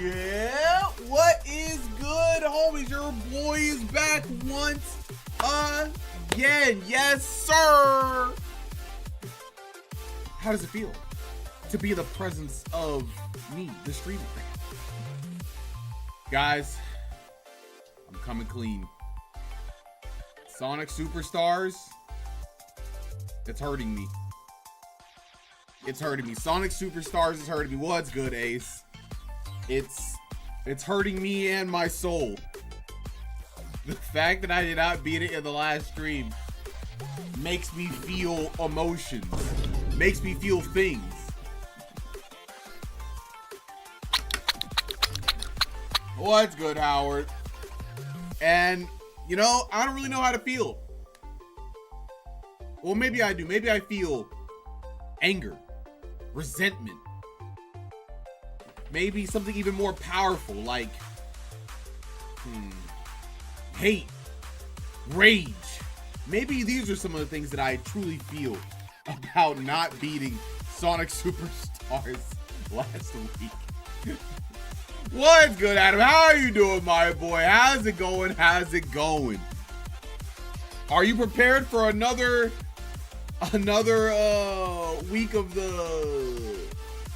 Yeah, what is good, homies? Your boy is back once again. Yes, sir. How does it feel to be in the presence of me, the streamer? Guys, I'm coming clean. Sonic Superstars, it's hurting me. It's hurting me. Sonic Superstars is hurting me. What's good, Ace? It's hurting me and my soul. The fact that I did not beat it in the last stream makes me feel emotions. Makes me feel things. What's good, Howard? And, you know, I don't really know how to feel. Well, maybe I do. Maybe I feel anger, resentment. Maybe something even more powerful, like hate, rage. Maybe these are some of the things that I truly feel about not beating Sonic Superstars last week. What's good, Adam? How are you doing, my boy? How's it going? How's it going? Are you prepared for another week of the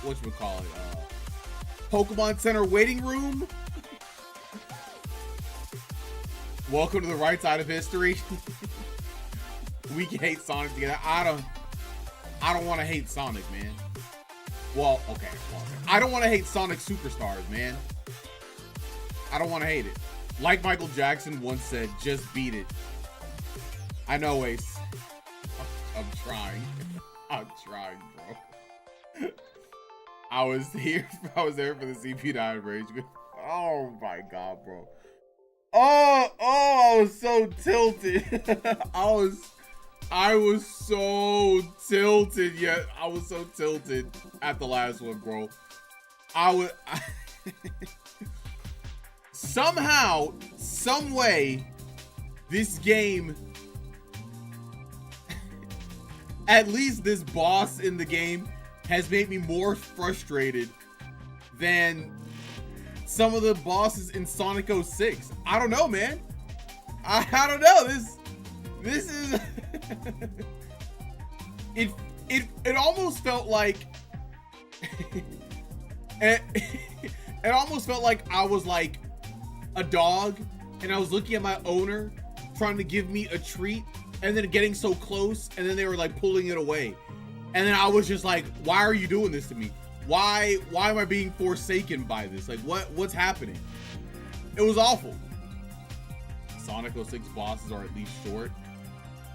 whatchamacallit? Pokemon Center waiting room? Welcome to the right side of history. We can hate Sonic together. I don't want to hate Sonic, man. Well, okay. Well, I don't want to hate Sonic Superstars, man. I don't want to hate it. Like Michael Jackson once said, just beat it. I know, Ace. I'm trying. I'm trying, bro. I was there for the CP9 rage. Oh my god, bro. Oh, I was so tilted. I was so tilted, yet I was so tilted at the last one, bro. Somehow, some way, this game, at least this boss in the game, has made me more frustrated than some of the bosses in Sonic 06. I don't know, man. I don't know. This is it almost felt like it almost felt like I was like a dog and I was looking at my owner trying to give me a treat and then getting so close and then they were like pulling it away. And then I was just like, why are you doing this to me? Why am I being forsaken by this? Like, what's happening? It was awful. Sonic 06 bosses are at least short.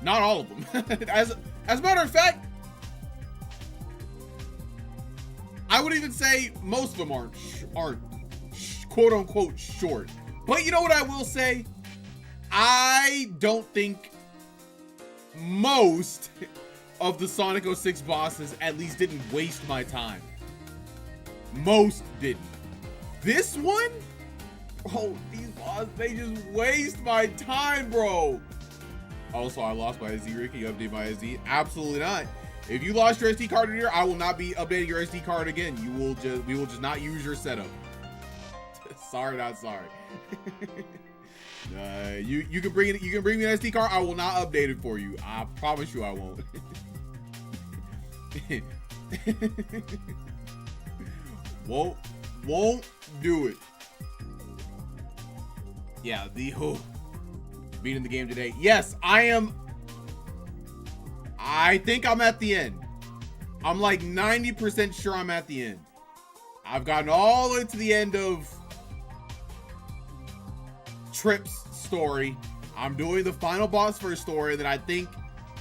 Not all of them. As a matter of fact, I would even say most of them aren't quote unquote short. But you know what I will say? I don't think most of the Sonic 06 bosses at least didn't waste my time. Most didn't. This one? Oh, these bosses, they just waste my time, bro. Also, I lost my SD. Rick, can you update my SD? Absolutely not. If you lost your SD card in here, I will not be updating your SD card again. We will just not use your setup. Sorry, not sorry. You can bring it. You can bring me an SD card. I will not update it for you. I promise you, I won't. won't do it. Yeah, beating the game today. Yes, I am. I think I'm at the end. I'm like 90% sure I'm at the end. I've gotten all the way to the end of Trip's story. I'm doing the final boss for his story. Then I think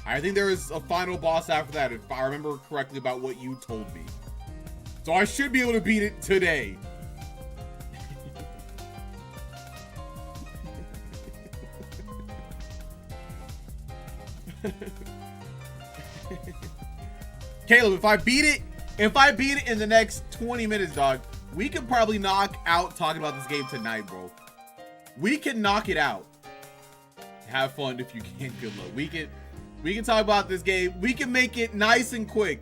there is a final boss after that, if I remember correctly about what you told me. So I should be able to beat it today. Caleb, if I beat it in the next 20 minutes, dog, we could probably knock out talking about this game tonight, bro. We can knock it out. Have fun if you can. Good luck. We can talk about this game. We can make it nice and quick,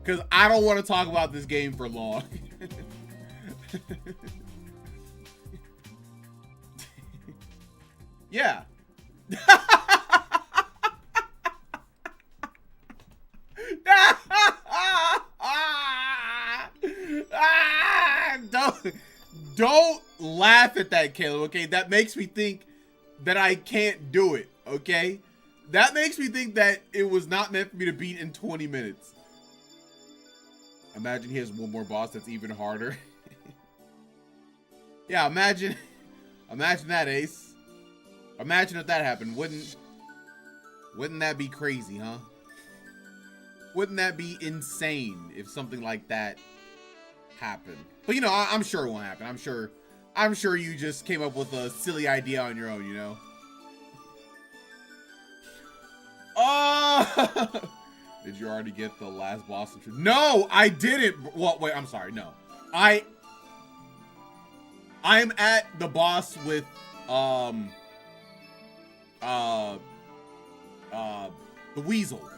because I don't want to talk about this game for long. Yeah. Don't laugh at that, Caleb, okay? That makes me think that I can't do it, okay? That makes me think that it was not meant for me to beat in 20 minutes. Imagine he has one more boss that's even harder. Yeah, imagine that, Ace. Imagine if that happened. Wouldn't that be crazy, huh? Wouldn't that be insane if something like that happened? But you know, I'm sure it won't happen. I'm sure you just came up with a silly idea on your own, you know? Oh! Did you already get the last boss? No, I didn't. Well, wait, I'm sorry. No. I'm at the boss with the weasel.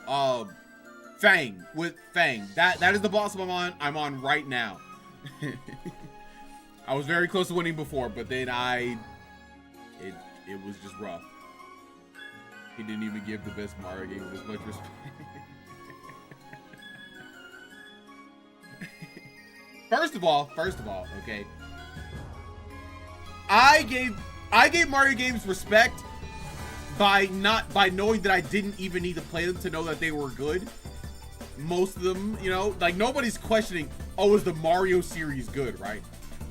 Fang, with Fang. That is the boss I'm on right now. I was very close to winning before, but then it was just rough. He didn't even give the best Mario game with as much respect. First of all, okay. I gave Mario games respect by knowing that I didn't even need to play them to know that they were good. Most of them, you know, like nobody's questioning, oh, is the Mario series good, right?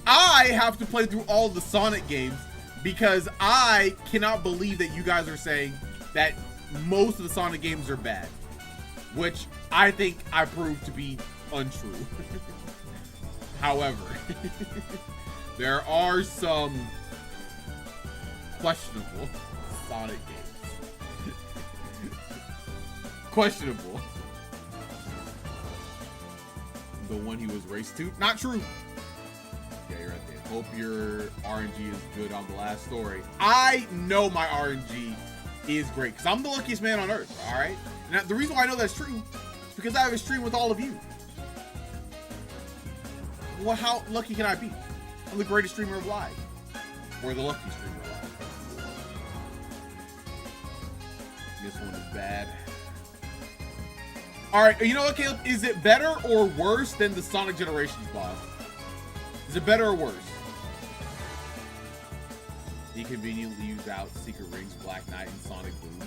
I have to play through all the Sonic games because I cannot believe that you guys are saying that most of the Sonic games are bad, which I think I proved to be untrue. However, there are some questionable Sonic games. Questionable. The one he was raced to? Not true. Yeah, you're right there. Hope your RNG is good on the last story. I know my RNG is great because I'm the luckiest man on earth, all right? Now, the reason why I know that's true is because I have a stream with all of you. Well, how lucky can I be? I'm the greatest streamer of live. Or the luckiest streamer of live. This one is bad. Alright, you know what, Caleb? Is it better or worse than the Sonic Generations boss? Is it better or worse? He conveniently used out Secret Rings, Black Knight, and Sonic Boom.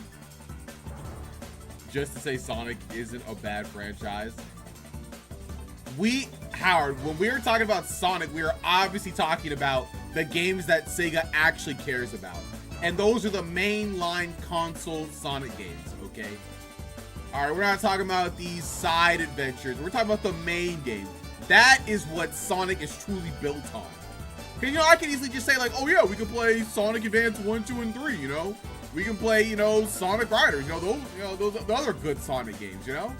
Just to say Sonic isn't a bad franchise. Howard, when we were talking about Sonic, we were obviously talking about the games that Sega actually cares about. And those are the mainline console Sonic games, okay? All right, we're not talking about these side adventures. We're talking about the main game. That is what Sonic is truly built on. Because, you know, I can easily just say, like, oh, yeah, we can play Sonic Advance 1, 2, and 3, you know? We can play, you know, Sonic Riders, those the other good Sonic games, you know?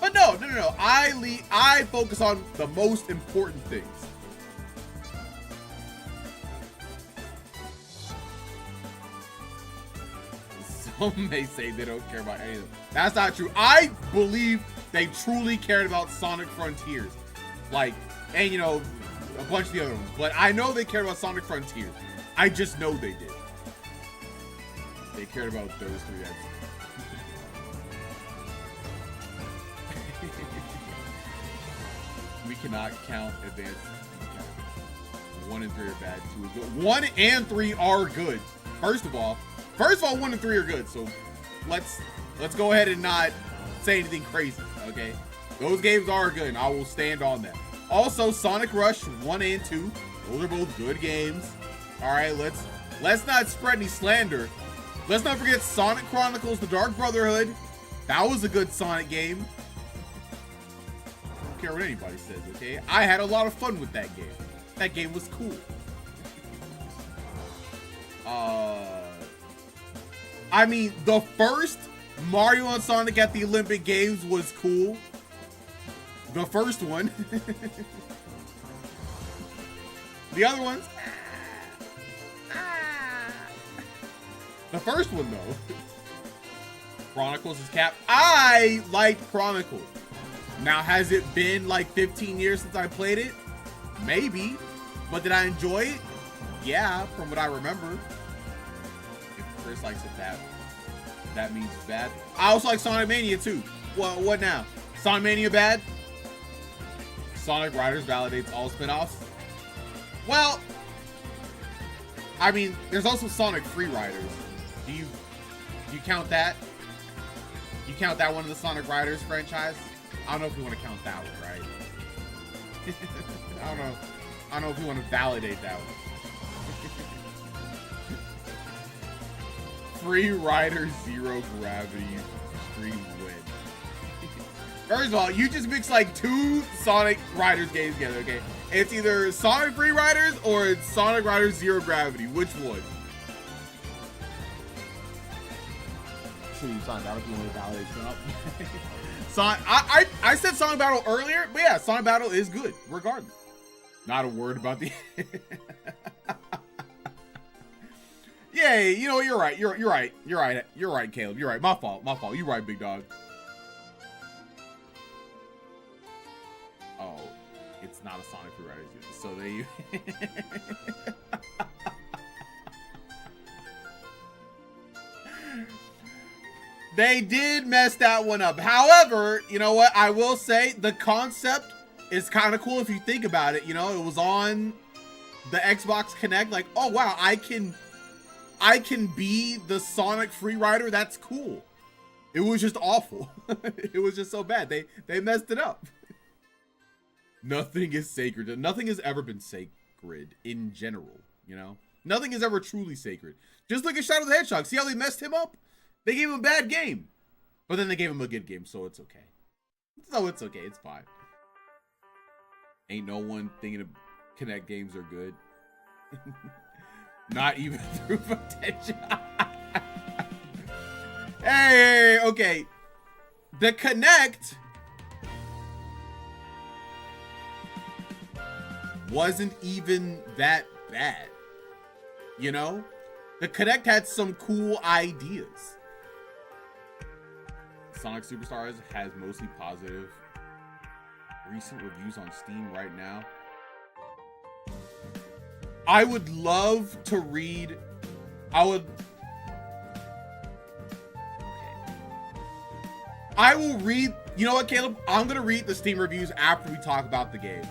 But no. I focus on the most important things. Some may say they don't care about any of them. That's not true. I believe they truly cared about Sonic Frontiers. Like, and you know, a bunch of the other ones. But I know they cared about Sonic Frontiers. I just know they did. They cared about those three. We cannot count advanced. 1 and 3 are bad. 2 is good. 1 and 3 are good. First of all, 1 and 3 are good. So let's go ahead and not say anything crazy. Okay, those games are good, and I will stand on that. Also, Sonic Rush 1 and 2, those are both good games. All right, let's not spread any slander. Let's not forget Sonic Chronicles: The Dark Brotherhood. That was a good Sonic game. I don't care what anybody says, okay? I had a lot of fun with that game. That game was cool. I mean, the first Mario and Sonic at the Olympic Games was cool. The first one. The other ones. The first one, though. Chronicles is capped. I liked Chronicles. Now, has it been like 15 years since I played it? Maybe. But did I enjoy it? Yeah, from what I remember. Chris likes it that means it's bad. I also like Sonic Mania too. Well, what now? Sonic Mania bad? Sonic Riders validates all spin-offs? Well, I mean, there's also Sonic Free Riders. Do you count that? You count that one of the Sonic Riders franchise? I don't know if you want to count that one, right? I don't know if you want to validate that one. Free Rider Zero Gravity Extreme Win. First of all, you just mix like 2 Sonic Riders games together, okay? It's either Sonic Free Riders or it's Sonic Riders Zero Gravity. Which one? Sonic Battle, if you want to validate Sonic. I said Sonic Battle earlier, but yeah, Sonic Battle is good, regardless. Not a word about the... Yeah, you know, you're right. You're right. You're right, Caleb. You're right. My fault. You're right, big dog. Oh, it's not a Sonic Free Riders unit. So they... They did mess that one up. However, you know what? I will say the concept is kind of cool if you think about it. You know, it was on the Xbox Kinect. Like, oh wow, I can be the Sonic Free Rider. That's cool. It was just awful. It was just so bad. They messed it up. Nothing is sacred. Nothing has ever been sacred in general. You know, nothing is ever truly sacred. Just look at Shadow the Hedgehog. See how they messed him up? They gave him a bad game, but then they gave him a good game, so it's okay. So it's okay. It's fine. Ain't no one thinking of Kinect games are good. Not even through potential. Hey, okay. The Kinect wasn't even that bad. You know? The Kinect had some cool ideas. Sonic Superstars has mostly positive recent reviews on Steam right now. I would love to read. I will read. You know what, Caleb? I'm going to read the Steam reviews after we talk about the game.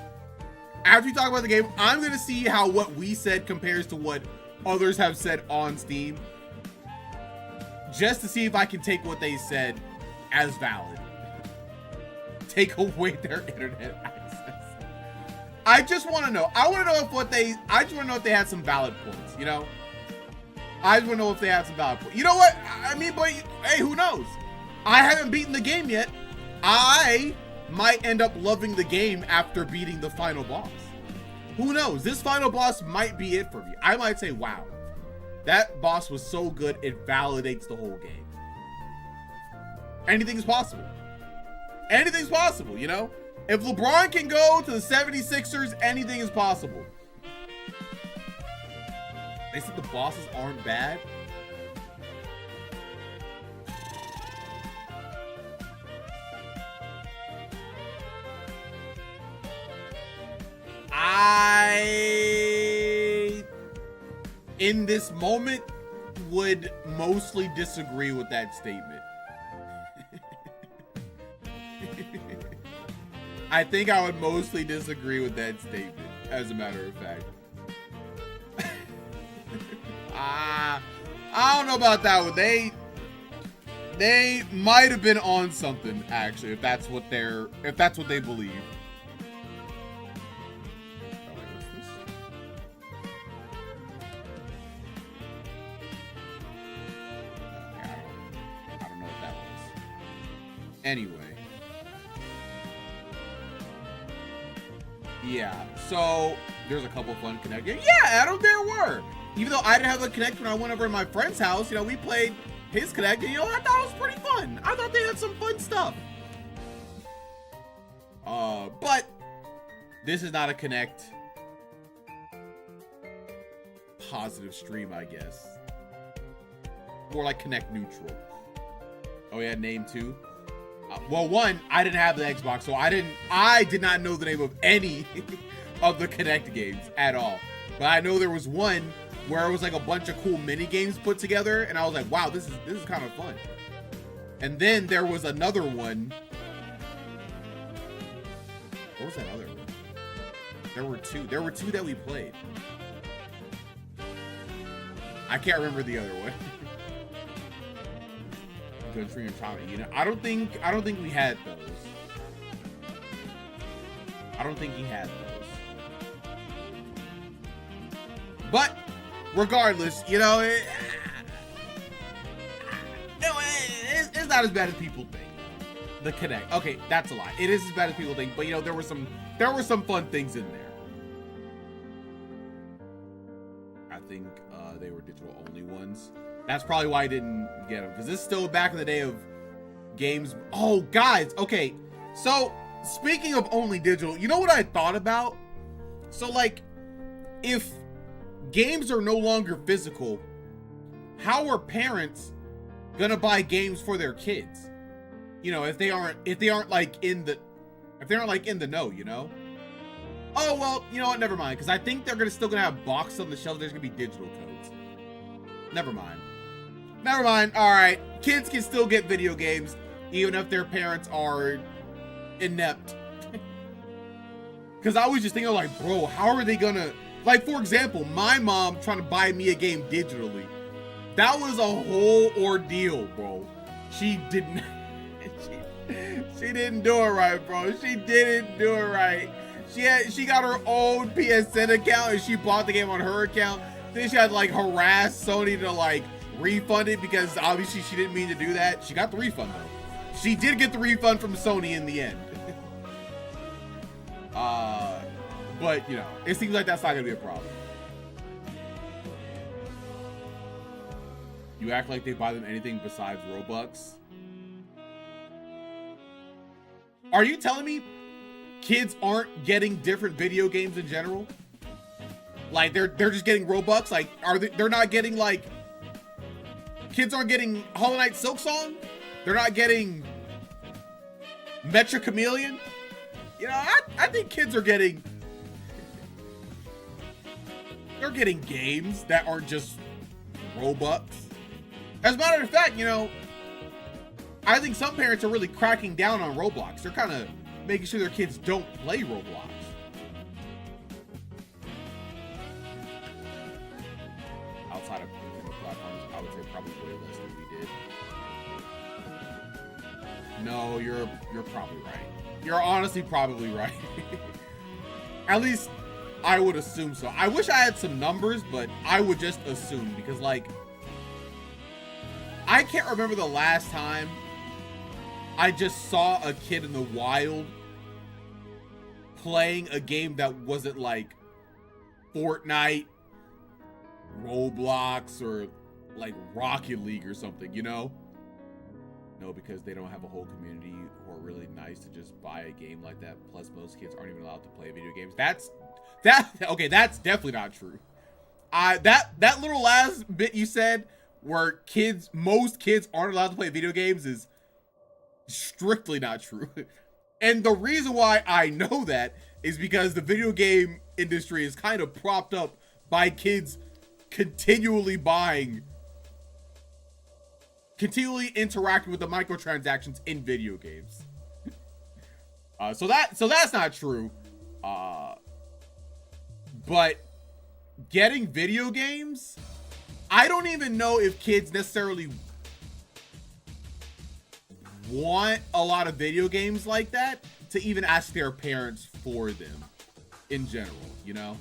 After we talk about the game, I'm going to see how what we said compares to what others have said on Steam. Just to see if I can take what they said as valid. Take away their internet access. I just want to know. I just want to know if they had some valid points, you know? I just want to know if they had some valid points. You know what? I mean, but hey, who knows? I haven't beaten the game yet. I might end up loving the game after beating the final boss. Who knows? This final boss might be it for me. I might say, wow, that boss was so good, it validates the whole game. Anything's possible. Anything's possible, you know? If LeBron can go to the 76ers, anything is possible. They said the bosses aren't bad. I, in this moment, would mostly disagree with that statement. I think I would mostly disagree with that statement, as a matter of fact. I don't know about that one. They might have been on something, actually, if that's what they believe. I don't know what that was. Anyway. Yeah, so there's a couple fun Kinect games. Yeah, Adam, there were. Even though I didn't have a Kinect when I went over to my friend's house, you know, we played his Kinect, and you know, I thought it was pretty fun. I thought they had some fun stuff. But this is not a Kinect positive stream, I guess. More like Kinect neutral. Oh yeah, name 2. Well, 1, I didn't have the Xbox, so I did not know the name of any of the Kinect games at all. But I know there was one where it was like a bunch of cool mini games put together, and I was like, wow, this is kind of fun. And then there was another one. What was that other one? There were two. There were two that we played. I can't remember the other one. Country and China. You know, I don't think we had those. I don't think he had those. But regardless, you know, it's not as bad as people think. The Kinect. Okay, that's a lie. It is as bad as people think, but you know, there were some fun things in there. I think they were digital only ones. That's probably why I didn't get them, because this is still back in the day of games. Oh, guys. Okay, so speaking of only digital, you know what I thought about? So like, if games are no longer physical, how are parents gonna buy games for their kids? You know, if they aren't like in the know, you know? Oh, well, you know what? Never mind, because I think they're still gonna have boxes on the shelf. There's gonna be digital codes. Never mind. Never mind. All right, kids can still get video games even if their parents are inept. Because I was just thinking, like, bro, how are they gonna, like, for example, my mom trying to buy me a game digitally. That was a whole ordeal, bro. She didn't. She didn't do it right, bro. She didn't do it right. She got her own PSN account and she bought the game on her account. Then she had to like harass Sony to like refund it because obviously she didn't mean to do that. She got the refund though. She did get the refund from Sony in the end. But you know, it seems like that's not gonna be a problem. You act like they buy them anything besides Robux. Are you telling me kids aren't getting different video games in general? Like they're just getting Robux? Like they're not getting like, kids aren't getting Hollow Knight Silksong? They're not getting Metro Chameleon? You know, I think kids are getting, they're getting games that aren't just Robux. As a matter of fact, you know, I think some parents are really cracking down on Roblox. They're kind of making sure their kids don't play Roblox. Outside of platforms, I would say probably way less than we did. No, you're probably right. You're honestly probably right. At least I would assume so. I wish I had some numbers, but I would just assume, because like, I can't remember the last time I just saw a kid in the wild playing a game that wasn't like Fortnite, Roblox, or like Rocket League or something, you know? No, because they don't have a whole community who are really nice to just buy a game like that. Plus, most kids aren't even allowed to play video games. Okay, that's definitely not true. That little last bit you said, where most kids aren't allowed to play video games, is strictly not true. And the reason why I know that is because the video game industry is kind of propped up by kids continually interacting with the microtransactions in video games. So that's not true. But getting video games, I don't even know if kids necessarily want a lot of video games like that to even ask their parents for them in general, you know?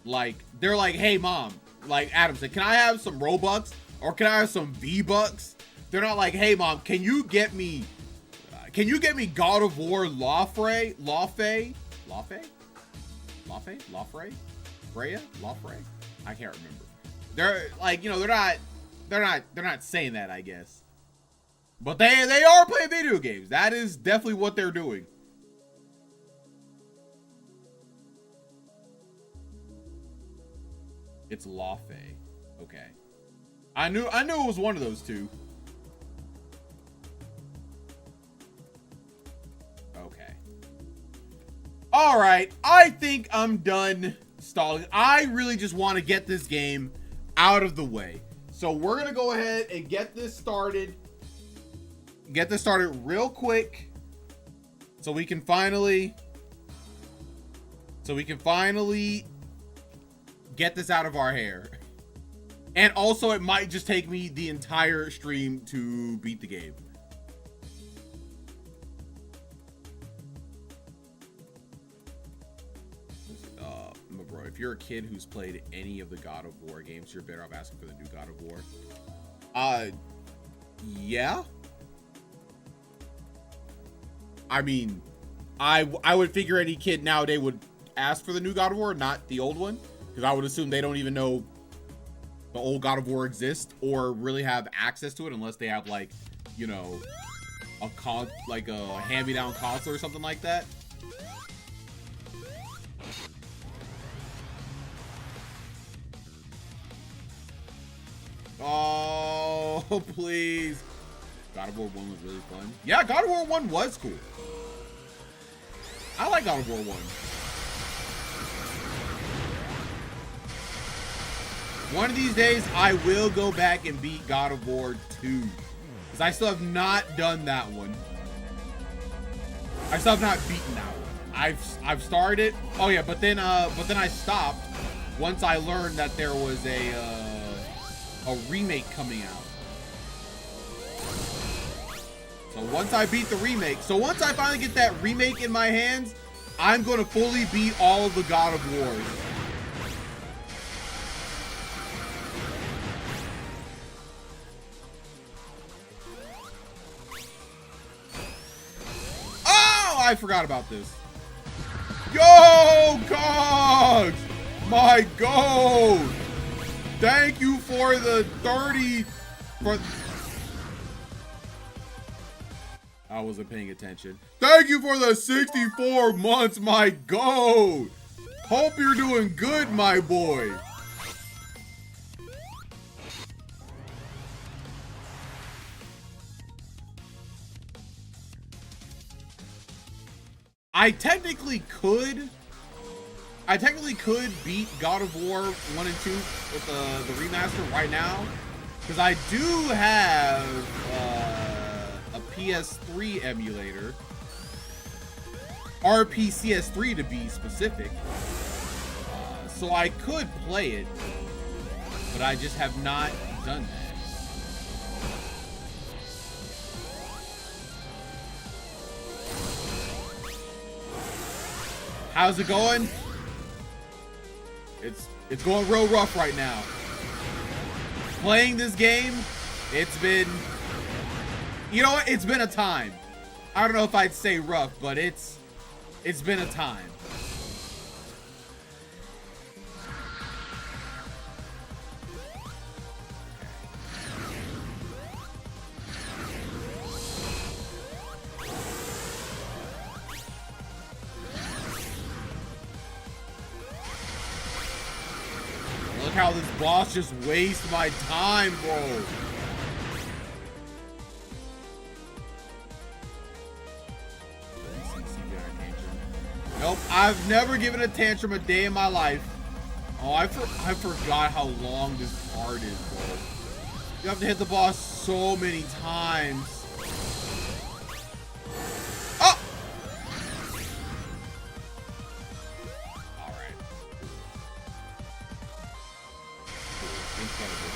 Like, they're like, hey mom, like Adam said, can I have some Robux or can I have some V-Bucks? They're not like, hey mom, can you get me God of War Lawfrey? Freya? Lawfrey? I can't remember. They're like, you know, they're not saying that, I guess. But they are playing video games. That is definitely what they're doing. It's Lawfey. Okay. I knew it was one of those two. Okay. All right. I think I'm done stalling. I really just want to get this game out of the way. So we're going to go ahead and get this started. Get this started real quick. So we can finally get this out of our hair. And also, it might just take me the entire stream to beat the game. Bro, if you're a kid who's played any of the God of War games, you're better off asking for the new God of War. Yeah. I mean, I would figure any kid nowadays would ask for the new God of War, not the old one, because I would assume they don't even know the old God of War exists or really have access to it unless they have, like, you know, a hand-me-down console or something like that. Oh, please. God of War 1 was really fun. Yeah, God of War 1 was cool. I like God of War 1. One of these days, I will go back and beat God of War 2. Because I still have not done that one. I still have not beaten that one. I've started. Oh yeah, but then I stopped once I learned that there was a remake coming out. So once I beat the remake, once I finally get that remake in my hands, I'm going to fully beat all of the God of Wars. Oh, I forgot about this. Yo, Cogs! My gold! Thank you for the 30. I wasn't paying attention. Thank you for the 64 months, my gold. Hope you're doing good, my boy. I technically could beat God of War 1 and 2 with the remaster right now, because I do have a PS3 emulator, RPCS3 to be specific, so I could play it, but I just have not done that. How's it going? It's going real rough right now. Playing this game, it's been, you know what? It's been a time. I don't know if I'd say rough, but it's been a time. Look how this boss just wastes my time, bro. Nope, I've never given a tantrum a day in my life. Oh, I forgot how long this part is, bro. You have to hit the boss so many times. Oh! Alright. Incredible.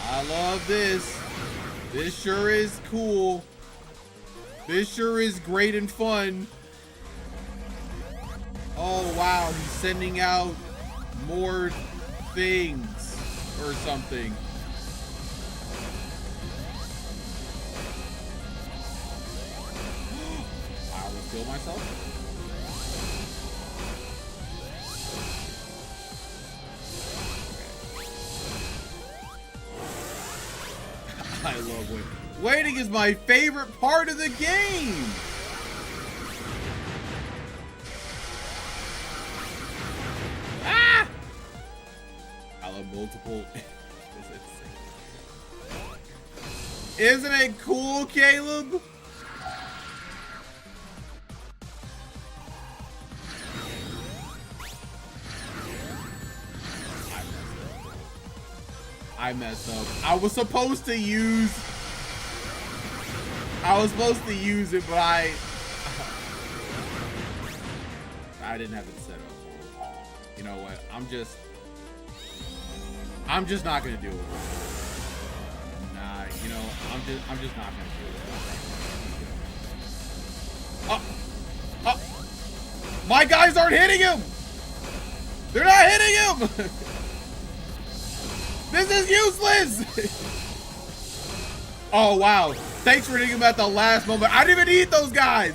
I love this. This sure is cool. This sure is great and fun. Oh, wow. He's sending out more things or something. I almost killed myself. I love waiting. Waiting is my favorite part of the game. Ah! I love multiple. Isn't it cool, Caleb? I messed up. I was supposed to use it, but I didn't have it set up. You know what? I'm just not gonna do it. Nah, you know, I'm just not gonna do it. Oh, my guys aren't hitting him. They're not hitting him. This is useless. Oh wow! Thanks for hitting him at the last moment. I didn't even need those guys.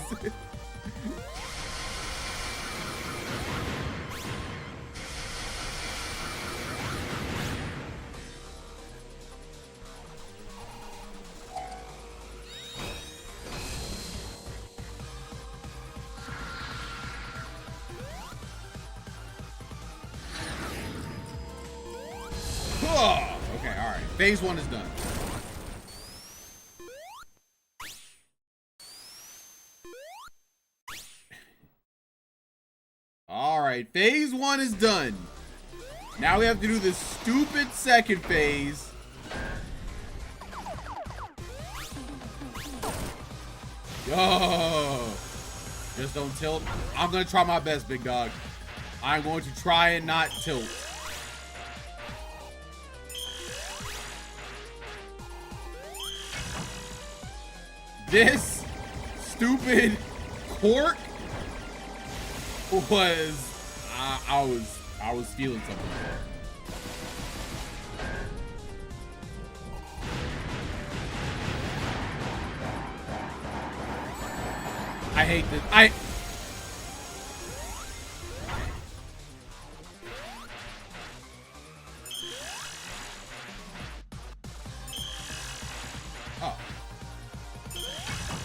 Okay, all right. Phase 1 is done. All right, phase 1 is done. Now we have to do this stupid second phase. Yo, just don't tilt. I'm gonna try my best, big dog. I'm going to try and not tilt. This stupid cork was I was feeling something. I hate this.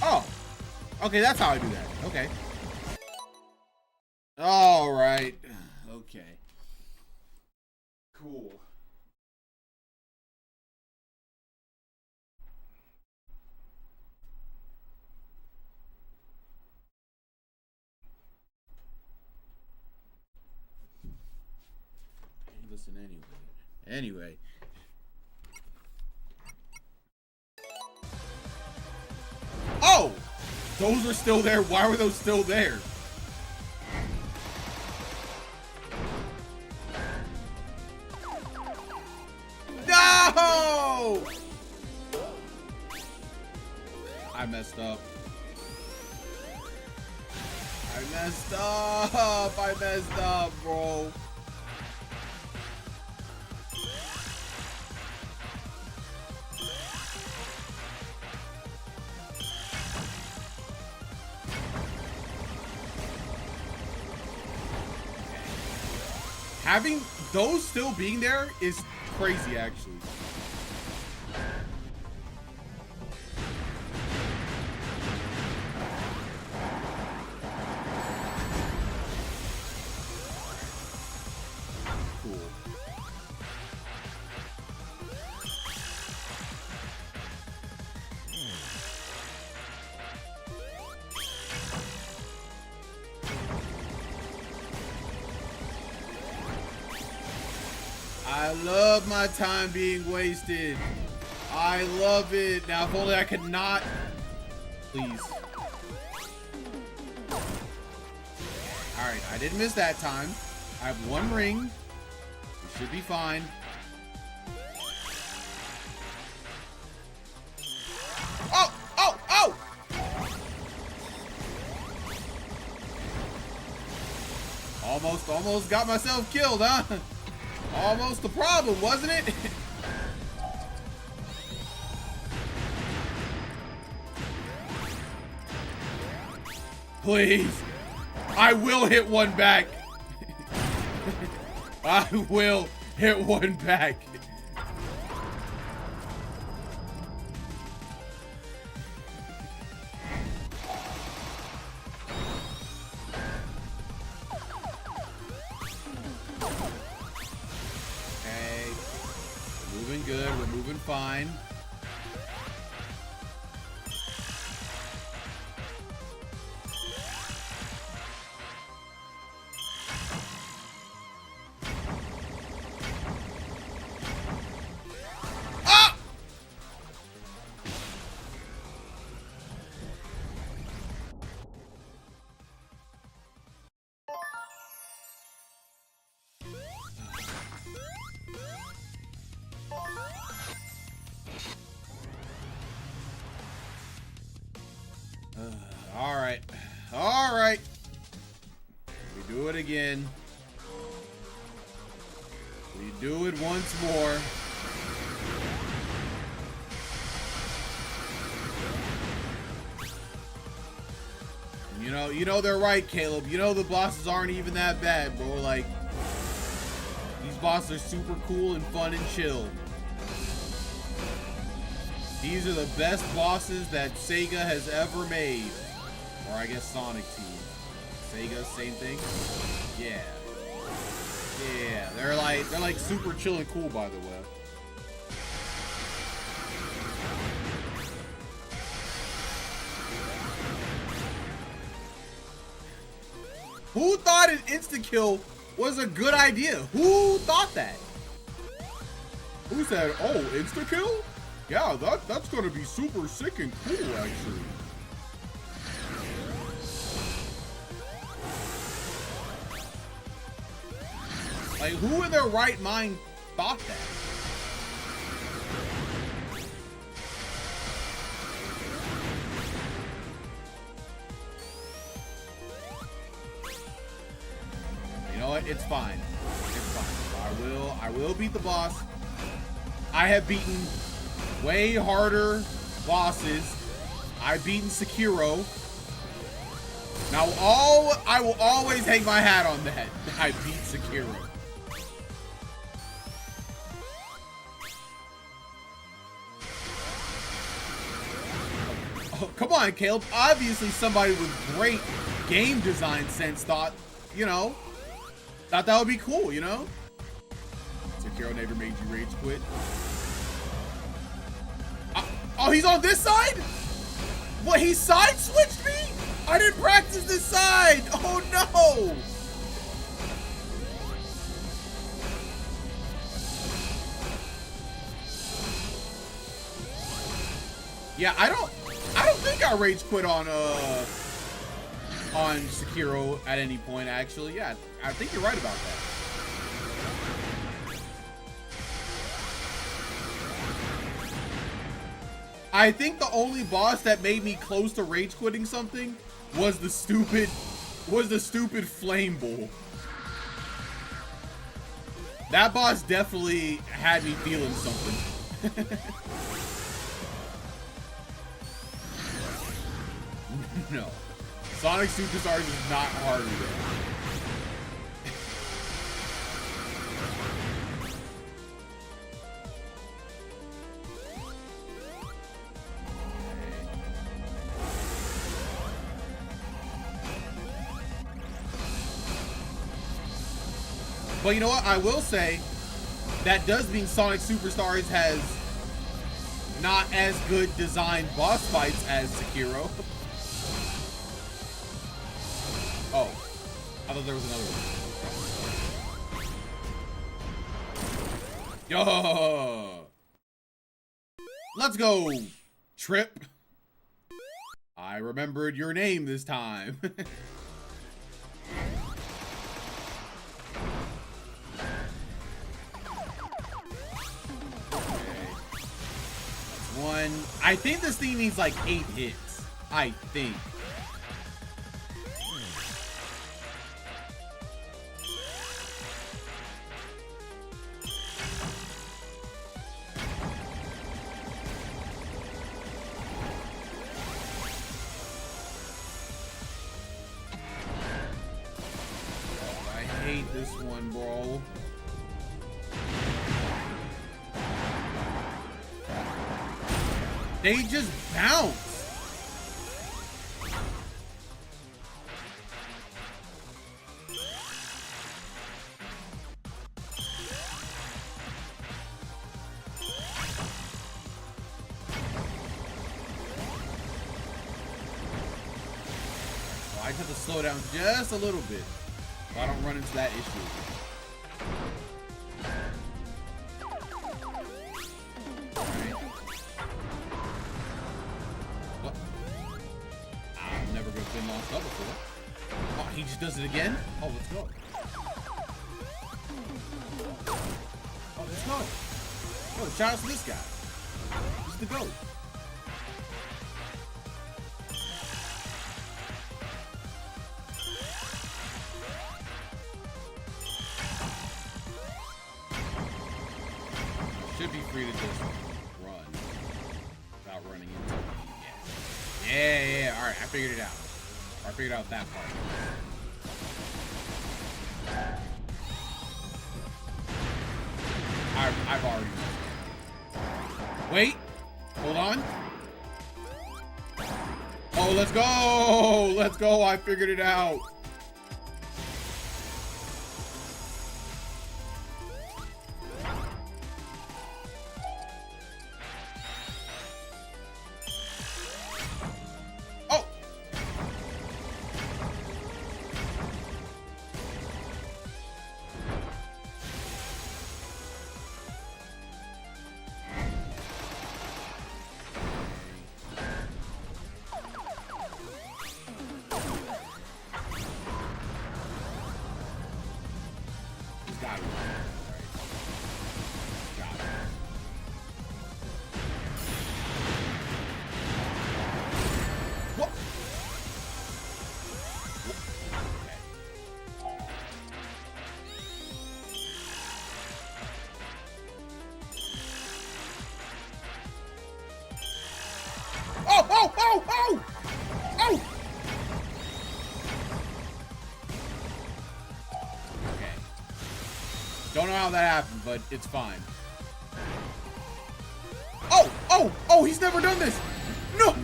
Oh. Okay, that's how I do that. Okay. All right. Okay. Cool. Listen anyway. Oh! Those are still there. Why were those still there? No! I messed up. I messed up, bro. Having those still being there is crazy, actually. Cool. I love my time being wasted. I love it. Now, if only I could not. Please. Alright, I didn't miss that time. I have one ring. We should be fine. Oh! Oh! Oh! Almost got myself killed, huh? Almost the problem, wasn't it? Please. I will hit one back. I will hit one back. Good, we're moving fine. All right. All right. We do it again. We do it once more. You know they're right, Caleb. You know the bosses aren't even that bad, bro. Like, these bosses are super cool and fun and chill. These are the best bosses that Sega has ever made. Or I guess Sonic Team. Sega, same thing? Yeah. Yeah, they're like super chill and cool, by the way. Who thought an insta-kill was a good idea? Who thought that? Who said, oh, insta-kill? Yeah, that's gonna be super sick and cool, actually. Like, who in their right mind thought that? You know what? It's fine. It's fine. I will beat the boss. I have beaten way harder bosses. I've beaten Sekiro. Now, I will always hang my hat on that. I beat Sekiro. Oh, come on, Caleb. Obviously, somebody with great game design sense thought that would be cool, you know? Sekiro never made you rage quit. Oh, he's on this side? What, he side switched me? I didn't practice this side. Oh no. Yeah, I don't think I rage quit on Sekiro at any point, actually. Yeah, I think you're right about that. I think the only boss that made me close to rage quitting something was the stupid flame bull. That boss definitely had me feeling something. No. Sonic Superstars is not harder than. But you know what? I will say that does mean Sonic Superstars has not as good designed boss fights as Sekiro. Oh, I thought there was another one. Yo! Let's go, Trip. I remembered your name this time. One. I think this thing needs like 8 hits. I think. Oh, I hate this one, bro. They just bounce. So I just have to slow down just a little bit so I don't run into that issue. Been lost up before. Oh, he just does it again? Oh, let's go. Oh, let's go. Yo, shout out to this guy. He's the GOAT. be free to just run without running into me. Yeah. All right, I figured it out. I figured out that part. I've already. Wait. Hold on. Oh, let's go. Let's go. I figured it out. Got it. Got it. What? Okay. Oh! Don't know how that happened, but it's fine. Oh, he's never done this. No.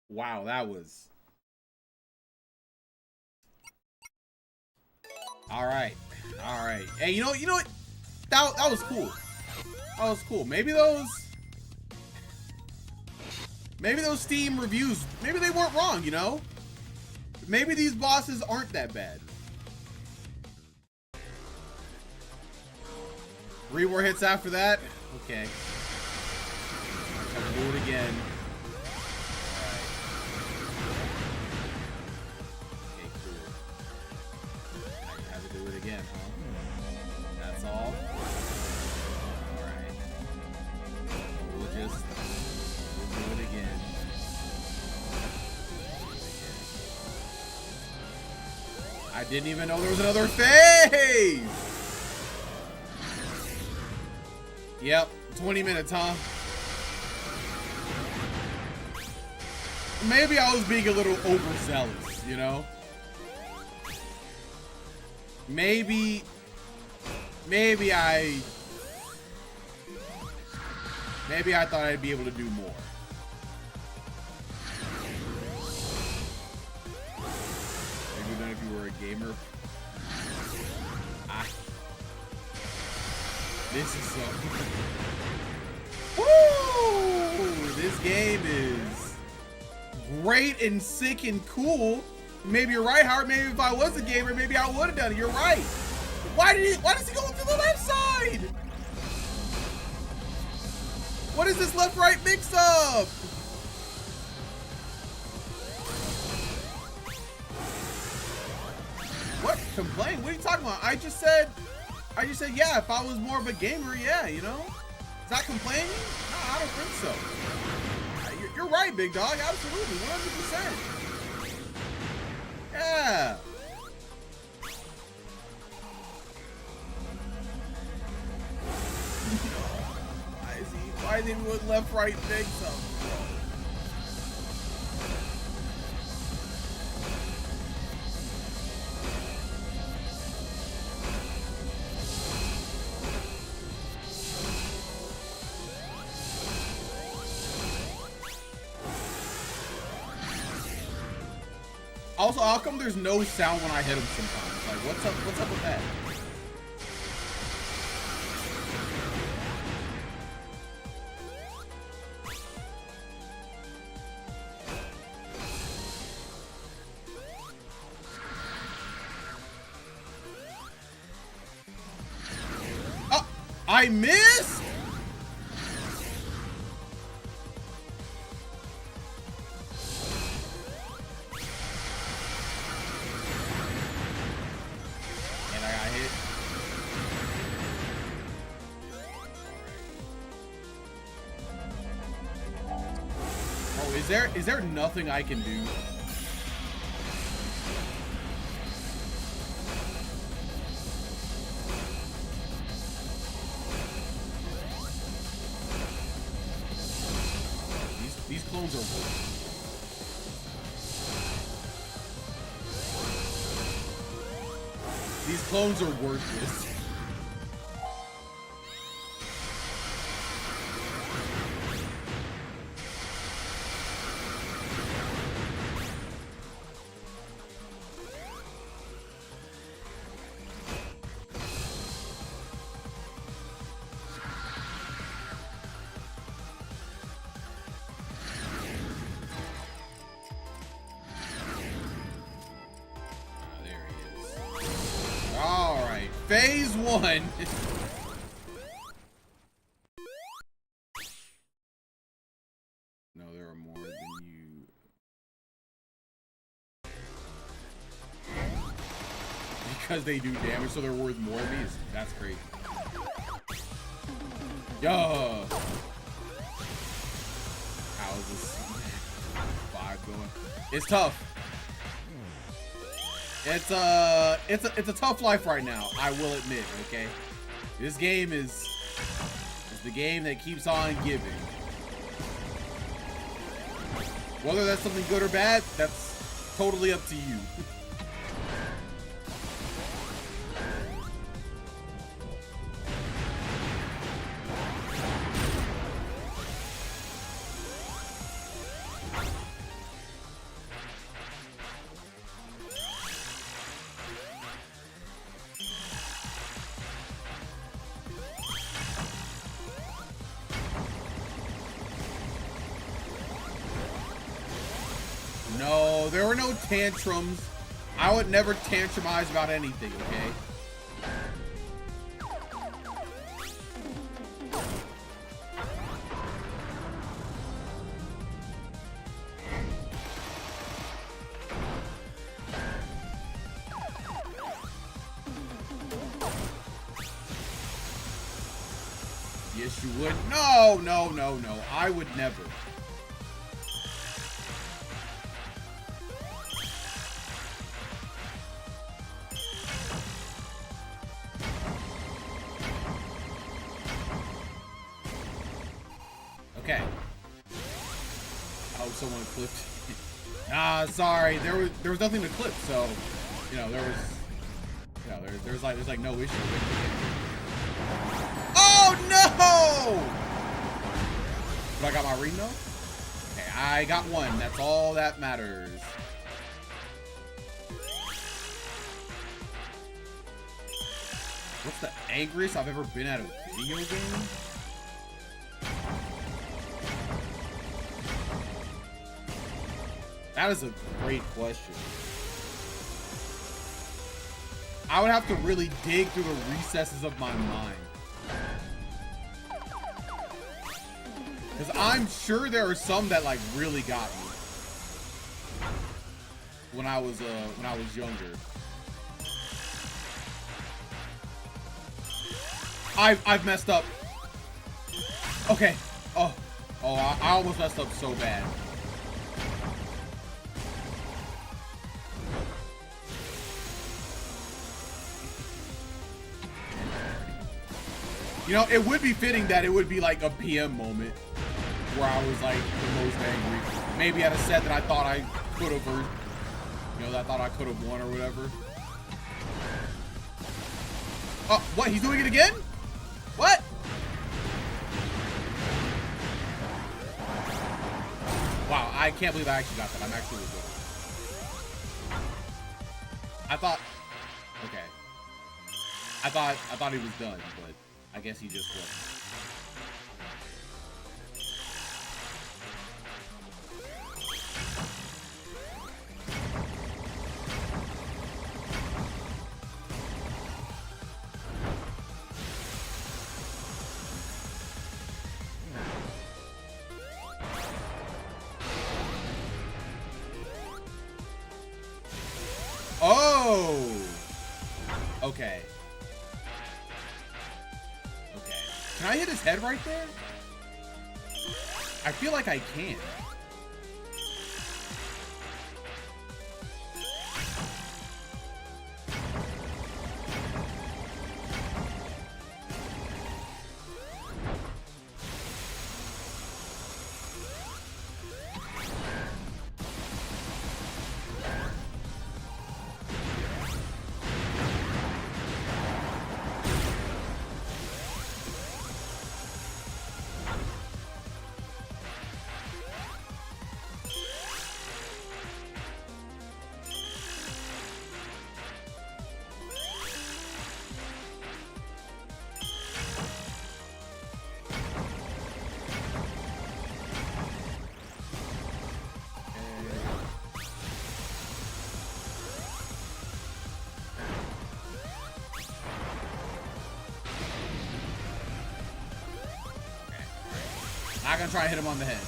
Wow, that was... All right. Hey, you know what? That was cool. That was cool. Maybe those Steam reviews, maybe they weren't wrong, you know? Maybe these bosses aren't that bad. 3 more hits after that? Okay. I'll do it again. Again, huh? That's all? Alright. We'll do it again. I didn't even know there was another phase! Yep, 20 minutes, huh? Maybe I was being a little overzealous, you know? Maybe I thought I'd be able to do more. Maybe then if you were a gamer. This is so... Woo! This game is great and sick and cool. Maybe you're right, Howard. Maybe if I was a gamer, maybe I would have done it. You're right. Why does he go to the left side? What is this left-right mix-up? What? Complain? What are you talking about? I just said, yeah, if I was more of a gamer, yeah, you know? Is that complaining? No, I don't think so. You're right, big dog. Absolutely, 100%. Yeah. Why is he with left, right, big stuff? Also, how come there's no sound when I hit him sometimes? Like, what's up with that? I missed! And I got hit. Oh, is there nothing I can do? These clones are worthless. These clones are worthless. Phase 1. No, there are more than you. Because they do damage, so they're worth more of these. That's crazy. Yo. How is this vibe going? It's tough. It's a tough life right now, I will admit, okay? This game is the game that keeps on giving. Whether that's something good or bad, that's totally up to you. No, there were no tantrums. I would never tantrumize about anything, okay? Yes, you would. No, no, no, no. I would never. Okay. I hope someone clipped. Ah, sorry. There was nothing to clip, so you know there's like no issue. Oh no! But I got my Reno. Okay, I got one. That's all that matters. What's the angriest I've ever been at a video game? That is a great question. I would have to really dig through the recesses of my mind. Because I'm sure there are some that like really got me when I was younger. I've messed up. Okay. Oh, I almost messed up so bad. You know, it would be fitting that it would be like a PM moment where I was like the most angry. Maybe at a set that I thought I could have, or you know, that I thought I could have won or whatever. Oh, what? He's doing it again? What? Wow, I can't believe I actually got that. I'm actually good. I thought, okay. I thought he was done, but I guess he just wasn't. Can I hit his head right there? I feel like I can. Not gonna try to hit him on the head.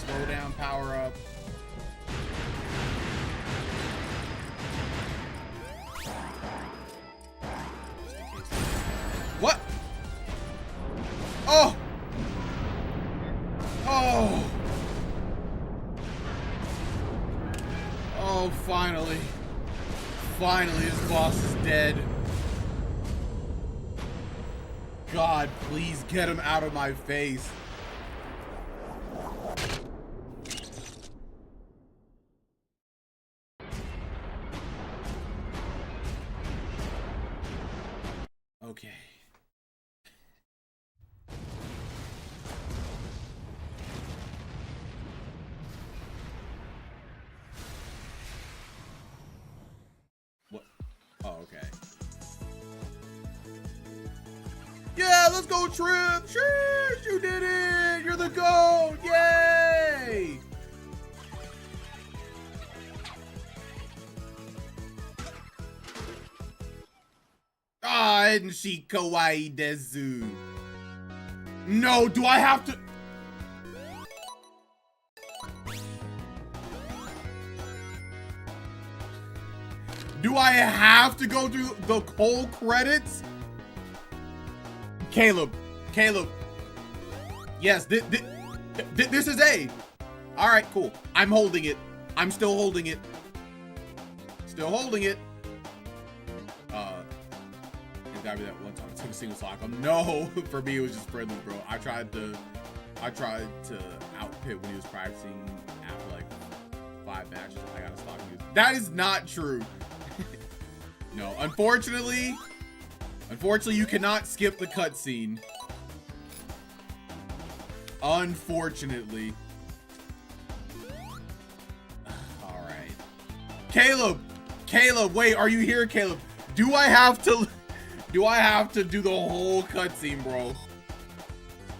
Slow down, power up. What? Oh! Oh! Oh, finally. Finally, this boss is dead. God, please get him out of my face. Okay. What? Oh, okay. Yeah, let's go, Trip! Sheesh, you did it! You're the GOAT! Yay! Ah, isn't she kawaii desu? No, do I have to? Do I have to go through the whole credits? Caleb. Yes, this is A. All right, cool. I'm holding it. I'm still holding it. Still holding it. It gotta be that one time I took a single stock. No, for me it was just friendly, bro. I tried to outpit when he was practicing after like 5 matches. I got a stock use. That is not true. No, unfortunately, you cannot skip the cutscene. Unfortunately. All right. Caleb, wait, are you here, Caleb? Do I have to do the whole cutscene, bro?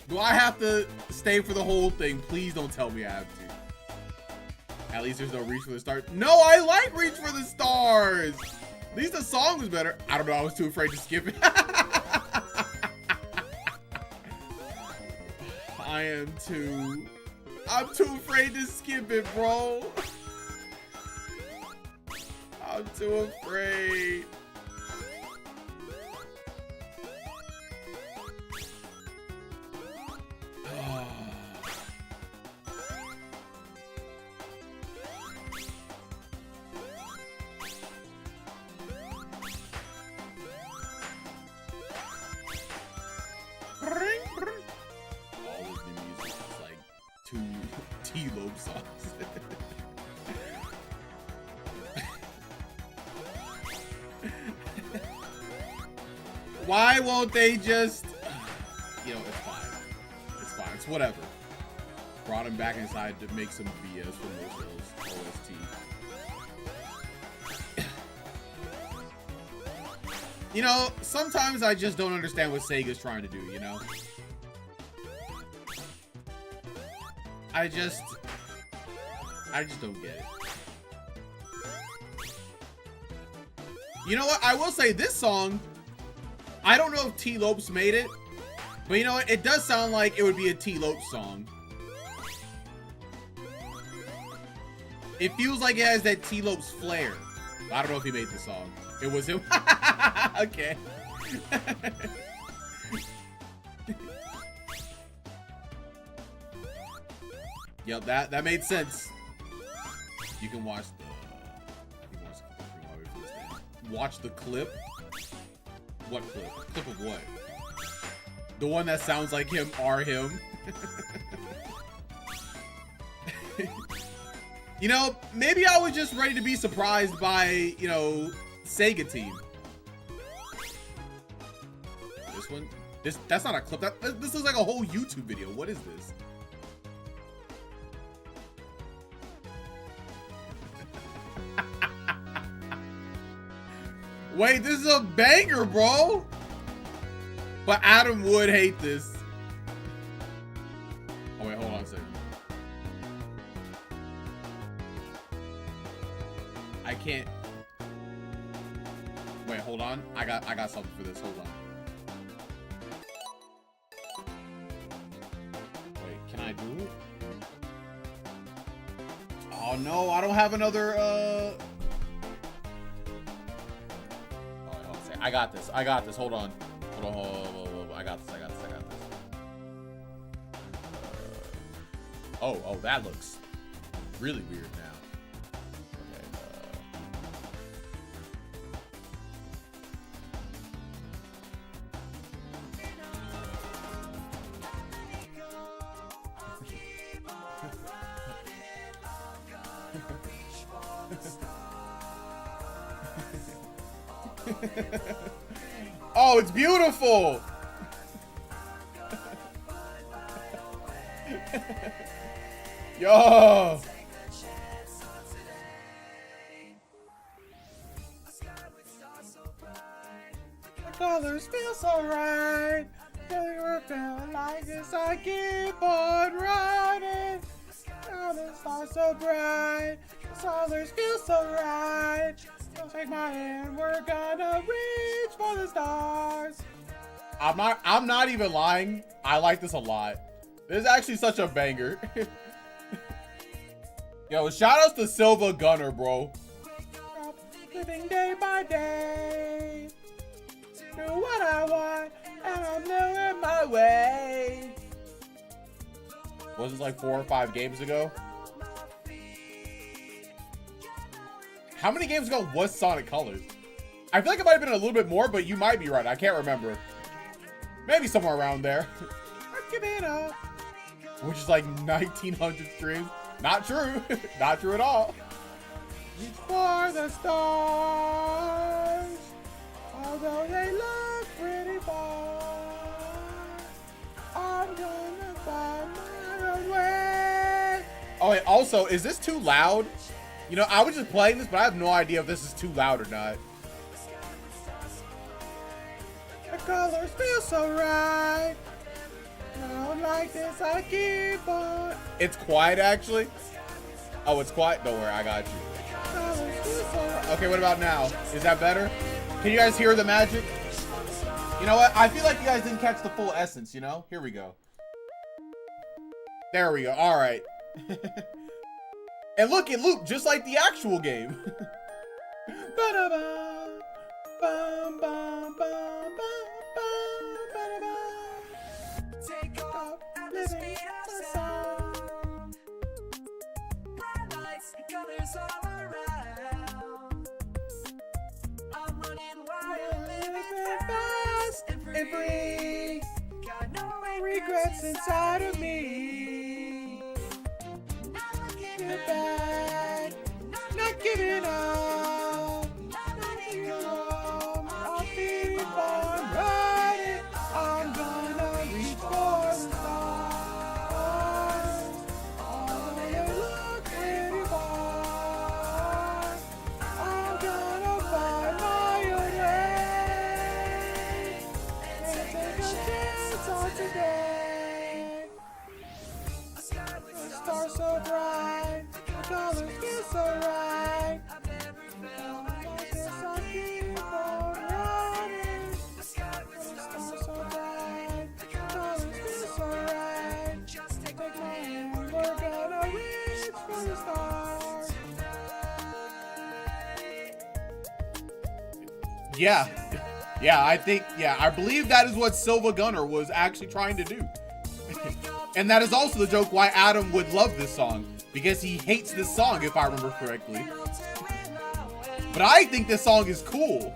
Do I have to stay for the whole thing? Please don't tell me I have to. At least there's no Reach for the Stars. No, I like Reach for the Stars. At least the song was better. I don't know, I was too afraid to skip it. I'm too afraid to skip it, bro. I'm too afraid. T-Lobe songs. Why won't they just... You know, it's fine. It's fine. It's whatever. Brought him back inside to make some BS from those OST. You know, sometimes I just don't understand what Sega's trying to do, you know? I just don't get it. You know what? I will say this song, I don't know if T Lopes made it, but you know what? It does sound like it would be a T Lopes song. It feels like it has that T Lopes flair. I don't know if he made the song. It was him. Okay. Yep, that made sense. You can watch the clip. What clip? Clip of what? The one that sounds like him are him. You know, maybe I was just ready to be surprised by, you know, Sega Team. This one? That's not a clip. This is like a whole YouTube video. What is this? Wait, this is a banger, bro. But Adam would hate this. Oh wait, hold on a second. I can't. Wait, hold on. I got something for this. Hold on. Wait, can I do it? Oh no, I don't have another Oh, wait, hold on a second. I got this. Hold on. Hold on. I got this. Oh, that looks really weird now. Oh, it's beautiful. Yo. The colors feel so right. We're feeling like this. I keep on riding. Colors are so bright. The colors feel so right. Don't take my hand. We're gonna reach for the stars. I'm not even lying. I like this a lot. This is actually such a banger. Yo, shout outs to Silva Gunner, bro. Living day by day. Do what I want, and I'm doing my way. Was this like 4 or 5 games ago? How many games ago was Sonic Colors? I feel like it might have been a little bit more, but you might be right. I can't remember. Maybe somewhere around there. Give it up. Which is like 1900 streams. Not true. Not true at all. Reach for the stars. Although they look pretty far, I'm gonna find my own way. Oh, wait, also, is this too loud? You know, I was just playing this, but I have no idea if this is too loud or not. The colors feel so right. I don't like this, I keep on. It's quiet, actually. Oh, it's quiet? Don't worry, I got you. Okay, what about now? Is that better? Can you guys hear the magic? You know what? I feel like you guys didn't catch the full essence, you know? Here we go. There we go. All right. And look, it looped just like the actual game. Take off and the speed of sound. Bright lights and colors all around. I'm running wild, living fast and free. Got no regrets inside of me. Not back, not giving up, not letting go. I'll keep on riding. I'm gonna reach for the stars. Although they look pretty far, I'm gonna find my own way and take a chance on today. A sky with stars. stars so bright, the colors feel so right. I've never felt like this. I keep on running. The stars so bright, the colors feel so right. Just take my hand, we're gonna reach for the stars. Yeah. Yeah, I believe that is what Silva Gunner was actually trying to do. And that is also the joke why Adam would love this song, because he hates this song, if I remember correctly. But I think this song is cool.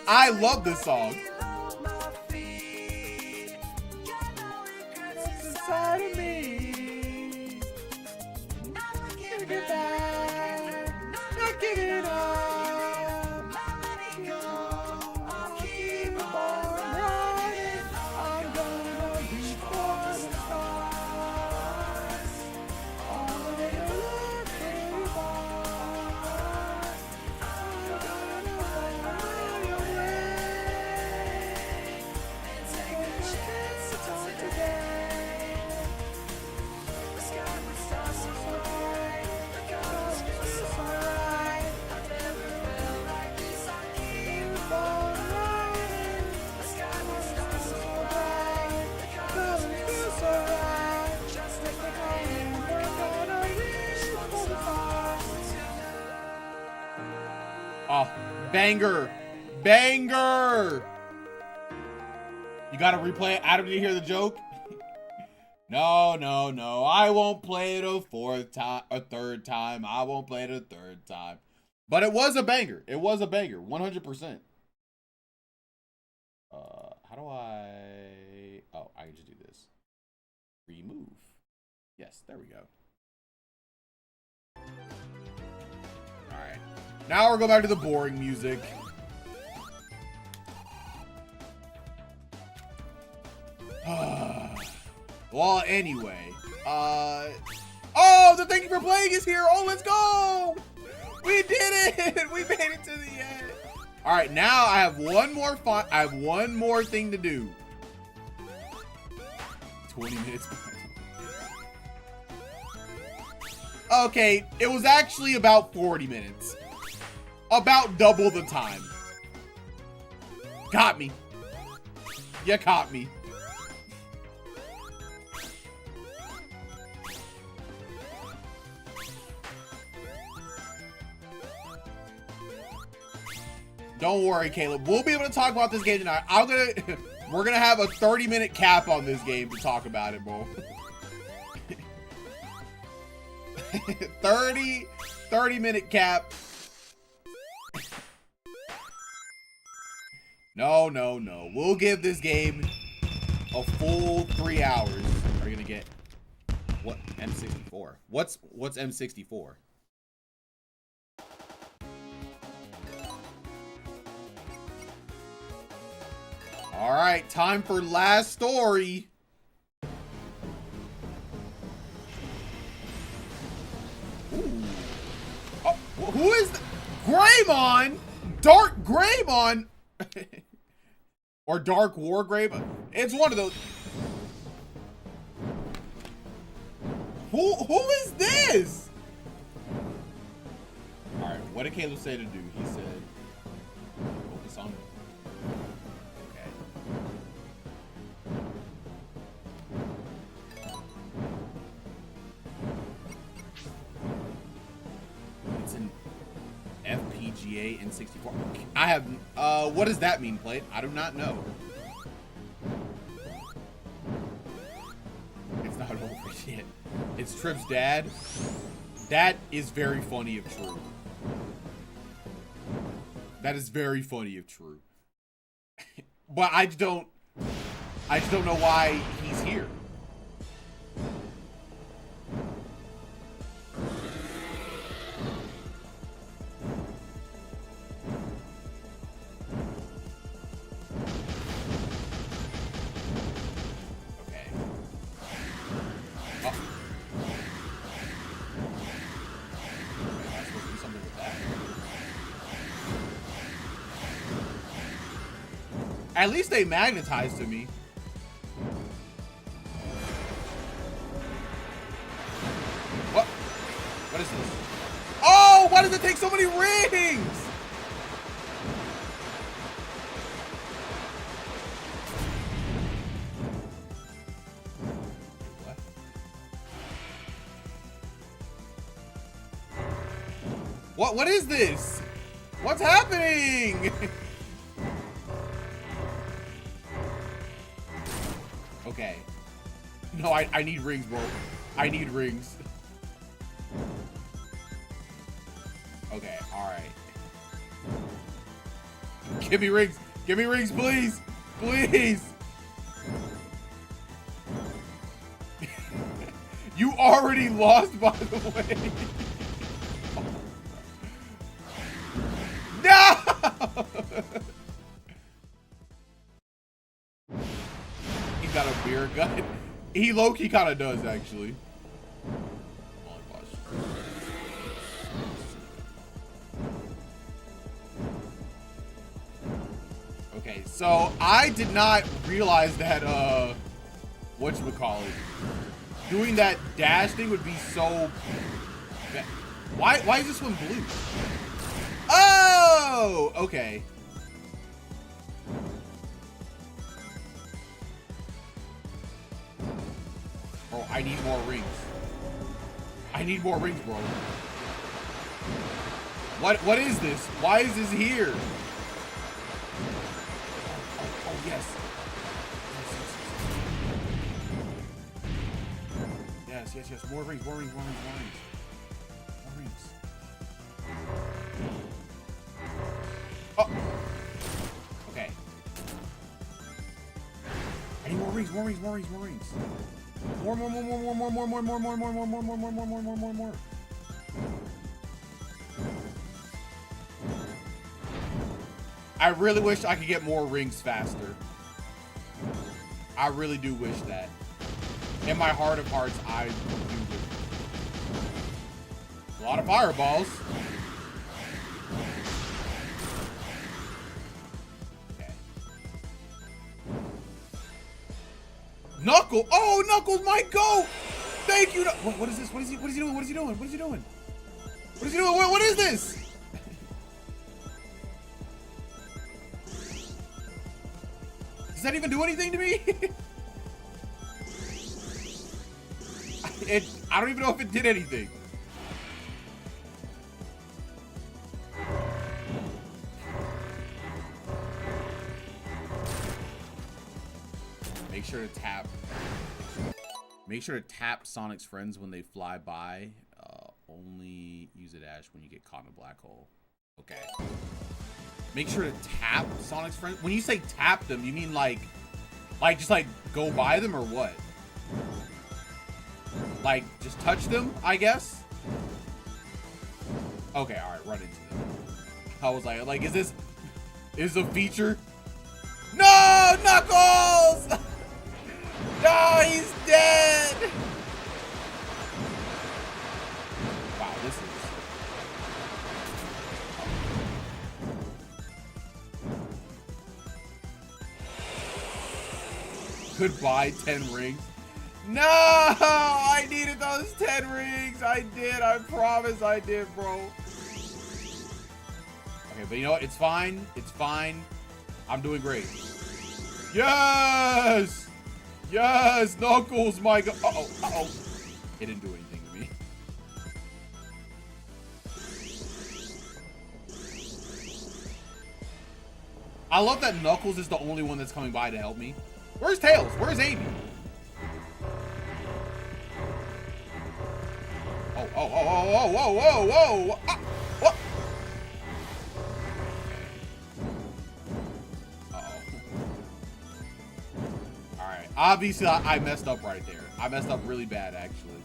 I love this song. What's inside of me? Never get back, not giving up. Oh, banger. Banger. You gotta replay it. Adam, did you hear the joke? No. I won't play it a third time. I won't play it a third time. But it was a banger. It was a banger. 100%. How do I... Oh, I can just do this. Remove. Yes, there we go. Alright. Now we're going back to the boring music. Well, anyway. Oh, the thank you for playing is here. Oh, let's go. We did it. We made it to the end. All right, now I have one more I have one more thing to do. 20 minutes. Okay, it was actually about 40 minutes. About double the time. Got me. You caught me. Don't worry, Caleb. We'll be able to talk about this game tonight. We're gonna have a 30-minute cap on this game to talk about it, bro. 30-minute cap. No. We'll give this game a full 3 hours. Are you gonna get what? M64. What's M64? All right, time for last story. Ooh. Oh, who is Greymon? Dark Greymon? Or Dark War Greymon? It's one of those. Who is this? All right, what did Caleb say to do? He said, focus on. FPGA N64. I have, what does that mean, Plate? I do not know. It's not over yet. It's Trip's dad. That is very funny if true. That is very funny if true. But I just don't know why he's here. At least they magnetized to me. does it take so many rings? What is this? What's happening? Okay. No, I need rings, bro. I need rings. Okay, alright. Give me rings. Give me rings, please. Please. You already lost, by the way. No! He's got a beer gun. He low-key kind of does, actually. Okay, so I did not realize that, whatchamacallit, doing that dash thing would be so bad. Why is this one blue? Oh, okay. Bro, I need more rings. I need more rings, bro. What is this? Why is this here? Oh, yes. Yes. More rings. More rings. Oh. Okay. I need more rings. More. I really wish I could get more rings faster. I really do wish that. In my heart of hearts, I do. A lot of fireballs. Okay. Knuckle. Oh, Knuckles might go. Thank you. What is this? What is he doing? What is this? Does that even do anything to me? I don't even know if it did anything. Make sure to tap Sonic's friends when they fly by. Only use a dash when you get caught in a black hole. Okay. Make sure to tap Sonic's friends. When you say tap them, you mean like just like go by them or what? Like just touch them, I guess. Okay, all right, run into them. I was like, is this a feature? No, Knuckles! No, he's dead. Wow, this is. Goodbye, 10 rings. No, I needed those 10 rings. I did. I promise I did, bro. Okay, but you know what? It's fine. It's fine. I'm doing great. Yes! Yes! Knuckles, my god. Uh-oh. It didn't do anything to me. I love that Knuckles is the only one that's coming by to help me. Where's Tails? Where's Amy? Whoa. What? Uh-oh. Alright. Obviously, I messed up right there. I messed up really bad, actually.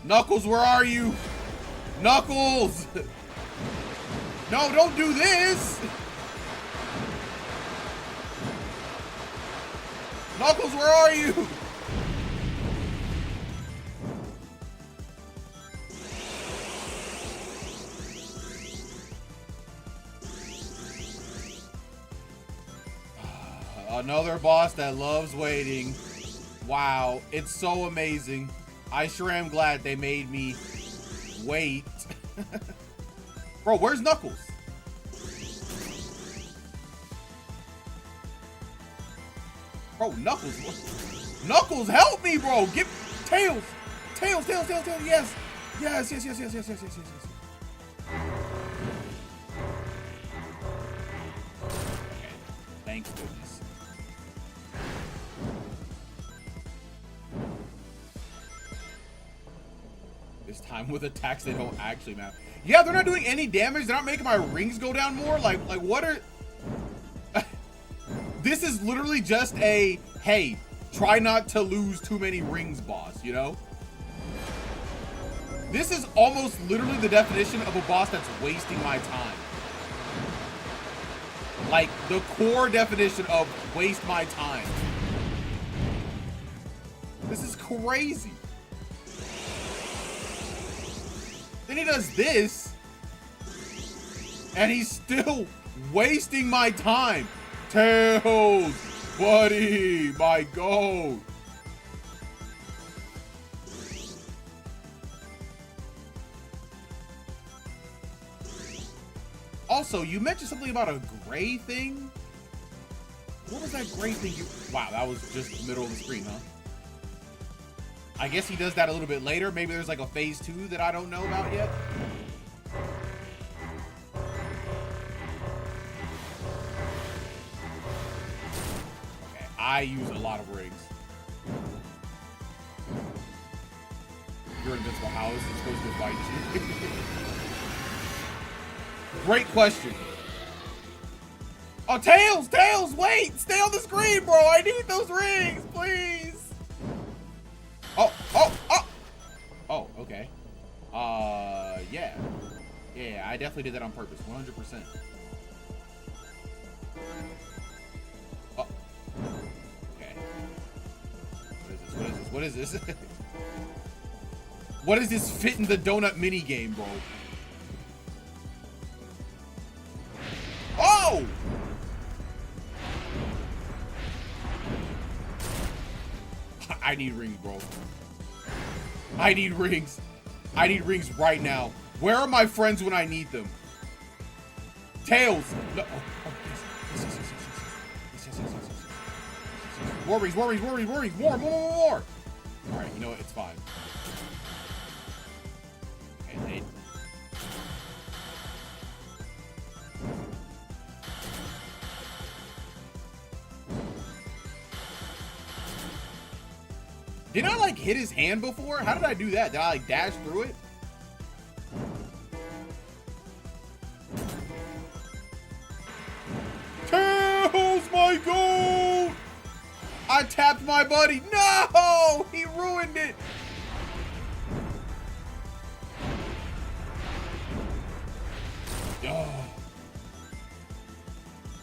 Knuckles, where are you? Knuckles! No, don't do this! Knuckles, where are you? Another boss that loves waiting. Wow, it's so amazing. I sure am glad they made me wait. Bro, where's Knuckles? Bro, Knuckles. Knuckles, help me, bro. Get Tails. Tails. Yes. Yes. Okay. Thank goodness. This time with attacks that don't actually matter. Yeah, they're not doing any damage. They're not making my rings go down more. Like what are... This is literally just a, hey, try not to lose too many rings boss, you know? This is almost literally the definition of a boss that's wasting my time. Like, the core definition of waste my time. This is crazy. Then he does this, and he's still wasting my time. Tails, buddy, my goat. Also, you mentioned something about a gray thing. What was that gray thing you... Wow, that was just the middle of the screen, huh? I guess he does that a little bit later. Maybe there's like a phase 2 that I don't know about yet. Okay, I use a lot of rings. You're invincible. How is he supposed to fight you? Great question. Oh, Tails! Tails, wait! Stay on the screen, bro! I need those rings, please! Oh, okay. Yeah. Yeah, I definitely did that on purpose, 100%. Oh. Okay. What is this? What is this fit in the donut mini game, bro? Oh! I need rings, bro. I need rings. I need rings right now. Where are my friends when I need them? Tails. No. Yes. More rings. More. All right, you know what? It's fine. Okay, Did I like hit his hand before? How did I do that? Did I like dash through it? Tails, my goal! I tapped my buddy. No! He ruined it. Oh.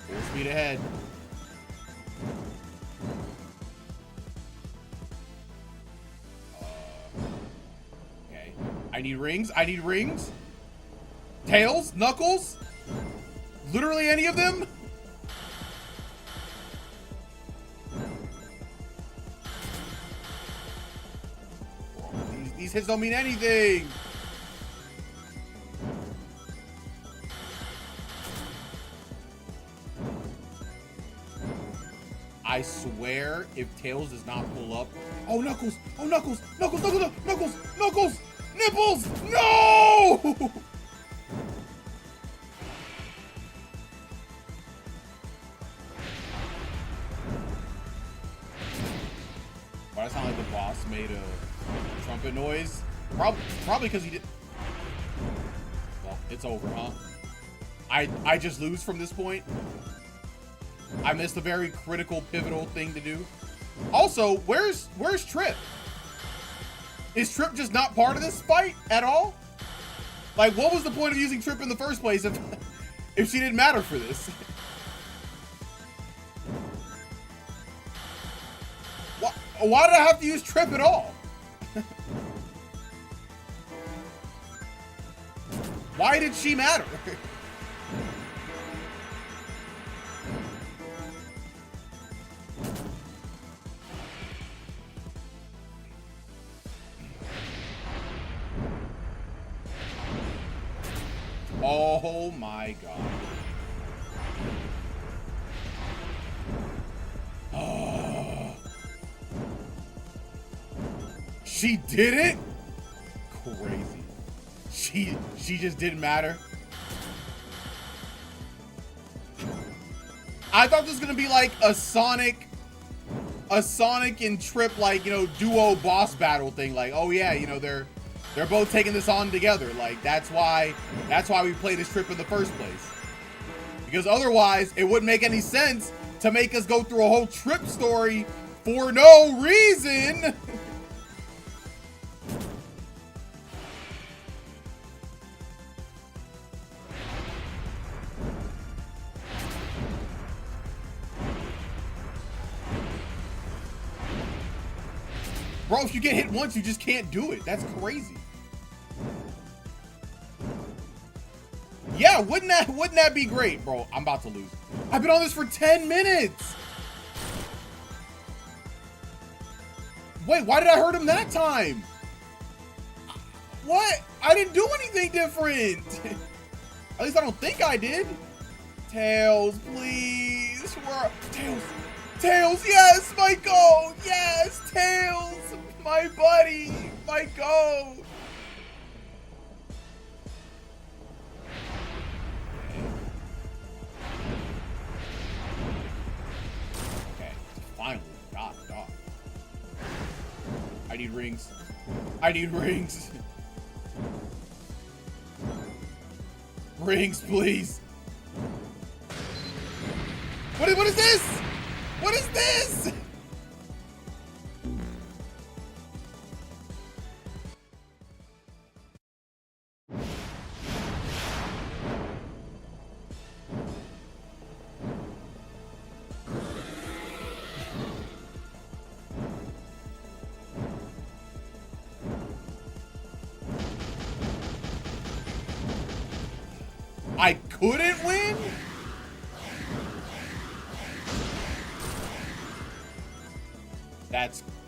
Full speed ahead. I need rings. I need rings. Tails? Knuckles? Literally any of them? These hits don't mean anything. I swear if Tails does not pull up. Oh, Knuckles! Oh, Knuckles! Knuckles! Nipples! No! Why does it sound like the boss made a trumpet noise? Probably because he did. Well, it's over, huh? I just lose from this point. I missed a very critical, pivotal thing to do. Also, where's Trip? Is Trip just not part of this fight at all? Like, what was the point of using Trip in the first place if she didn't matter for this? Why did I have to use Trip at all? Why did she matter? Oh my god. Oh. She did it? Crazy. She just didn't matter. I thought this was gonna be like a Sonic and Trip, like, you know, duo boss battle thing. Like, oh yeah, you know, they're both taking this on together. Like, that's why we play this Trip in the first place. Because otherwise, it wouldn't make any sense to make us go through a whole Trip story for no reason. Bro, if you get hit once, you just can't do it. That's crazy. Yeah, wouldn't that be great, bro? I'm about to lose. I've been on this for 10 minutes. Wait, why did I hurt him that time? What? I didn't do anything different. At least I don't think I did. Tails, please. Tails. Tails, yes, my goal. Yes, Tails, my buddy, my goal. Okay, finally, dog. I need rings. I need rings. Rings, please. What is this? What is this? I couldn't win?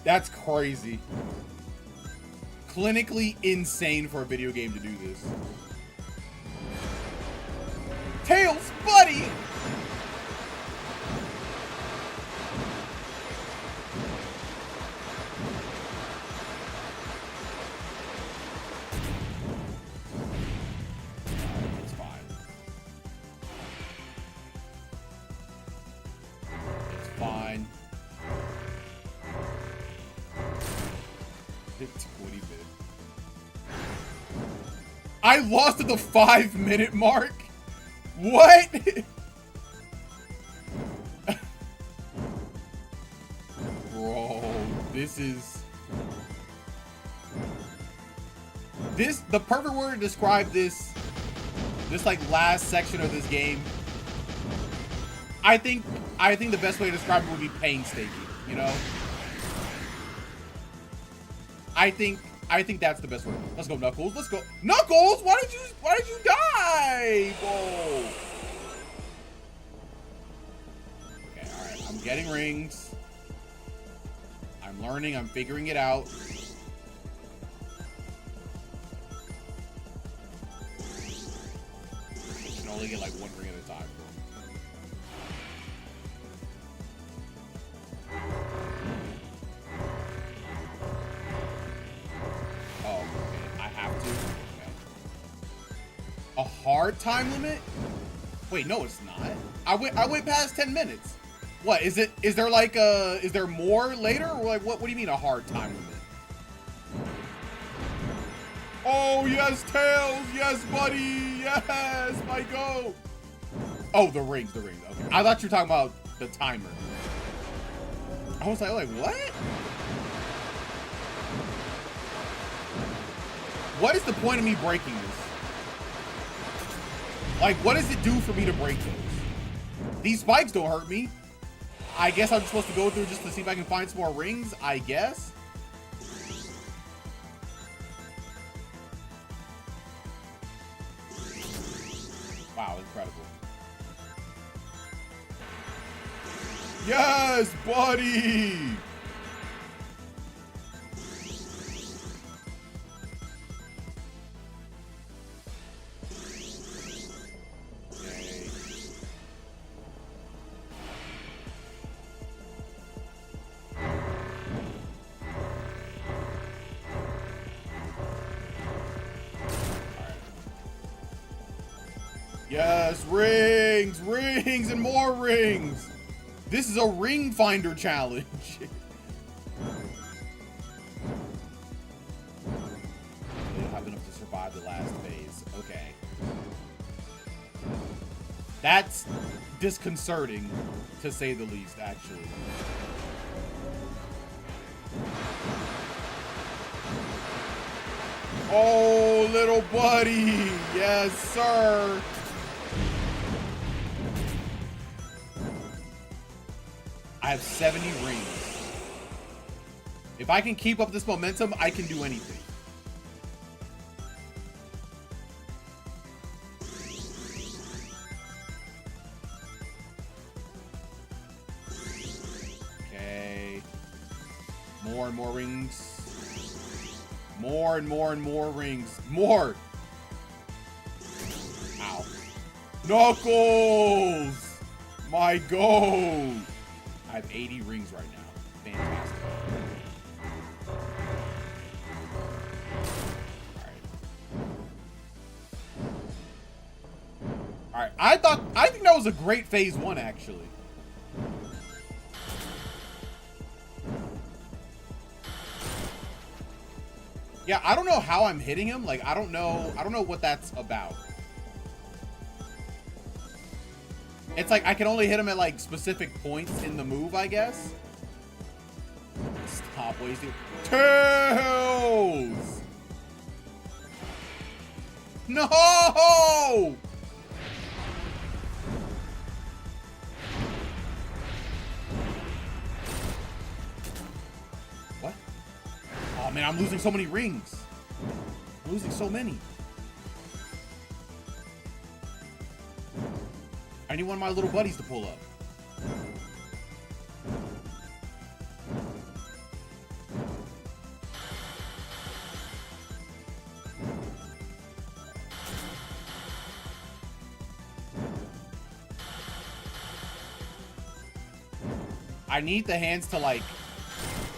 That's crazy. Clinically insane for a video game to do this. Tails, buddy! It's fine. It's fine. 20 minutes. I lost at the 5-minute mark? What? Bro, this is... the perfect word to describe this like last section of this game, I think the best way to describe it would be painstaking, you know? I think that's the best way. Let's go, Knuckles. Let's go. Knuckles, why did you die? Whoa. Okay, all right. I'm getting rings. I'm learning. I'm figuring it out. You can only get like one ring at a time. A hard time limit? Wait, no, it's not. I went past 10 minutes. What is it? Is there like is there more later? Or like what do you mean a hard time limit? Oh yes, Tails, yes, buddy, yes, my go. Oh, the rings. Okay, I thought you were talking about the timer. I was like what? What is the point of me breaking this? Like, what does it do for me to break those? These spikes don't hurt me. I guess I'm supposed to go through just to see if I can find some more rings, I guess. Wow, incredible. Yes, buddy! Yes, rings, rings, and more rings. This is a ring finder challenge. They don't have enough to survive the last phase. Okay. That's disconcerting, to say the least, actually. Oh, little buddy. Yes, sir. I have 70 rings. If I can keep up this momentum, I can do anything. Okay. More and more rings. More and more and more rings. More! Ow. Knuckles! My goal! I have 80 rings right now. Fantastic. Alright. I think that was a great phase 1, actually. Yeah, I don't know how I'm hitting him. Like, I don't know what that's about. It's like I can only hit him at like specific points in the move, I guess. Stop wasting. Tails! No! What? Oh man, I'm losing so many rings. I'm losing so many. I need one of my little buddies to pull up. I need the hands to like...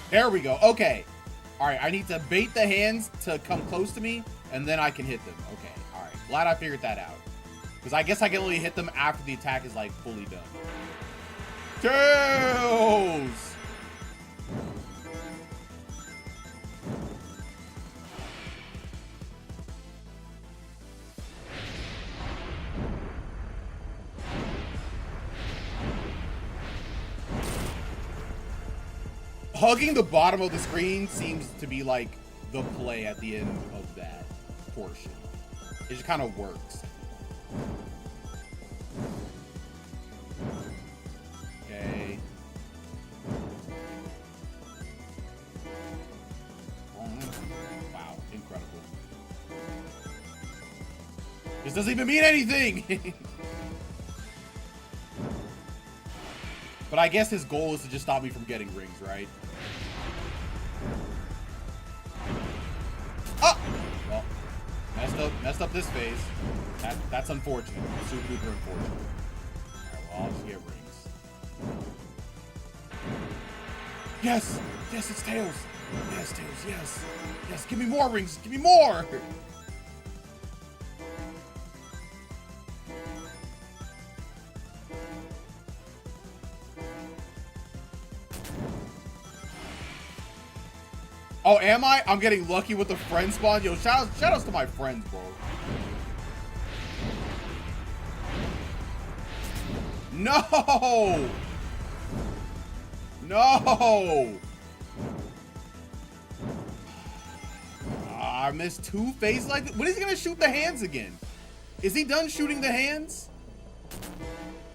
There we go. Okay. Alright, I need to bait the hands to come close to me, and then I can hit them. Okay, alright. Glad I figured that out. Because I guess I can only hit them after the attack is, like, fully done. Tails! Hugging the bottom of the screen seems to be, like, the play at the end of that portion. It just kind of works. Okay. Wow, incredible. This doesn't even mean anything! But I guess his goal is to just stop me from getting rings, right? Oh! Well, messed up this phase. That's unfortunate. Super duper unfortunate. Alright, well, I'll just get rings. Yes! Yes, it's Tails! Yes, Tails, yes! Yes, give me more rings! Give me more! Oh, am I? I'm getting lucky with the friend spawn. Yo, shout outs to my friends, bro. No! No! I missed 2 phases like that. When is he gonna shoot the hands again? Is he done shooting the hands?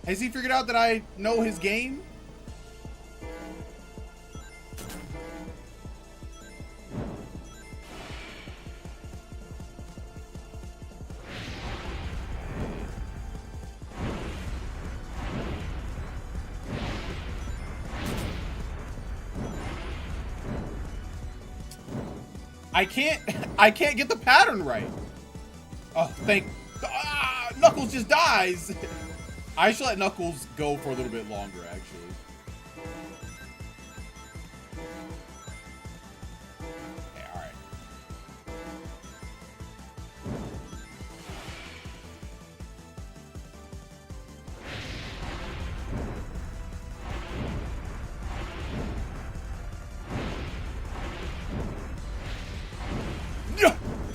Has he figured out that I know his game? I can't get the pattern right. Oh, Knuckles just dies. I should let Knuckles go for a little bit longer, actually. Okay, alright.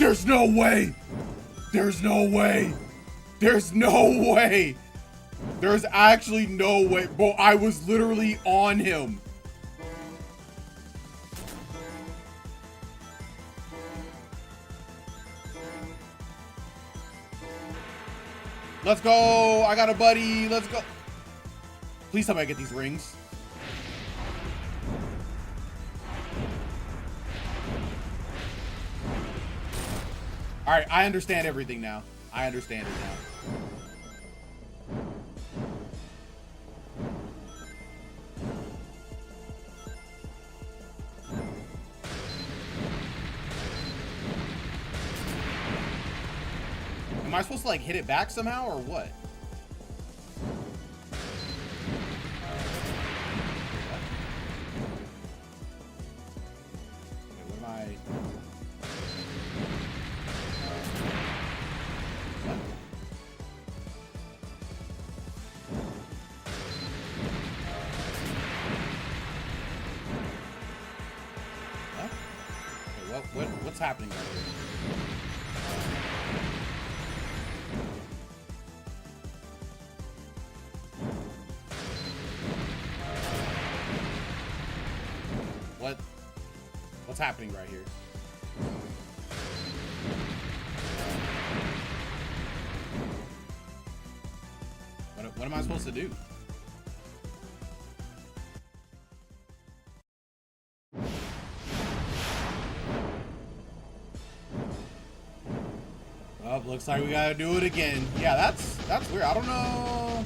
There's no way. There's no way. There's no way. There's actually no way. Bro, I was literally on him. Let's go. I got a buddy. Let's go. Please tell me I get these rings. All right, I understand everything now. I understand it now. Am I supposed to like hit it back somehow or what? What's happening right here? What's happening right here? What am I supposed to do? Oh, looks like we gotta do it again. Yeah, that's weird. I don't know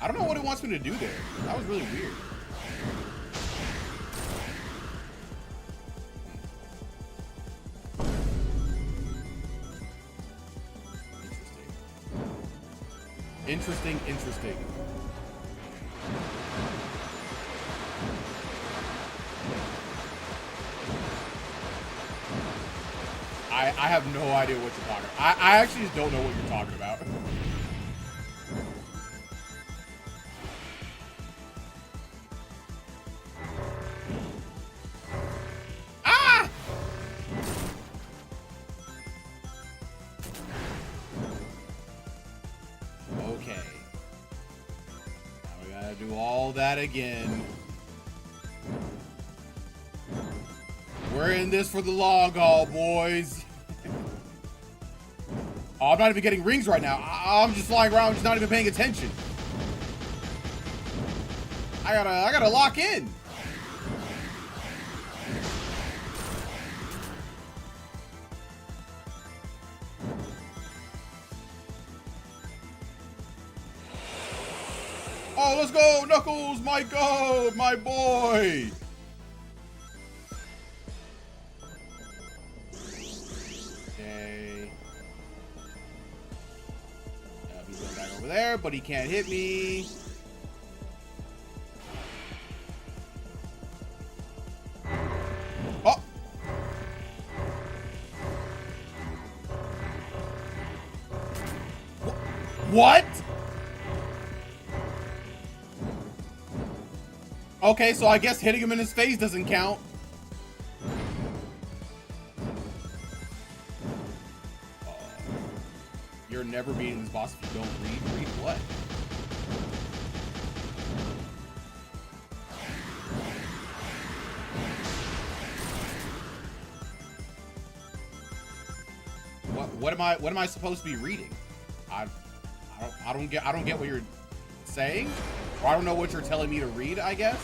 what it wants me to do there. That was really weird. Interesting. I have no idea what you're talking about. I actually just don't know what you're talking about. Ah! Okay. Now we gotta do all that again. We're in this for the long haul, boys. Oh, I'm not even getting rings right now. I'm just flying around, just not even paying attention. I gotta lock in. Oh, let's go, Knuckles, my god, my boy. There, but he can't hit me. Oh! What? Okay, so I guess hitting him in his face doesn't count. You're never beating this boss if you don't read. Read what? What am I supposed to be reading? I don't get what you're saying, or I don't know what you're telling me to read, I guess.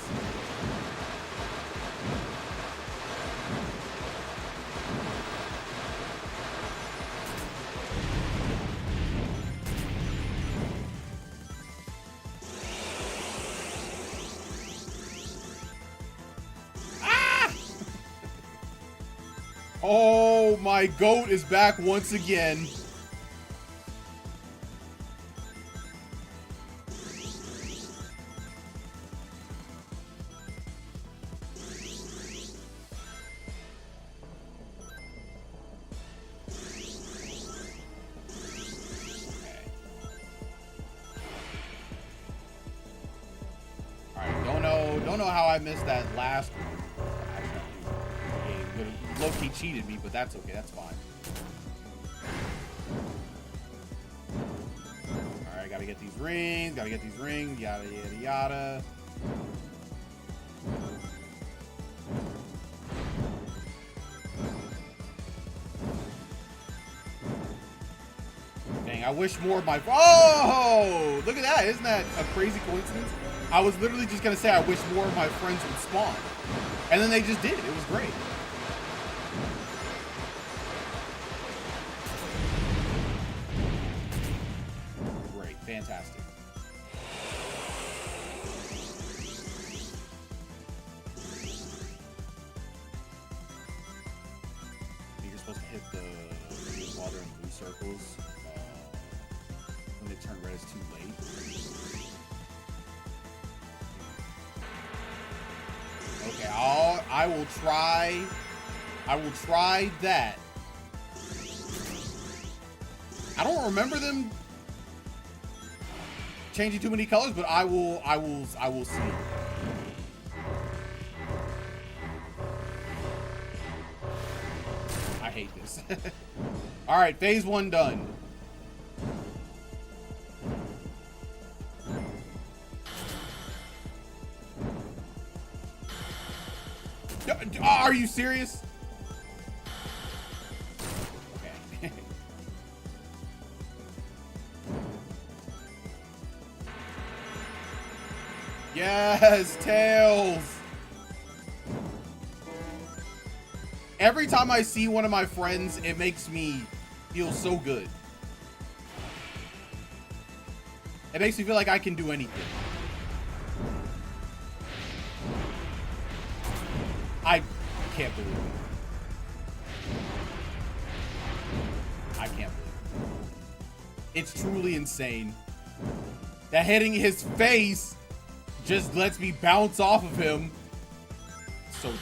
Oh, my goat is back once again. Alright, don't know how I missed that last one. Low-key cheated me, but that's okay. That's fine. Alright, gotta get these rings, yada yada yada. Dang, I wish more of my... Oh! Look at that. Isn't that a crazy coincidence? I was literally just gonna say I wish more of my friends would spawn. And then they just did. It was great. Great. Fantastic. You're supposed to hit the water in blue circles. When they turn red, it's too late. Okay, I will try that. I don't remember them changing too many colors, but I will see. I hate this. All right, phase 1 done. Are you serious? Okay. Yes, Tails. Every time I see one of my friends, it makes me feel so good. It makes me feel like I can do anything. I can't believe it. I can't believe it. It's truly insane that hitting his face just lets me bounce off of him. So dumb.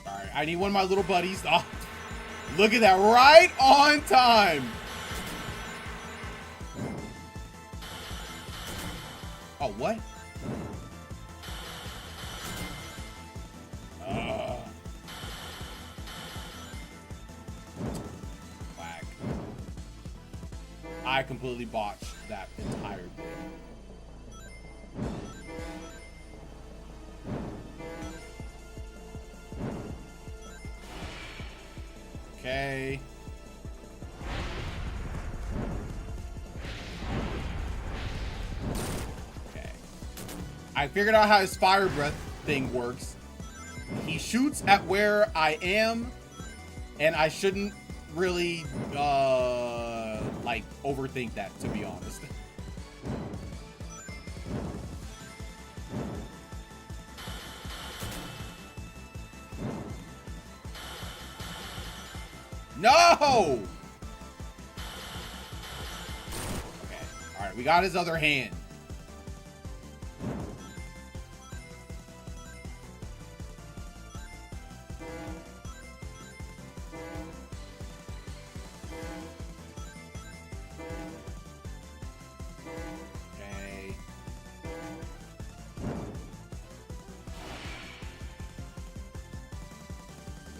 Alright, I need one of my little buddies. Oh, look at that, right on time. Oh, what? Whack. I completely botched that entire thing. Okay. I figured out how his fire breath thing works. He shoots at where I am, and I shouldn't really, like, overthink that, to be honest. No! Okay, alright, we got his other hand.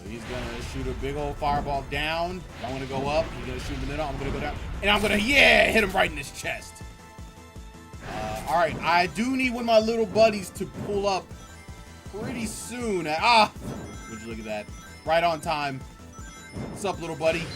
He's gonna shoot a big old fireball down. I'm gonna go up. He's gonna shoot in the middle. I'm gonna go down. And I'm gonna, yeah, hit him right in his chest. All right, I do need one of my little buddies to pull up pretty soon. Would you look at that? Right on time. What's up, little buddy?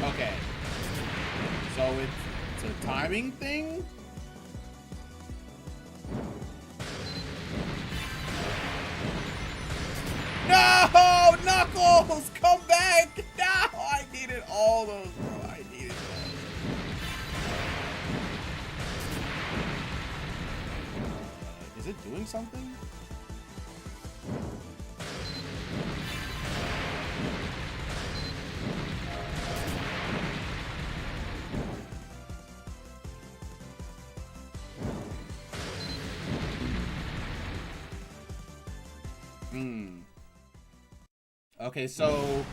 Okay, so it's a timing thing? No! Knuckles! Come back! No! I needed all those, bro. I needed those. Is it doing something? Hmm. Okay, so...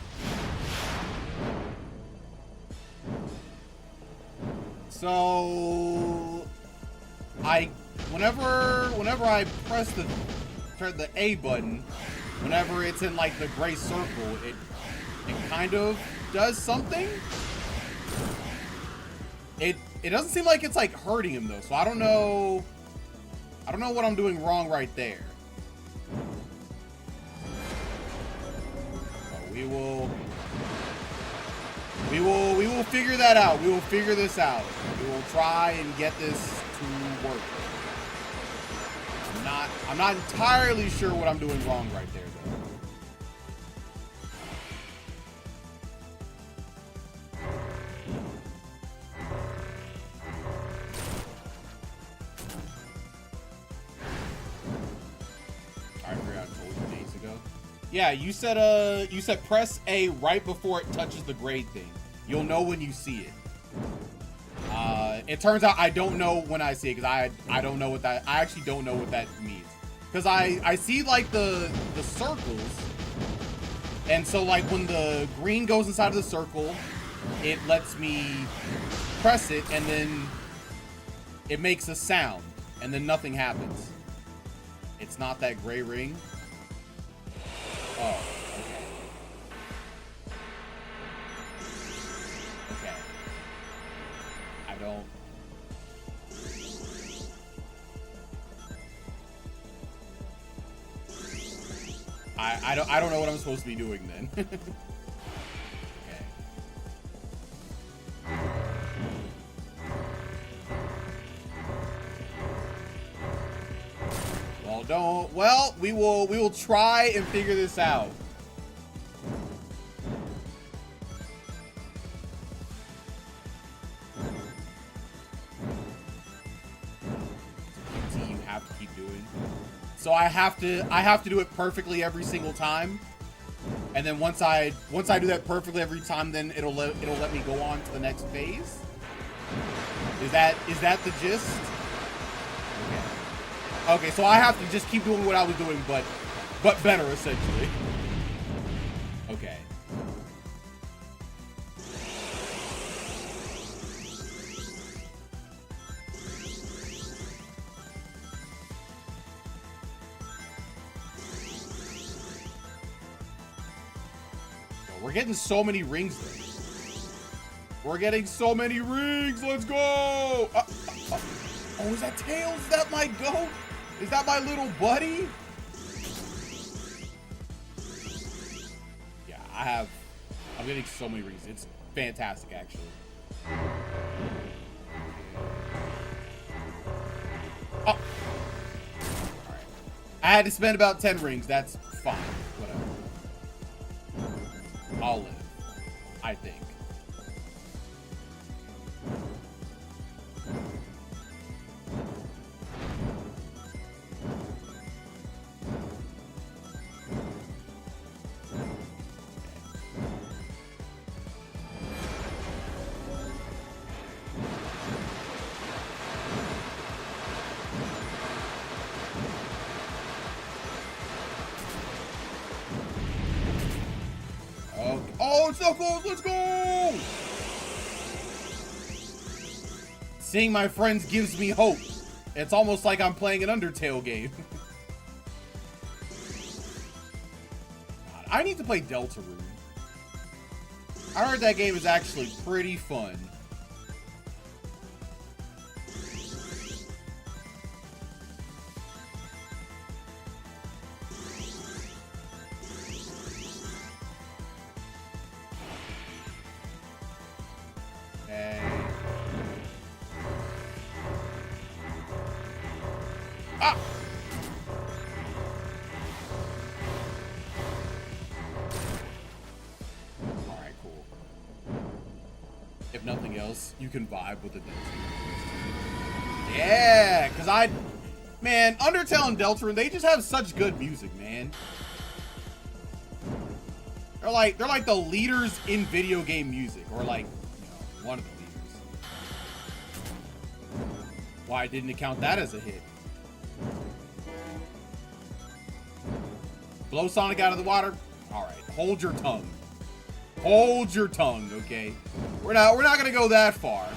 Whenever I press the A button, whenever it's in like the gray circle, it kind of does something. It doesn't seem like it's like hurting him though, so I don't know what I'm doing wrong right there. So we will figure that out. We will figure this out. We will try and get this to work. I'm not entirely sure what I'm doing wrong right there though. I forgot I told you days ago. Yeah, you said press A right before it touches the grade thing. You'll know when you see it. It turns out I don't know when I see it because I don't know what that, I actually don't know what that means. Because I see like the circles, and so like when the green goes inside of the circle, it lets me press it, and then it makes a sound, and then nothing happens. It's not that gray ring. Oh, okay. Okay. I don't... I don't know what I'm supposed to be doing then. Okay. Well, we will try and figure this out. You have to keep doing. So I have to do it perfectly every single time. And then once I do that perfectly every time, then it'll let me go on to the next phase. Is that the gist? Okay. Okay, so I have to just keep doing what I was doing, but better, essentially. Okay. We're getting so many rings, though. We're getting so many rings. Let's go. Oh, is that Tails? Is that my goat? Is that my little buddy? Yeah, I'm getting so many rings. It's fantastic, actually. Oh. All right. I had to spend about 10 rings. That's fine. Whatever. I'll live, I think. Oh, it's so close! Let's go! Seeing my friends gives me hope. It's almost like I'm playing an Undertale game. God, I need to play Deltarune. I heard that game is actually pretty fun. You can vibe with the Deltarune. Yeah, because man, Undertale and Deltarune, they just have such good music, man. They're like the leaders in video game music, or like, you know, one of the leaders. Why didn't it count that as a hit? Blow Sonic out of the water. All right, hold your tongue. Hold your tongue, okay? We're not gonna go that far.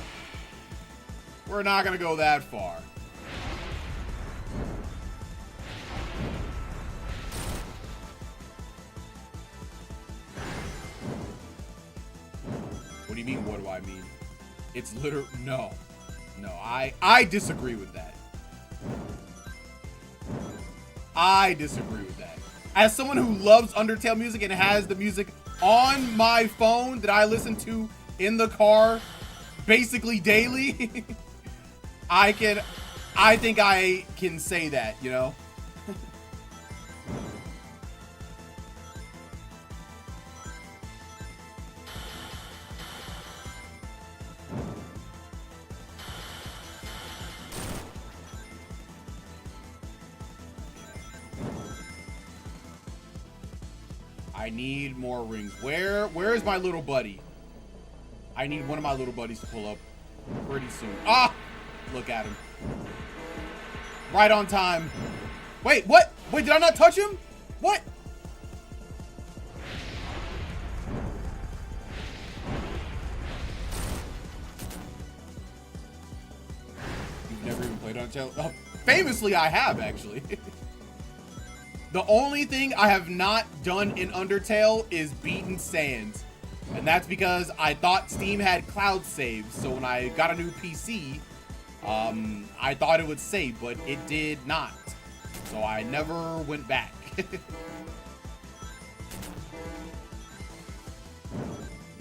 We're not gonna go that far. What do you mean, what do I mean? It's literally, no. No, I disagree with that. I disagree with that. As someone who loves Undertale music and has the music on my phone that I listen to in the car basically daily, I think I can say that, you know? I need more rings. Where is my little buddy? I need one of my little buddies to pull up pretty soon. Ah! Look at him. Right on time. Wait, what? Wait, did I not touch him? What? You've never even played Undertale? Oh, famously, I have, actually. The only thing I have not done in Undertale is beaten Sans. And that's because I thought Steam had cloud saves. So when I got a new PC, I thought it would save, but it did not. So I never went back.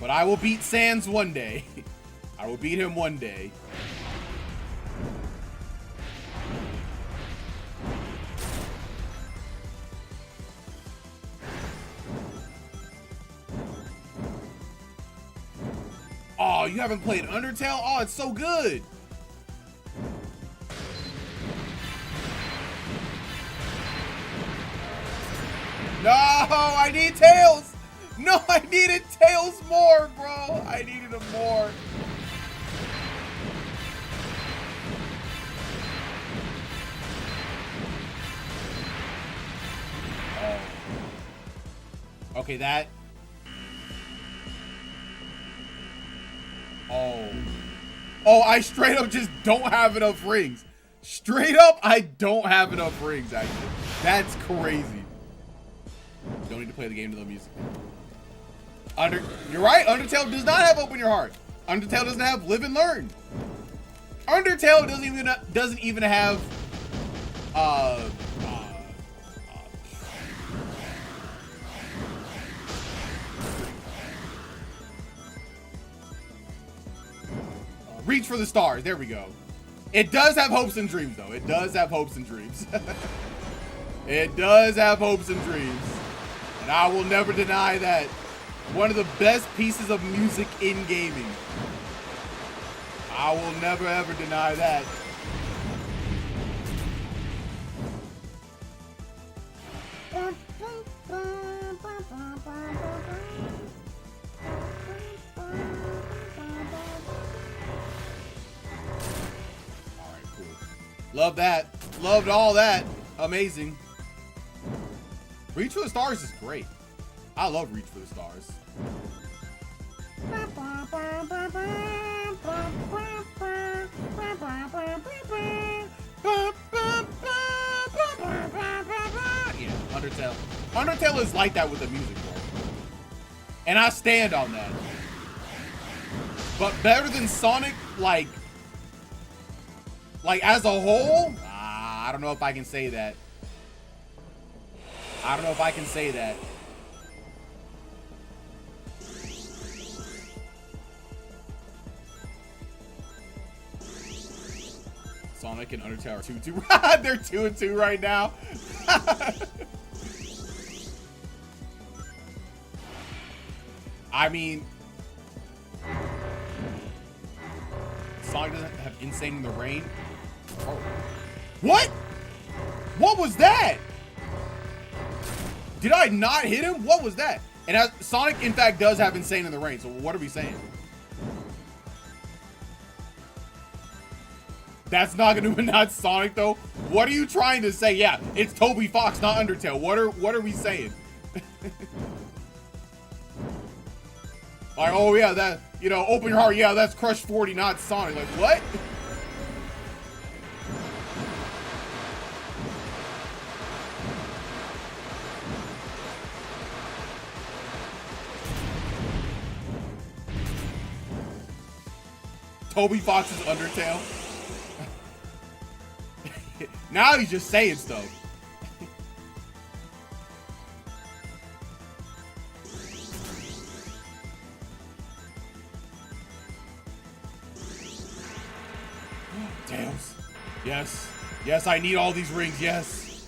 But I will beat Sans one day. I will beat him one day. Oh, you haven't played Undertale? Oh, it's so good. No, I need Tails. No, I needed Tails more, bro. I needed him more. Oh. Okay, that. Oh. Oh, I straight up just don't have enough rings. Straight up, I don't have enough rings, actually. That's crazy. Don't need to play the game to the music. You're right, Undertale does not have Open Your Heart. Undertale doesn't have Live and Learn. Undertale doesn't even have Reach for the Stars. There we go. It does have Hopes and Dreams, though. It does have Hopes and Dreams. It does have Hopes and Dreams. And I will never deny that. One of the best pieces of music in gaming. I will never, ever deny that. Love that. Loved all that. Amazing. Reach for the Stars is great. I love Reach for the Stars. Yeah, Undertale. Undertale is like that with the music, bro. And I stand on that. But better than Sonic, like as a whole, I don't know if I can say that. I don't know if I can say that. Sonic and Undertale are 2-2. They're 2-2 right now. I mean, Sonic doesn't have Insane in the Rain. Oh. What? What was that? Did I not hit him? What was that? And Sonic, in fact, does have Insane in the Rain. So what are we saying? That's not gonna be not Sonic though. What are you trying to say? Yeah, it's Toby Fox, not Undertale. What are we saying? Like, oh yeah, that, you know, open your heart. Yeah, that's Crush 40, not Sonic. Like, what? Toby Fox's Undertale. Now he's just saying stuff. Tails. Yes. Yes, I need all these rings. Yes.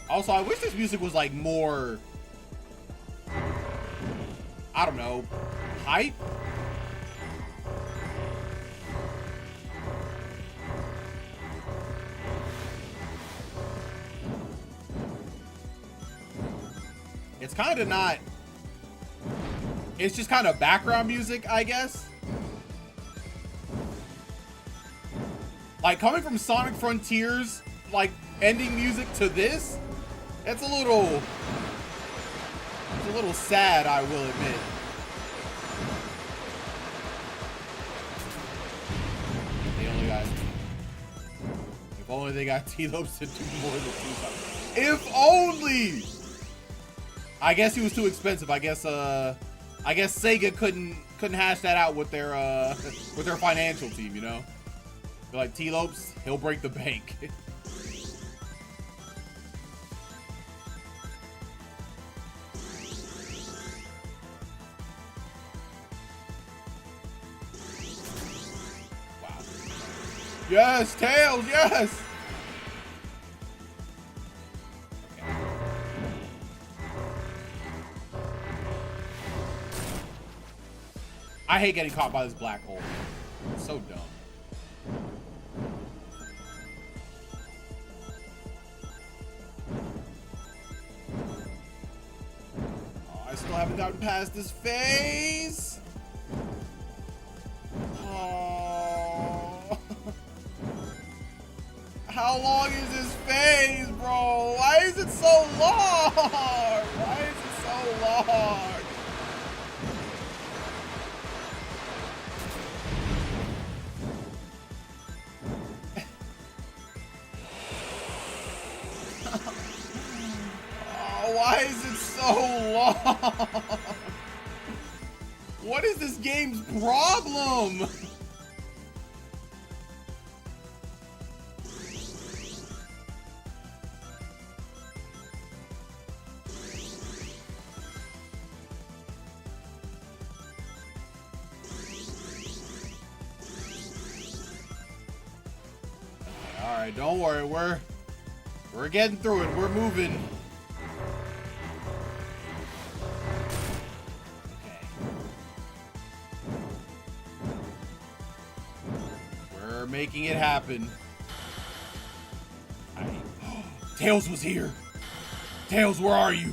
Also, I wish this music was like more, I don't know, hype? It's kind of not, it's just kind of background music, I guess. Like, coming from Sonic Frontiers, like, ending music to this, it's a little sad, I will admit. If only they got T-Lopes to do more than 2 times. If only! I guess he was too expensive. I guess Sega couldn't hash that out with their financial team, you know? They're like, T-Lopes, he'll break the bank. Wow. Yes, Tails, yes! I hate getting caught by this black hole. It's so dumb. Oh, I still haven't gotten past this phase. Oh. How long is this phase, bro? Why is it so long? Why is it so long? Why is it so long? What is this game's problem? All right, don't worry. We're getting through it. We're moving. Making it happen. Tails was here. Tails, where are you?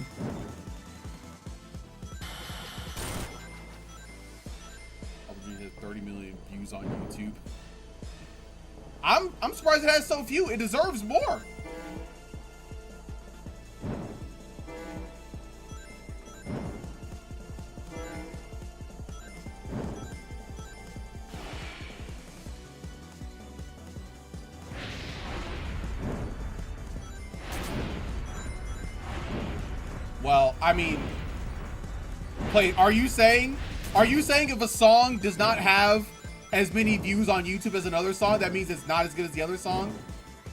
Probably hit 30 million views on YouTube. I'm surprised it has so few. It deserves more. Well, I mean, are you saying if a song does not have as many views on YouTube as another song, that means it's not as good as the other song?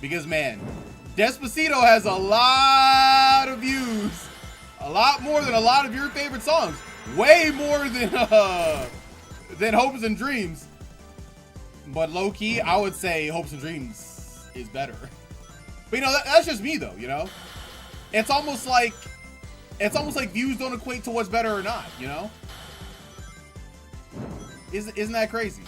Because, man, Despacito has a lot of views. A lot more than a lot of your favorite songs. Way more than Hopes and Dreams. But low-key, I would say Hopes and Dreams is better. But, you know, that's just me, though, you know? It's almost like views don't equate to what's better or not, you know? Isn't that crazy?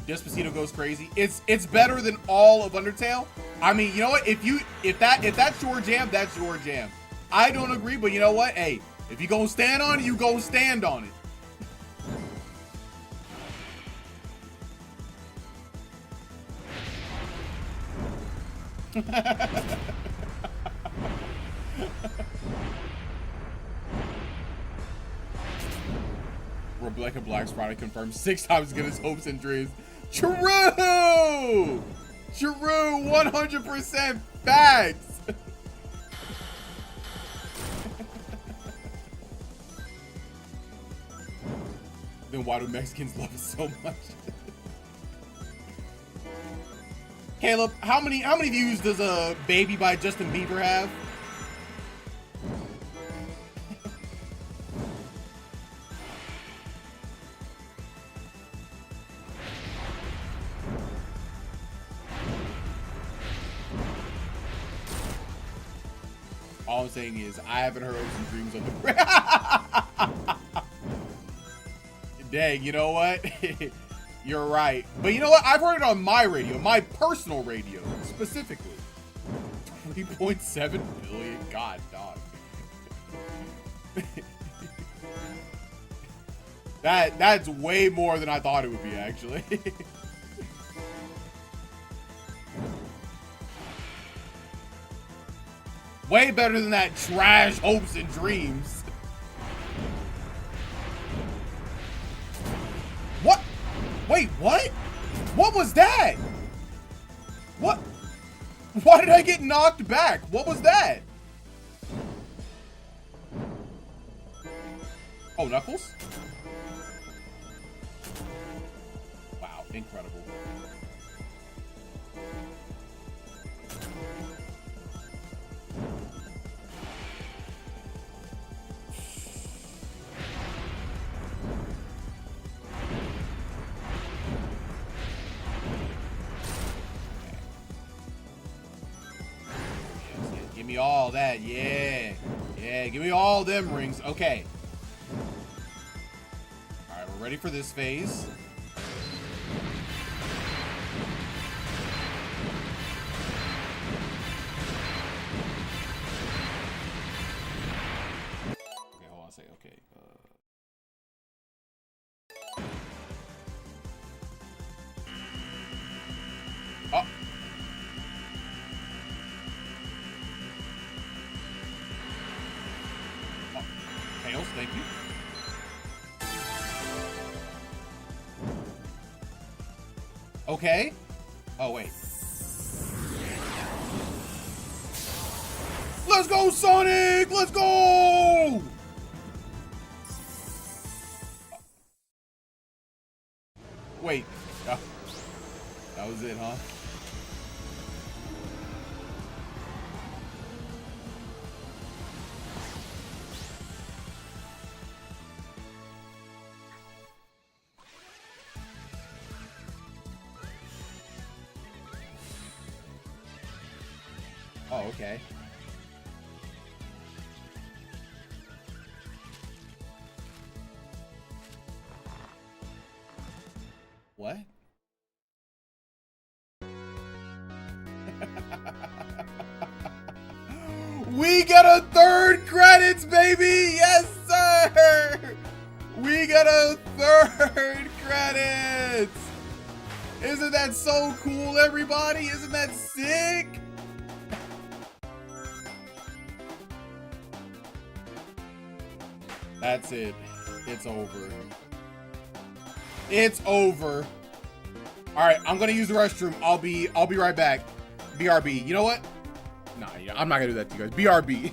Despacito goes crazy. It's better than all of Undertale, I mean, you know what? If that's your jam, that's your jam. I don't agree, but you know what? Hey, if you gonna stand on it, you go stand on it. Rebecca Black's Friday confirmed 6 times as good as hopes and dreams. True! True, 100% facts. Then why do Mexicans love it so much? Caleb, how many views does a Baby by Justin Bieber have? All I'm saying is I haven't heard Hopes and Dreams on the Dang, you know what? You're right. But you know what? I've heard it on my radio, my personal radio, specifically. 3.7 billion? God, dog. That's way more than I thought it would be, actually. Way better than that trash Hopes and Dreams. What? Wait, what? What was that? What? Why did I get knocked back? What was that? Oh, Knuckles? Wow, incredible. Give me all that, yeah. Yeah, give me all them rings. Okay. Alright, we're ready for this phase. Okay, hold on a second. Okay. Oh. Tails, thank you. Okay. Oh, wait. Let's go, Sonic! Let's go! Wait. Oh. That was it, huh? Oh, okay. What? We got a third credits, baby! Yes, sir! We got a third credits! Isn't that so cool, everybody? Isn't that sick? That's it. It's over. It's over. All right, I'm gonna use the restroom. I'll be right back. BRB. You know what? Nah, I'm not gonna do that to you guys. BRB.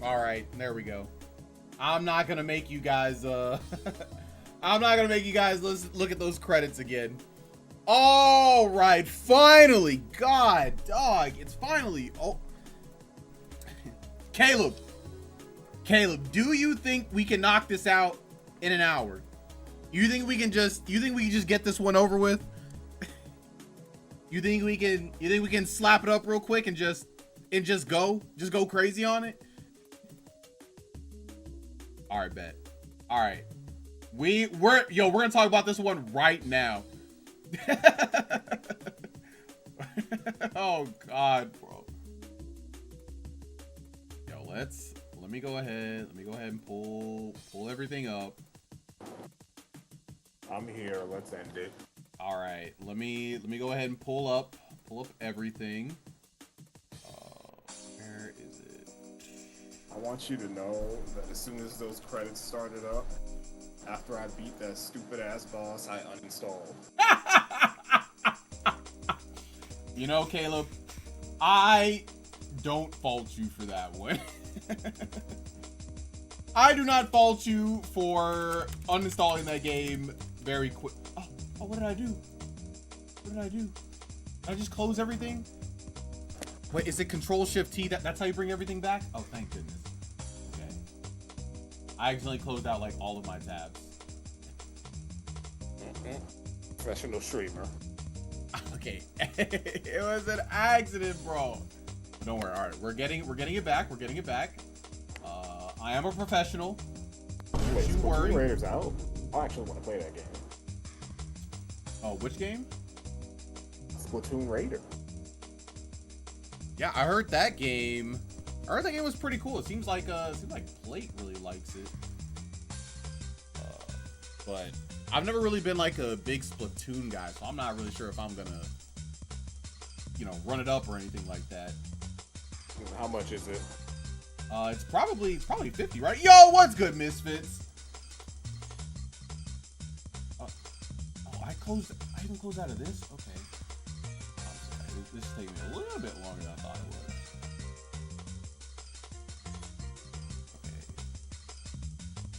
All right, there we go. I'm not gonna make you guys. I'm not gonna make you guys look at those credits again. All right, finally, God, dog, it's finally. Oh, Caleb, do you think we can knock this out in an hour? You think we can just get this one over with? You think we can slap it up real quick and just go crazy on it? All right, bet. All right. We're gonna talk about this one right now. Oh God, bro. Yo, let me go ahead and pull everything up. I'm here. Let's end it. All right. Let me go ahead and pull up everything. Where is it? I want you to know that as soon as those credits started up, after I beat that stupid ass boss, I uninstalled. You know, Caleb, I don't fault you for that one. I do not fault you for uninstalling that game very quick. Oh, what did I do? What did I do? Did I just close everything? Wait, is it Control-Shift-T? That's how you bring everything back? Oh, thank goodness. Okay. I accidentally closed out like all of my tabs. Professional streamer. Okay. It was an accident, bro. But don't worry. All right, we're getting it back. We're getting it back. I am a professional. Don't Wait, you Splatoon worry. Raiders out? I actually want to play that game. Oh, which game? Splatoon Raider. Yeah, I heard that game. Was pretty cool. It seems like Plate really likes it. But I've never really been like a big Splatoon guy, so I'm not really sure if I'm gonna, run it up or anything like that. How much is it? It's probably 50, right? Yo, what's good, Misfits? I even closed out of this? Okay. I'm sorry. This is taking me a little bit longer than I thought it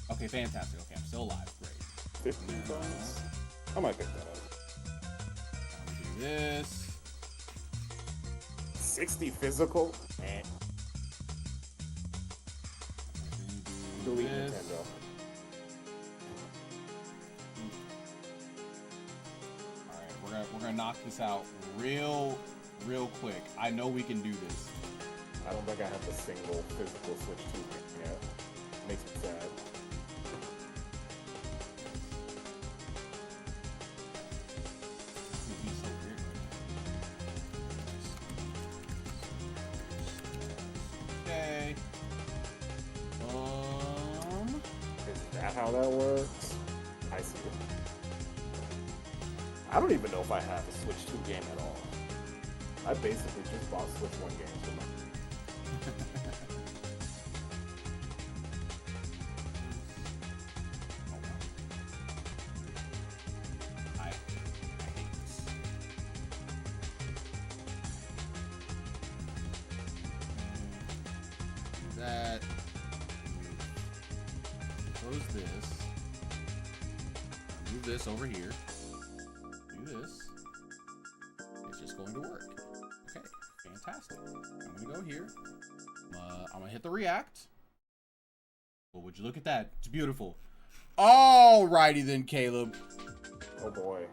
was. Okay, fantastic. Okay, I'm still alive. Great. 50 bucks? I might pick that up. I'm gonna do this. 60 physical? Delete Nintendo. Alright, we're gonna knock this out real quick. I know we can do this. I don't think I have the single physical Switch 2 yet. Makes me sad. This would be so weird right now. Okay. Is that how that works? I see it. I don't even know if I have a Switch 2 game at all. I basically just bought Switch 1 games for my... I hate this. Do that. Close this. Move this over here. Do this. It's just going to work. Okay, fantastic. I'm gonna go here. I'm gonna hit the react. Well, would you look at that? It's beautiful. Alrighty then, Caleb. Oh boy.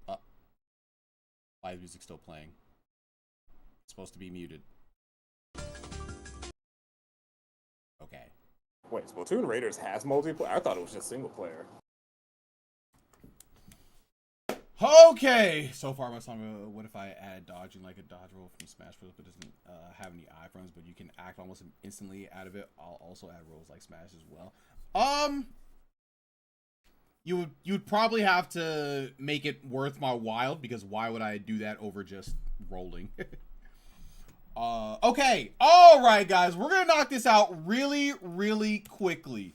Why is music still playing? It's supposed to be muted. Okay. Wait, Splatoon Raiders has multiplayer? I thought it was just single player. Okay, so far my song, what if I add dodging like a dodge roll from Smash Bros, but doesn't have any iframes, but you can act almost instantly out of it. I'll also add rolls like Smash as well. You would probably have to make it worth my while, because why would I do that over just rolling? Okay, all right, guys, we're gonna knock this out really quickly.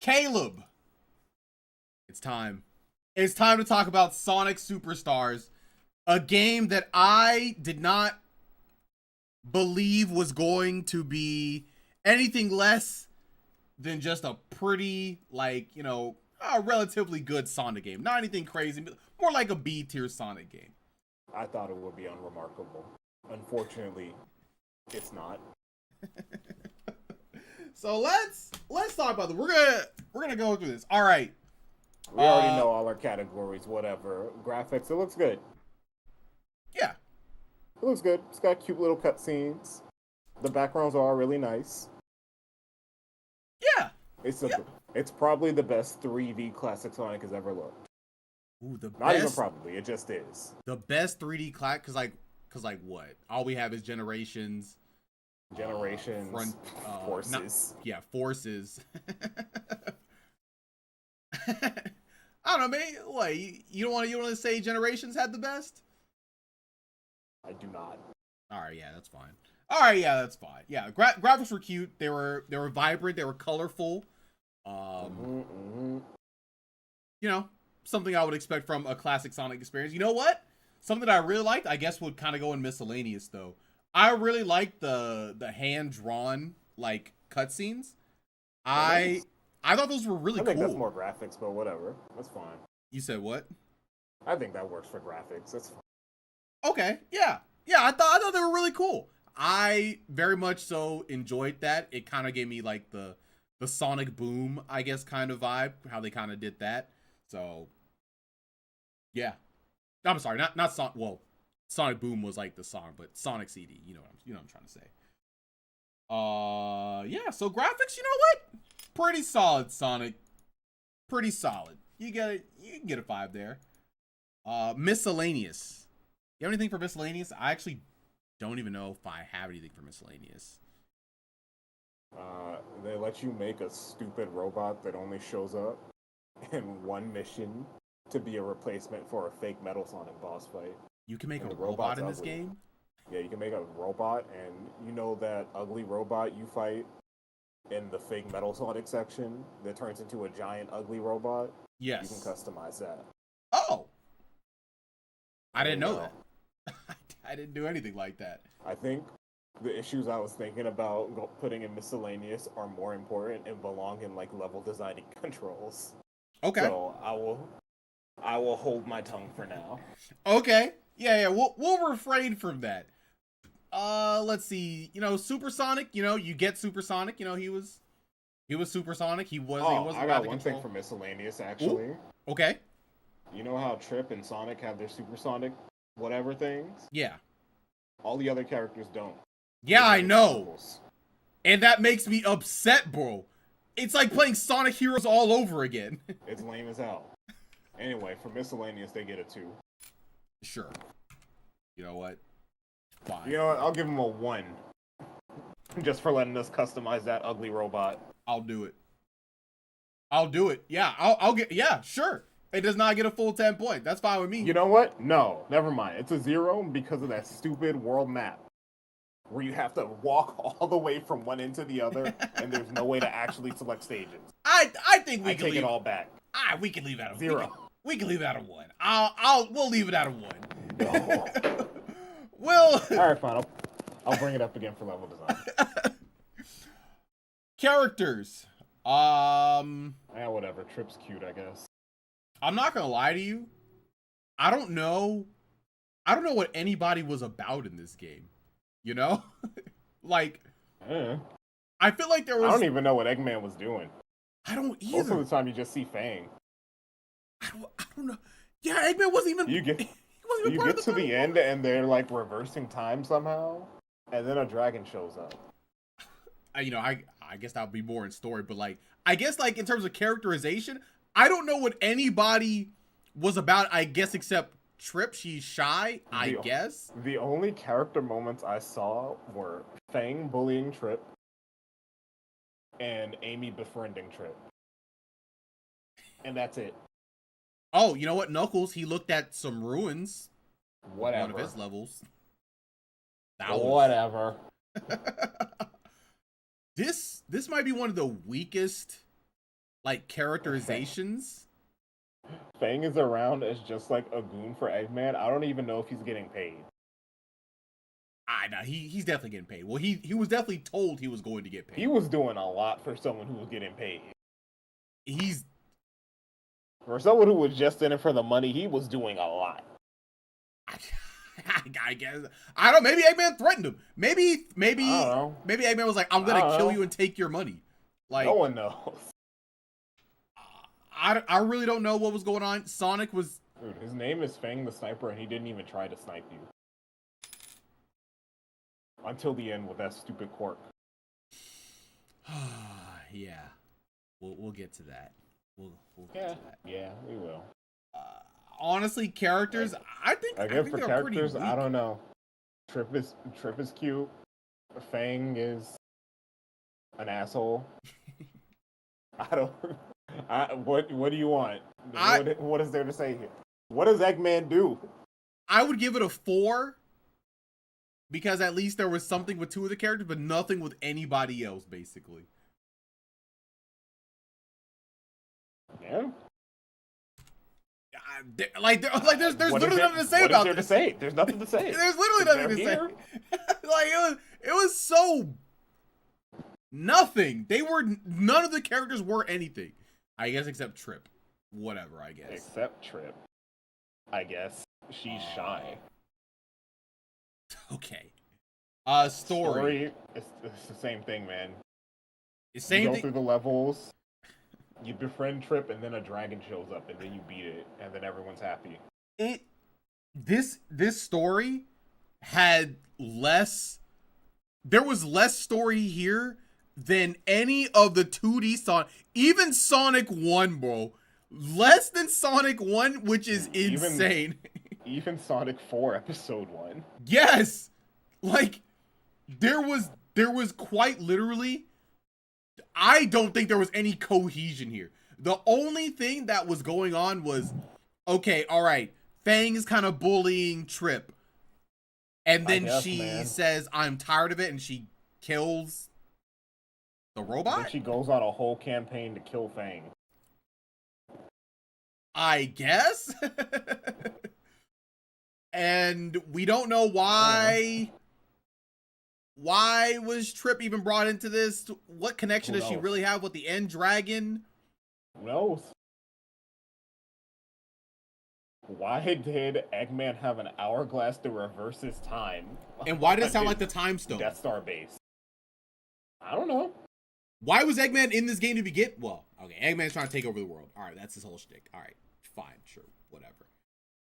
Caleb, it's time. It's time to talk about Sonic Superstars, a game that I did not believe was going to be anything less than just a pretty, like, you know, a relatively good Sonic game. Not anything crazy, but more like a B tier Sonic game. I thought it would be unremarkable. Unfortunately, it's not. So let's talk about it. We're gonna go through this. All right. We already know all our categories, whatever. Graphics, it looks good. Yeah. It looks good. It's got cute little cutscenes. The backgrounds are all really nice. Yeah. It's probably the best 3D classic Sonic has ever looked. Ooh, Not even probably, it just is. The best 3D classic, cause like what? All we have is Generations. Forces. Forces. I don't know, man. What, you don't want to say Generations had the best? I do not. All right, yeah, that's fine. All right, yeah, that's fine. Yeah, graphics were cute. They were vibrant. They were colorful. You know, something I would expect from a classic Sonic experience. You know what? Something that I really liked, I guess, would kind of go in miscellaneous though. I really liked the hand drawn like cutscenes. I thought those were really cool. I think that's more graphics, but whatever. That's fine. You said what? I think that works for graphics. That's fine. Okay, yeah. I thought they were really cool. I very much so enjoyed that. It kind of gave me like the Sonic Boom, I guess, kind of vibe, how they kind of did that. So, yeah. I'm sorry, not Sonic. Well, Sonic Boom was like the song, but Sonic CD. You know what I'm trying to say. Yeah. So graphics, you know what? Pretty solid, Sonic. Pretty solid. You can get a 5 there. Miscellaneous. You have anything for miscellaneous? I actually don't even know if I have anything for miscellaneous. They let you make a stupid robot that only shows up in one mission to be a replacement for a fake Metal Sonic boss fight. You can make a robot in this game? Yeah, you can make a robot, and you know that ugly robot you fight in the fake Metal Sonic section that turns into a giant ugly robot? Yes. You can customize that. Oh! I didn't know that. I didn't do anything like that. I think the issues I was thinking about putting in miscellaneous are more important and belong in like level designing controls. Okay. So I will hold my tongue for now. Okay. Yeah. We'll refrain from that. Let's see. You know, Supersonic. You know, you get Supersonic. You know, he was Supersonic. He wasn't. I got one thing for miscellaneous actually. Ooh. Okay. You know how Trip and Sonic have their Supersonic whatever things? Yeah. All the other characters don't. Yeah, I know. And that makes me upset, bro. It's like playing Sonic Heroes all over again. It's lame as hell. Anyway, for miscellaneous, they get a 2. Sure. You know what? Fine. You know what? I'll give them a 1. Just for letting us customize that ugly robot. I'll do it. Yeah, I'll get. Yeah, sure. It does not get a full 10 point. That's fine with me. You know what? No, never mind. It's a 0 because of that stupid world map where you have to walk all the way from one end to the other, and there's no way to actually select stages. I think we can take it all back. We can leave it at a 0. We can leave it at a 1. We'll leave it at a 1. No. All right, fine. I'll bring it up again for level design. Characters. Yeah, whatever. Trip's cute, I guess. I'm not gonna lie to you. I don't know what anybody was about in this game. You know? Like, I feel like there was. I don't even know what Eggman was doing. I don't either. Most of the time, you just see Fang. I don't know. Yeah, Eggman wasn't even. You get to the end, and they're like reversing time somehow, and then a dragon shows up. You know, I guess that would be more in story, but like, I guess like in terms of characterization, I don't know what anybody was about. I guess except Trip, she's shy. I guess the only character moments I saw were Fang bullying Trip and Amy befriending Trip, and that's it. Oh, you know what? Knuckles, he looked at some ruins. Whatever. One of his levels. Whatever. This might be one of the weakest, like, characterizations. Fang is around as just like a goon for Eggman. I don't even know if he's getting paid. I know he's definitely getting paid. Well, he was definitely told he was going to get paid. He was doing a lot for someone who was getting paid. For someone who was just in it for the money, he was doing a lot. I guess I don't. Maybe Eggman threatened him. Maybe Eggman was like, "I'm gonna kill you and take your money." Like no one knows. I really don't know what was going on. Sonic was. Dude, his name is Fang the Sniper, and he didn't even try to snipe you until the end with that stupid quirk. Yeah, we'll get to that. We'll get to that. Yeah, we will. Honestly, characters, I think for characters, I don't know. Trip is cute. Fang is an asshole. What do you want? What is there to say here? What does Eggman do? I would give it a 4 because at least there was something with 2 of the characters, but nothing with anybody else, basically. Yeah. There's literally nothing to say about this. There's nothing to say. There's literally nothing to say. Like it was so nothing. None of the characters were anything. I guess except Trip. Whatever, I guess. Except Trip. I guess she's shy. Okay. Story. It's the same thing, man. The same you go thing. Through the levels. You befriend Trip, and then a dragon shows up, and then you beat it, and then everyone's happy. This story had less. There was less story here than any of the 2D Sonic. Even Sonic 1, bro. Less than Sonic 1, which is insane. Even Sonic 4 Episode 1. Yes! Like, there was quite literally... I don't think there was any cohesion here. The only thing that was going on was, okay, all right, Fang is kind of bullying Trip. And then she says, I'm tired of it, and she kills the robot? And she goes on a whole campaign to kill Fang. I guess? And we don't know why... Why was Trip even brought into this? What connection does she really have with the End Dragon? Who knows? Why did Eggman have an hourglass to reverse his time? And why did it sound like the Time Stone? Death Star base. I don't know. Why was Eggman in this game to begin? Well, okay, Eggman's trying to take over the world. All right, that's his whole shtick. All right, fine, sure, whatever.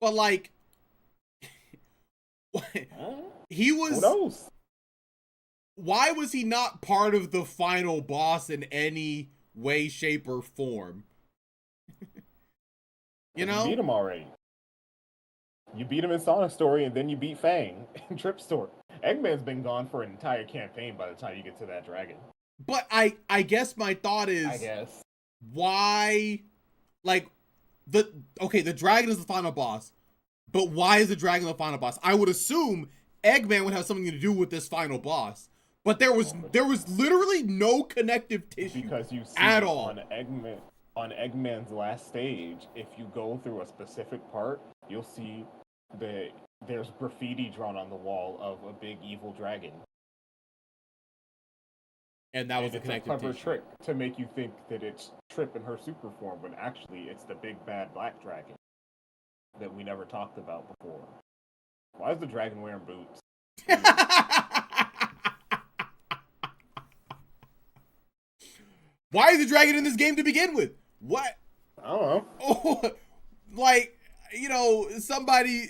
But like, he was... Who knows? Why was he not part of the final boss in any way, shape, or form? You know? You beat him already. You beat him in Sonic Story, and then you beat Fang in Trip Story. Eggman's been gone for an entire campaign by the time you get to that dragon. But I guess my thought is... Why... Like, the dragon is the final boss. But why is the dragon the final boss? I would assume Eggman would have something to do with this final boss. But there was literally no connective tissue because you see at all. On Eggman's last stage, if you go through a specific part, you'll see there's graffiti drawn on the wall of a big evil dragon. And that was a connective tissue. It's a clever trick to make you think that it's Trip in her super form, when actually it's the big bad black dragon that we never talked about before. Why is the dragon wearing boots? Why is the dragon in this game to begin with? What? I don't know. Oh, like, you know, somebody,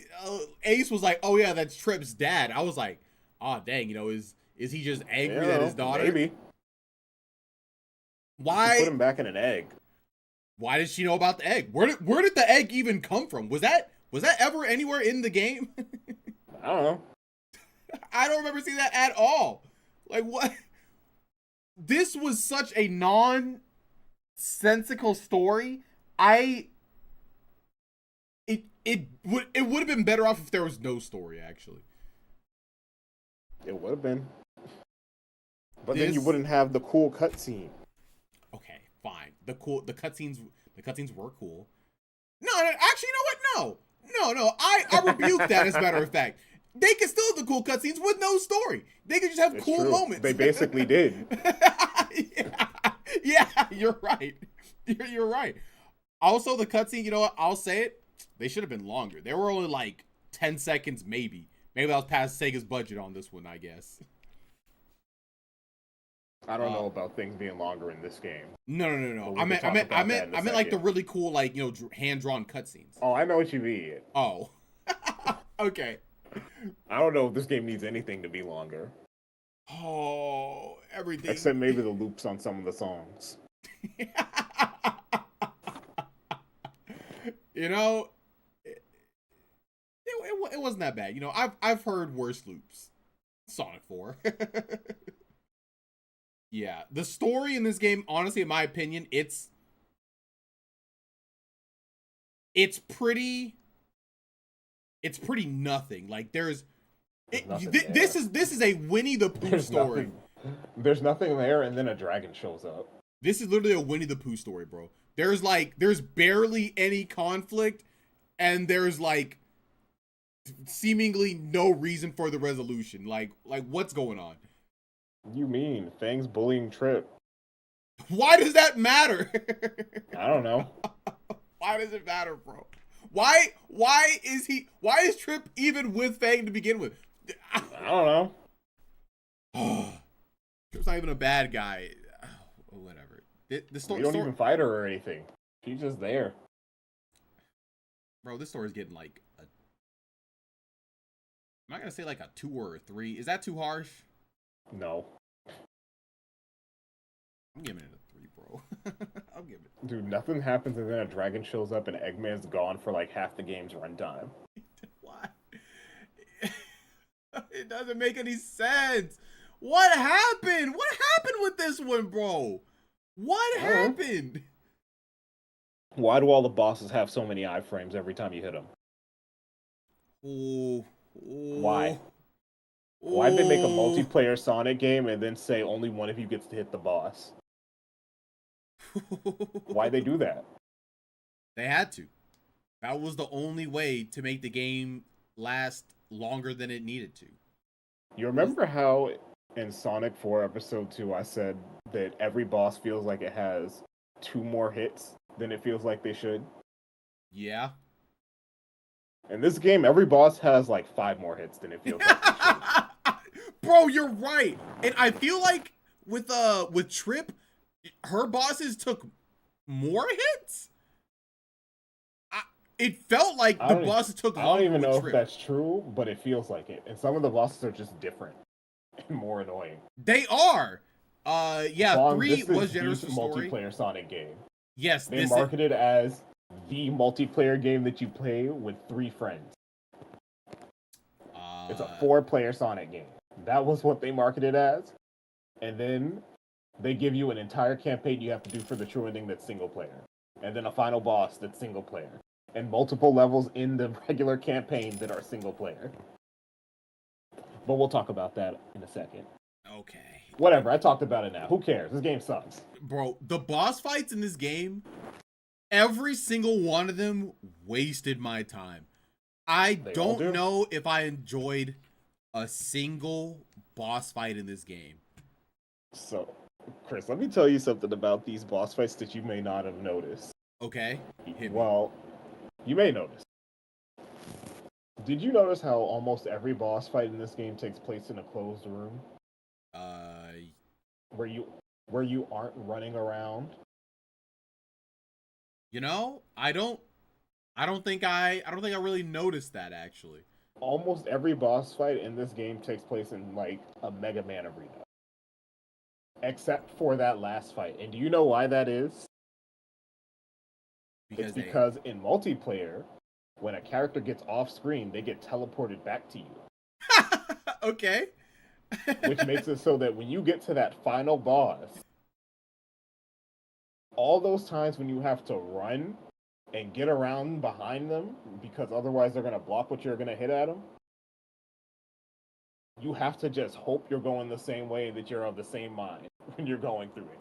Ace was like, oh yeah, that's Trip's dad. I was like, oh dang, you know, is he just angry at his daughter? Maybe. Why? Put him back in an egg. Why did she know about the egg? Where did the egg even come from? Was that ever anywhere in the game? I don't know. I don't remember seeing that at all. Like, what? This was such a nonsensical story. It would have been better off if there was no story, actually. It would have been. But then you wouldn't have the cool cutscene. Okay, fine. The cutscenes were cool. No, actually, you know what? No. I rebuke that, as a matter of fact. They can still have the cool cutscenes with no story. They could just have It's cool true. moments. They basically did. yeah, you're right. You're right. Also, the cutscene, you know what? I'll say it. They should have been longer. They were only like 10 seconds, maybe. Maybe that was past Sega's budget on this one, I guess. I don't know about things being longer in this game. No. I meant like the really cool, like, you know, hand-drawn cutscenes. Oh, I know what you mean. Oh. Okay. I don't know if this game needs anything to be longer. Oh, everything. Except maybe the loops on some of the songs. You know, it wasn't that bad. You know, I've heard worse loops. Sonic 4. Yeah, the story in this game, honestly, in my opinion, it's pretty nothing. Like this is a Winnie the Pooh story. There's nothing there, and then a dragon shows up. This is literally a Winnie the Pooh story, bro. There's barely any conflict, and there's like seemingly no reason for the resolution. Like what's going on? You mean Fang's bullying Trip? Why does that matter? I don't know. Why does it matter, bro? Why is Trip even with Fang to begin with? I don't know. Trip's not even a bad guy. Whatever. The story. You don't even fight her or anything. She's just there. Bro, this story's getting like a. I'm not gonna say like a 2 or a 3. Is that too harsh? No. I'm giving it a 3, bro. I'm giving it. Dude, nothing happens and then a dragon shows up and Eggman's gone for like half the game's runtime. Why? It doesn't make any sense. What happened? What happened with this one, bro? What happened? Why do all the bosses have so many iframes every time you hit them? Ooh. Why? Why'd they make a multiplayer Sonic game and then say only one of you gets to hit the boss? Why'd they do that? They had to. That was the only way to make the game last longer than it needed to. You remember how in Sonic 4 Episode 2 I said that every boss feels like it has 2 more hits than it feels like they should? Yeah. In this game, every boss has like 5 more hits than it feels like they should. Bro, you're right. And I feel like with Trip, her bosses took more hits. It felt like the bosses took longer. I don't even know Trip. if that's true, but it feels like it. And some of the bosses are just different and more annoying. They are. Yeah, Song, 3 was generous the with story. Multiplayer Sonic game. Yes, they marketed it as the multiplayer game that you play with 3 friends. It's a 4-player Sonic game. That was what they marketed as. And then they give you an entire campaign you have to do for the true ending that's single player. And then a final boss that's single player. And multiple levels in the regular campaign that are single player. But we'll talk about that in a second. Okay. Whatever, I talked about it now. Who cares? This game sucks. Bro, the boss fights in this game, every single one of them wasted my time. I don't know if I enjoyed a single boss fight in this game. So, Chris, let me tell you something about these boss fights that you may not have noticed. Okay. Well, you may notice. Did you notice how almost every boss fight in this game takes place in a closed room? Where you aren't running around? You know, I don't think I really noticed that actually. Almost every boss fight in this game takes place in like a Mega Man arena. Except for that last fight. And do you know why that is? It's because in multiplayer, when a character gets off screen, they get teleported back to you. Okay. Which makes it so that when you get to that final boss, all those times when you have to run and get around behind them, because otherwise they're going to block what you're going to hit at them, you have to just hope you're going the same way, that you're of the same mind when you're going through it.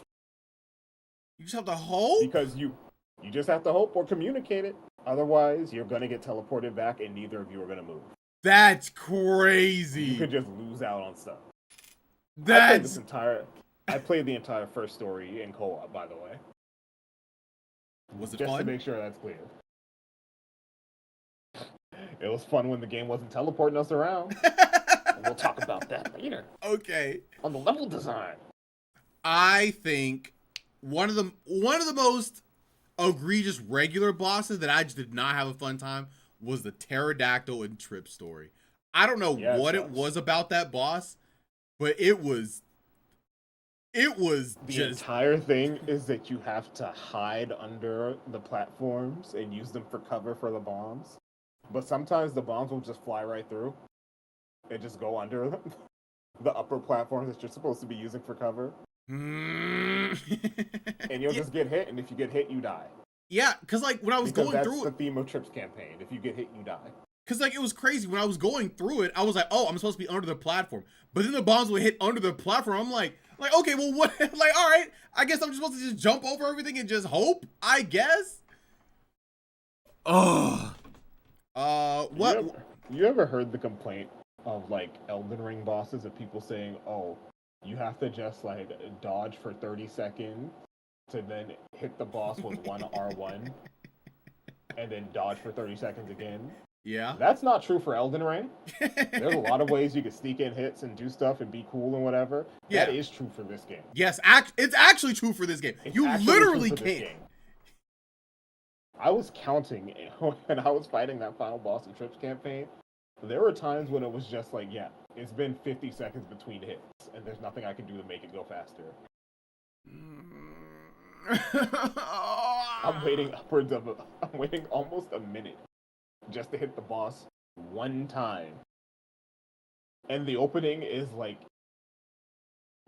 You just have to hope? Because you just have to hope or communicate it. Otherwise, you're going to get teleported back and neither of you are going to move. That's You crazy. could just lose out on stuff. That's I played the entire first story in co-op, by the way. was it Just to fun? make sure that's clear. It was fun when the game wasn't teleporting us around. We'll talk about that later. Okay. On the level design. I think one of the most egregious regular bosses that I just did not have a fun time was the pterodactyl and Trip story. I don't know Yeah, what it was about that boss, but it was The just entire thing is that you have to hide under the platforms and use them for cover for the bombs. But sometimes the bombs will just fly right through and just go under the upper platforms that you're supposed to be using for cover. And you'll just get hit, and if you get hit, you die. yeah, because like when I was Because going that's through the it, theme of Trip's campaign. If you get hit, you die. because like it was crazy when I was going through it. I was like, oh, I'm supposed to be under the platform, but then the bombs would hit under the platform. I'm like okay, well what? Like all right, I guess I'm just supposed to just jump over everything and just hope. I guess. Oh. What? You ever heard the complaint of like Elden Ring bosses of people saying, "Oh, you have to just like dodge for 30 seconds to then hit the boss with one R1 and then dodge for 30 seconds again." Yeah. That's not true for Elden Ring. There's a lot of ways you can sneak in hits and do stuff and be cool and whatever. Yeah. That is true for this game. Yes, it's actually true for this game. It's You actually literally true for this can't. game. I was counting when I was fighting that final boss in Trip's campaign. There were times when it was just like, yeah, it's been 50 seconds between hits, and there's nothing I can do to make it go faster. I'm waiting almost a minute just to hit the boss one time. And the opening is like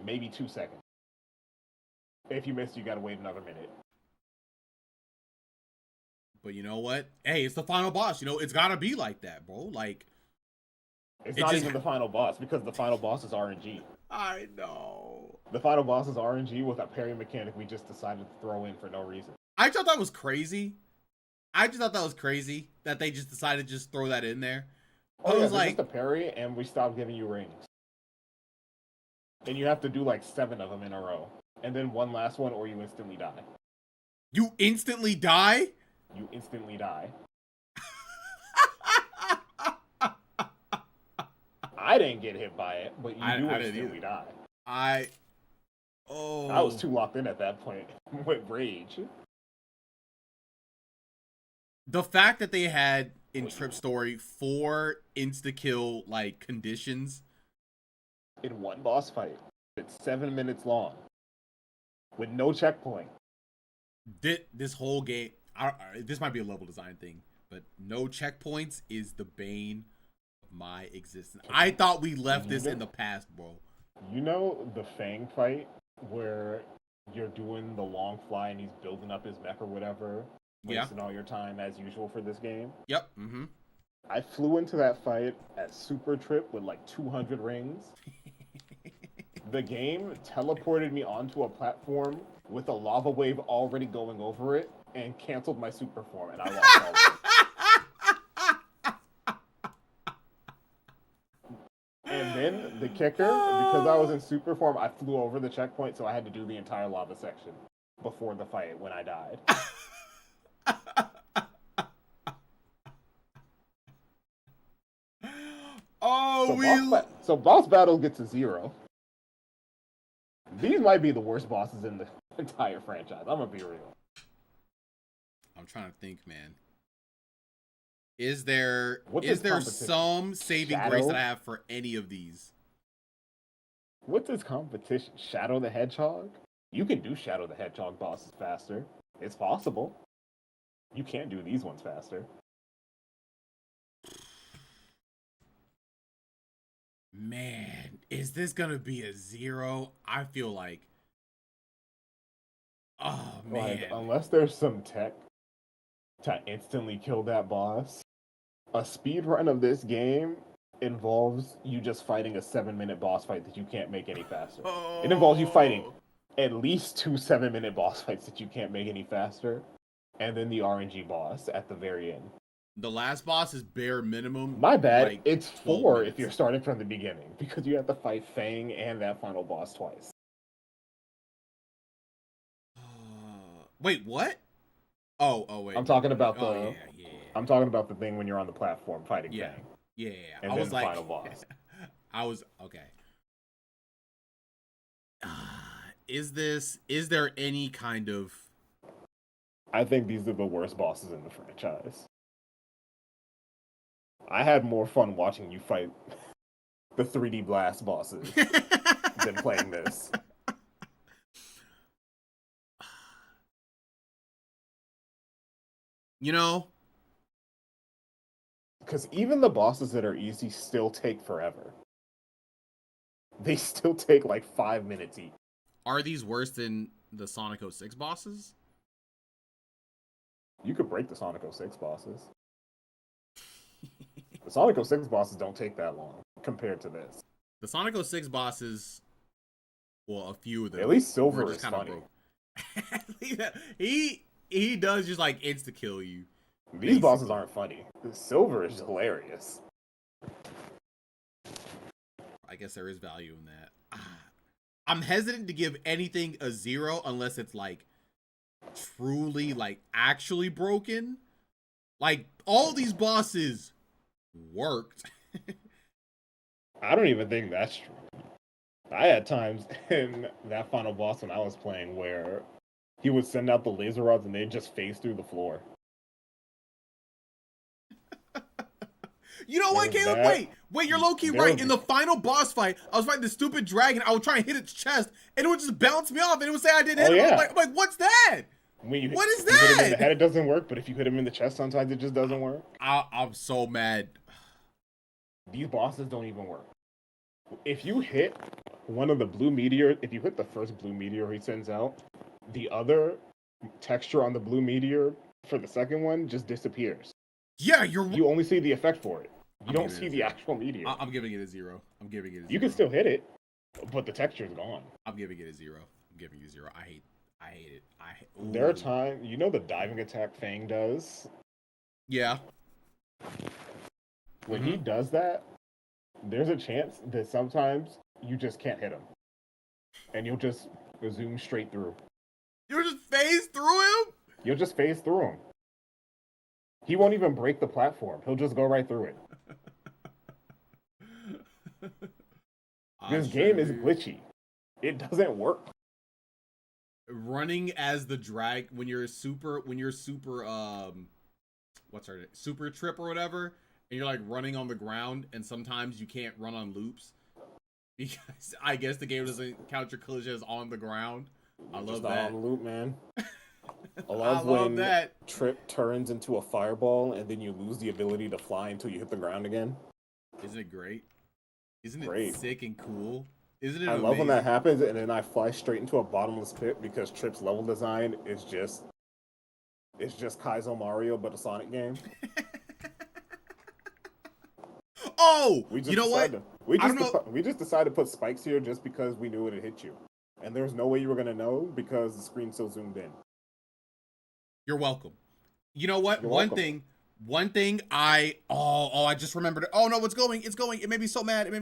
maybe 2 seconds. If you miss, you gotta wait another minute. But you know what? Hey, it's the final boss. You know, it's gotta be like that, bro. Like, It's not even the final boss because the final boss is RNG. I know. The final boss is RNG with a parry mechanic we just decided to throw in for no reason. I thought that was crazy. I just thought that was crazy that they just decided to just throw that in there. Oh, I yeah, was like, like, just a parry, and we stopped giving you rings. And you have to do like 7 of them in a row. And then one last one, or you instantly die. you instantly die? You instantly die. I didn't get hit by it, but you instantly die. I was too locked in at that point with rage. The fact that they had in Trip Story 4 insta-kill like conditions in one boss fight. It's 7 minutes long with no checkpoint. This whole game, this might be a level design thing, but no checkpoints is the bane of my existence. I thought we left this in the past, bro. You know the Fang fight where you're doing the long fly and he's building up his mech or whatever, wasting all your time as usual for this game? Yep. Mm-hmm. I flew into that fight at Super Trip with like 200 rings. The game teleported me onto a platform with a lava wave already going over it and canceled my super form, and I lost all of it. And then the kicker, because I was in super form, I flew over the checkpoint, so I had to do the entire lava section before the fight when I died. So boss battle gets a 0. These might be the worst bosses in the entire franchise. I'm gonna be real. I'm trying to think, man. Is there some saving grace that I have for any of these? What's this competition? Shadow the Hedgehog? You can do Shadow the Hedgehog bosses faster. It's possible. You can't do these ones faster. Man, is this gonna be a 0? I feel like, oh man, like, unless there's some tech to instantly kill that boss, a speed run of this game involves you just fighting a 7-minute boss fight that you can't make any faster. It involves you fighting at least 2 7-minute boss fights that you can't make any faster, and then the RNG boss at the very end. The last boss is bare minimum. My bad. Like, It's 12 4 minutes. if you're starting from the beginning because you have to fight Fang and that final boss twice. Wait, what? Oh, wait. I'm talking about Oh, the. yeah. I'm talking about the thing when you're on the platform fighting Yeah. Fang. Yeah. And I then was the like, final boss. I was okay. Is there any kind of? I think these are the worst bosses in the franchise. I had more fun watching you fight the 3D Blast bosses than playing this. You know, Because even the bosses that are easy still take forever. They still take like 5 minutes each. are these worse than the Sonic 06 bosses? You could break the Sonic 06 bosses. The Sonic 06 bosses don't take that long compared to this. The Sonic 06 bosses, well, a few of them. At least were Silver just is kinda funny. broke. he does just like insta kill you. These bosses basically. aren't funny. Silver is hilarious. I guess there is value in that. I'm hesitant to give anything a 0 unless it's like truly like actually broken. Like all these bosses worked. I don't even think that's true. I had times in that final boss when I was playing where he would send out the laser rods and they'd just phase through the floor. You know what, There's Caleb? that. Wait, you're low-key There right. would In be- the final boss fight, I was fighting the stupid dragon. I would try and hit its chest, and it would just bounce me off, and it would say I didn't hit him. yeah. I'm like, what's that? When you What is if you hit him in the that? head, it doesn't work. But if you hit him in the chest, sometimes it just doesn't work. I'm so mad. These bosses don't even work. If you hit one of the blue meteor, if you hit the first blue meteor he sends out, the other texture on the blue meteor for the second one just disappears. Yeah, You only see the effect for it. You I'm don't giving it see a the 0. actual meteor. I'm giving it a 0. I'm giving it a 0. You can still hit it, but the texture's gone. I'm giving it a 0. I'm giving it a 0. I hate it. There are times, you know, the diving attack Fang does. Yeah. When he does that, there's a chance that sometimes you just can't hit him, and you'll just zoom straight through. You just phase through him. You'll just phase through him. He won't even break the platform. He'll just go right through it. This game is glitchy. It doesn't work. Running as the drag when you're super what's her name? Super trip or whatever, and you're like running on the ground, and sometimes you can't run on loops because I guess the game doesn't count your collisions on the ground. I love that. On the loop, man. I love that. Trip turns into a fireball, and then you lose the ability to fly until you hit the ground again. Isn't it great? Isn't it Great. sick and cool? Isn't it? I love when that happens, and then I fly straight into a bottomless pit because Trip's level design is just Kaizo Mario, but a Sonic game. Oh, you know what? We just decided to put spikes here just because we knew it would hit you, and there's no way you were gonna know because the screen's so zoomed in. You're welcome. You know what? You're One welcome. thing I just remembered it. Oh no, it's going. It made me so mad. It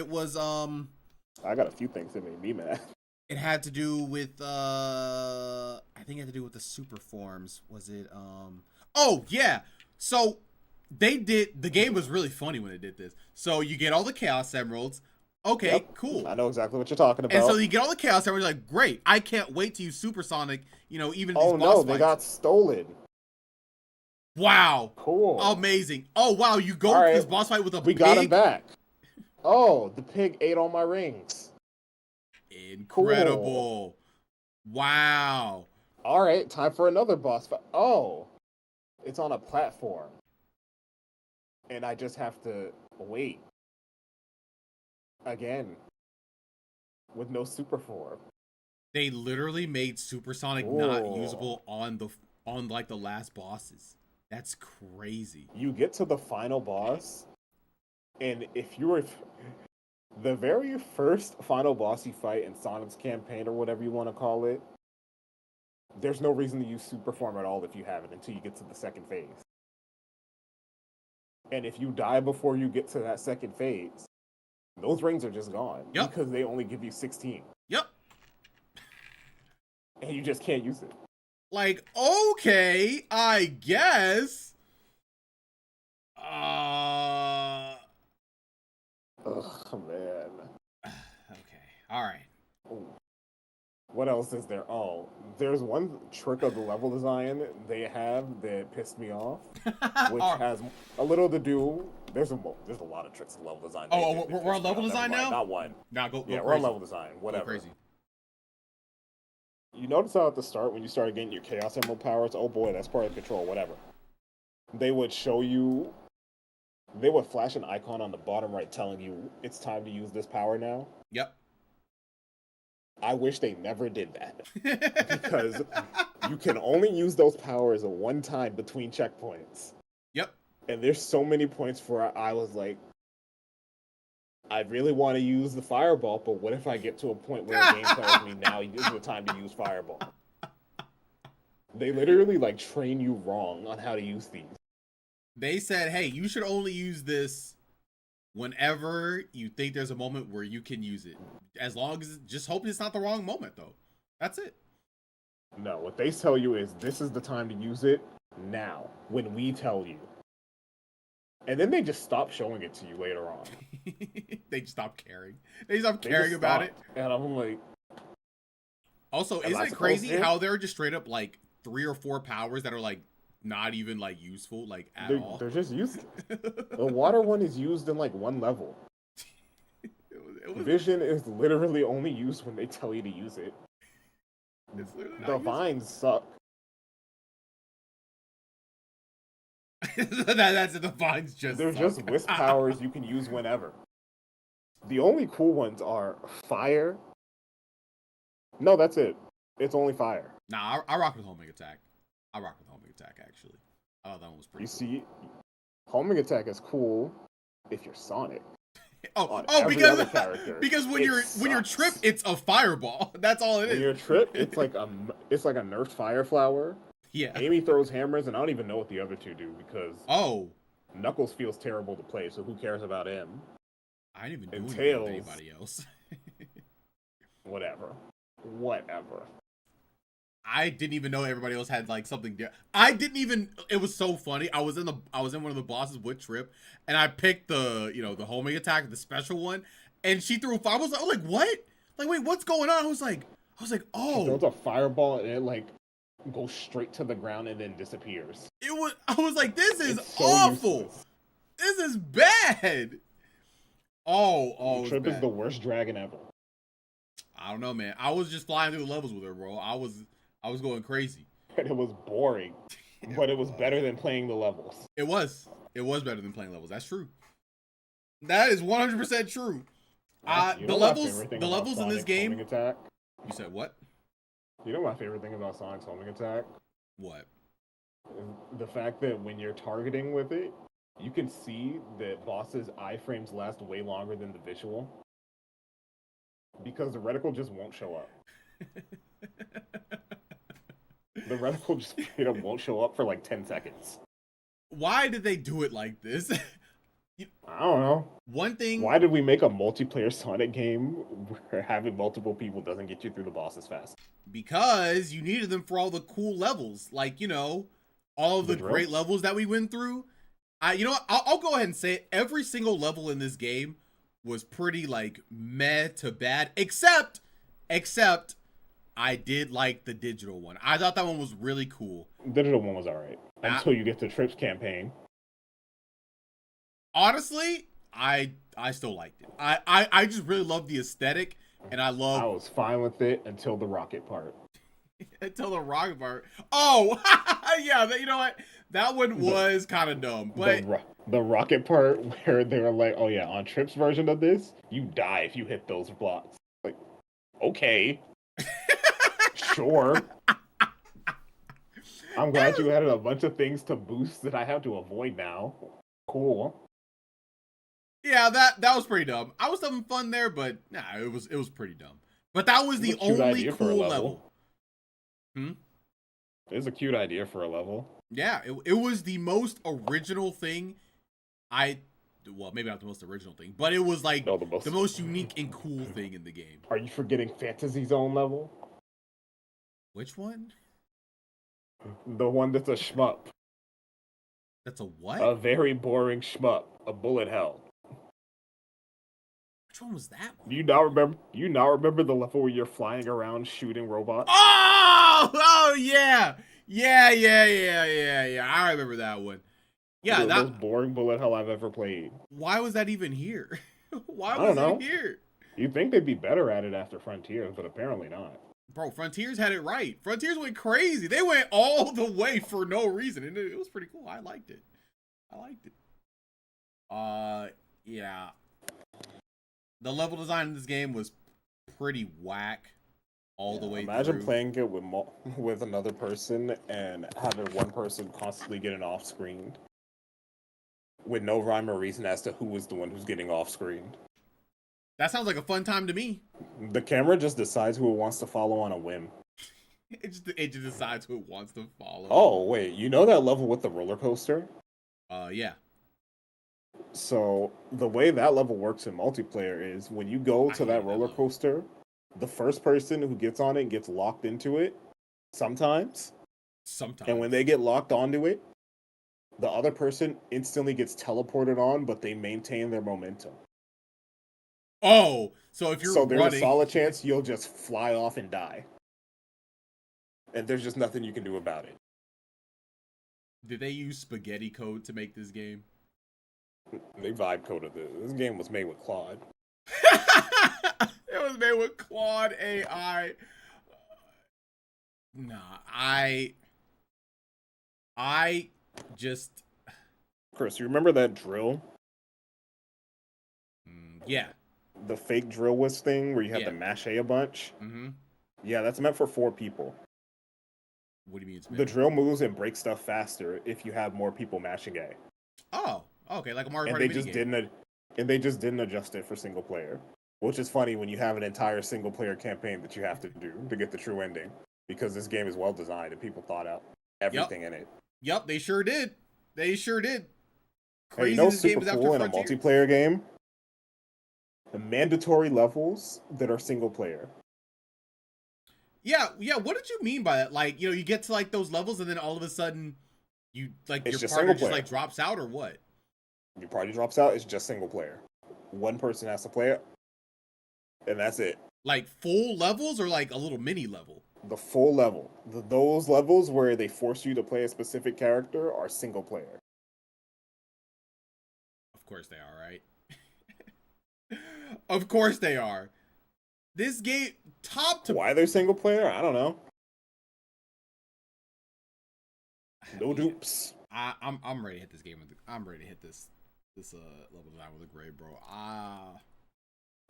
was I got a few things that made me mad. it had to do with I think it had to do with the super forms. Was it oh yeah. So the game was really funny when it did this. So you get all the Chaos Emeralds. Okay, Yep. cool. I know exactly what you're talking about. And so you get all the Chaos Emeralds, you're like, great, I can't wait to use Supersonic, even in these boss no, they fights. got stolen. Wow. Cool. Amazing. Oh wow, you go to this boss fight with a We pig? got him back. Oh, the pig ate all my rings. Incredible. Cool. Wow. All right, time for another boss fight. Oh, it's on a platform. And I just have to wait. Again. With no super form. They literally made Supersonic not usable on like the last bosses. That's crazy. You get to the final boss, and if you were the very first final boss you fight in Sonic's campaign or whatever you want to call it, there's no reason to use super form at all if you have it until you get to the second phase. And if you die before you get to that second phase, those rings are just gone. Yep. Because they only give you 16. Yep. And you just can't use it. Like, okay, I guess. Ugh, man. Okay. All right. What else is there? Oh, there's one trick of the level design they have that pissed me off, which has a little to do. There's a lot of tricks in level design. Oh, we're on level design now? Not one. Now go Yeah, crazy. we're on level design. Whatever. Go crazy. You notice how at the start when you started getting your Chaos Emerald powers, oh boy, that's part of control, whatever. They would show you, they would flash an icon on the bottom right telling you it's time to use this power now. Yep. I wish they never did that. Because you can only use those powers at one time between checkpoints. Yep. And there's so many points where I was like, I really want to use the fireball, but what if I get to a point where the game tells me now is the time to use fireball? They literally like train you wrong on how to use these. They said, hey, you should only use this whenever you think there's a moment where you can use it. As long as, just hope it's not the wrong moment though. That's it. No, what they tell you is this is the time to use it now, when we tell you. And then they just stop showing it to you later on. They just stop caring. They stop caring about it. And I'm like... Also, isn't it crazy how there are just straight up like 3 or 4 powers that are like not even like useful like at all? They're just useless. The water one is used in like one level. Vision is literally only used when they tell you to use it. The vines suck. That's the vines just They're suck. just wisp powers you can use whenever. The only cool ones are fire. No, that's it. It's only fire. Nah, I rock with homing attack. I rock with homing attack actually. I thought that one was pretty. You see, homing attack is cool if you're Sonic. because when you're Trip, it's a fireball. That's all it is. When you're Trip, it's like a nerfed fire flower. Yeah. Amy throws hammers, and I don't even know what the other two do because Knuckles feels terrible to play, so who cares about him? I didn't even do anything with anybody else. Whatever. I didn't even know everybody else had like something. I didn't even. It was so funny. I was in one of the bosses with Trip, and I picked the the homing attack, the special one, and she threw a fire. I was like, what? Like, wait, what's going on? I was like, oh. She throws a fireball, and it like goes straight to the ground and then disappears. I was like, this is so awful. Useless. This is bad. Oh, Trip is the worst dragon ever. I don't know, man. I was just flying through the levels with her, bro. I was going crazy. And it was boring. But it was better than playing the levels. It was better than playing levels. That's true. That is 100% true. The levels in this game. Attack? You said what? You know my favorite thing about Sonic's homing attack? What? The fact that when you're targeting with it, you can see that bosses' iframes last way longer than the visual. Because the reticle just won't show up. The reticle just straight up won't show up for like 10 seconds. Why did they do it like this? I don't know. One thing... Why did we make a multiplayer Sonic game where having multiple people doesn't get you through the bosses fast? Because you needed them for all the cool levels. Like, all of the great levels that we went through. You know what? I'll go ahead and say it. Every single level in this game was pretty, like, meh to bad. Except I did like the digital one. I thought that one was really cool. Digital one was alright. Until you get to Trip's campaign. Honestly, I still liked it. I just really love the aesthetic, and I was fine with it until the rocket part. Until the rocket part. Oh, yeah. You know what? That one was kind of dumb. But the rocket part where they were like, oh yeah, on Trip's version of this, you die if you hit those blocks. Like, okay. Sure. I'm glad you added a bunch of things to boost that I have to avoid now. Cool. Yeah, that was pretty dumb. I was having fun there, but nah, it was pretty dumb. But that was the only cool level. It's a cute idea for a level. Yeah, it was the most original thing. Well, maybe not the most original thing, but it was like No, the most unique and cool thing in the game. Are you forgetting Fantasy Zone level? Which one? The one that's a shmup. That's a what? A very boring shmup. A bullet hell. Which one was that one? You now remember the level where you're flying around shooting robots? Oh yeah. Yeah. I remember that one. Yeah, the most boring bullet hell I've ever played. Why was that even here? Why was it here? You'd think they'd be better at it after Frontiers, but apparently not. Bro, Frontiers had it right. Frontiers went crazy. They went all the way for no reason, and it was pretty cool. I liked it. Yeah. The level design in this game was pretty whack all the way Imagine through. playing it with another person and having one person constantly getting off screen with no rhyme or reason as to who is the one who's getting off screen. That sounds like a fun time to me. The camera just decides who it wants to follow on a whim. It just decides who it wants to follow. Oh, wait. You know that level with the roller coaster? Yeah. So the way that level works in multiplayer is when you go to that roller coaster, the first person who gets on it gets locked into it sometimes. And when they get locked onto it, the other person instantly gets teleported on, but they maintain their momentum. Oh, so if you're there's running, a solid chance you'll just fly off and die. And there's just nothing you can do about it. Did they use spaghetti code to make this game? They vibe coded this. This game was made with Claude. It was made with Claude AI. Nah, I just... Chris, you remember that drill? Yeah. The fake drill whisk thing where you have to mache a bunch? Mm-hmm. Yeah, that's meant for 4 people. What do you mean? The drill moves and breaks stuff faster if you have more people mashing A. Oh, okay, like a Mario And Party they just didn't adjust it for single player, which is funny when you have an entire single player campaign that you have to do to get the true ending, because this game is well designed and people thought out everything in it. Yep, they sure did. Crazy. Hey, you know what's super cool in a multiplayer game? The mandatory levels that are single player. Yeah. What did you mean by that? Like, you get to like those levels and then all of a sudden you like your partner just like drops out, or what? Your party drops out. It's just single player. One person has to play it, and that's it. Like full levels or like a little mini level? The full level. Those levels where they force you to play a specific character are single player. Of course they are, right? Of course they are. This game, top to... Why they're single player? I don't know. No dupes. I'm ready to hit this game. I'm ready to hit this level design with a grade, bro.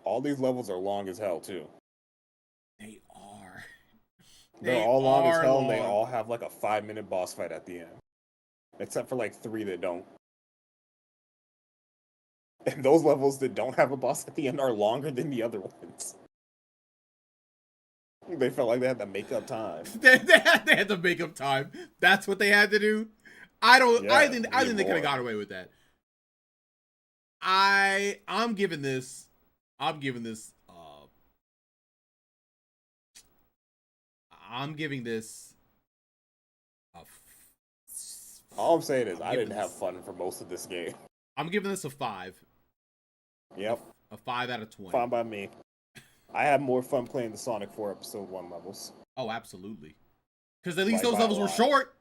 All these levels are long as hell, too. They are. They're all long as hell, and they all have like a 5-minute boss fight at the end. Except for like 3 that don't. And those levels that don't have a boss at the end are longer than the other ones. They felt like they had to make up time. they had to make up time. That's what they had to do. I think they could have got away with that. I'm giving this all I'm saying is I didn't have fun for most of this game. I'm giving this a 5. Yep. A 5 out of 20. Fine by me. I had more fun playing the Sonic 4 Episode 1 levels. Oh, absolutely. Because at least those levels were short.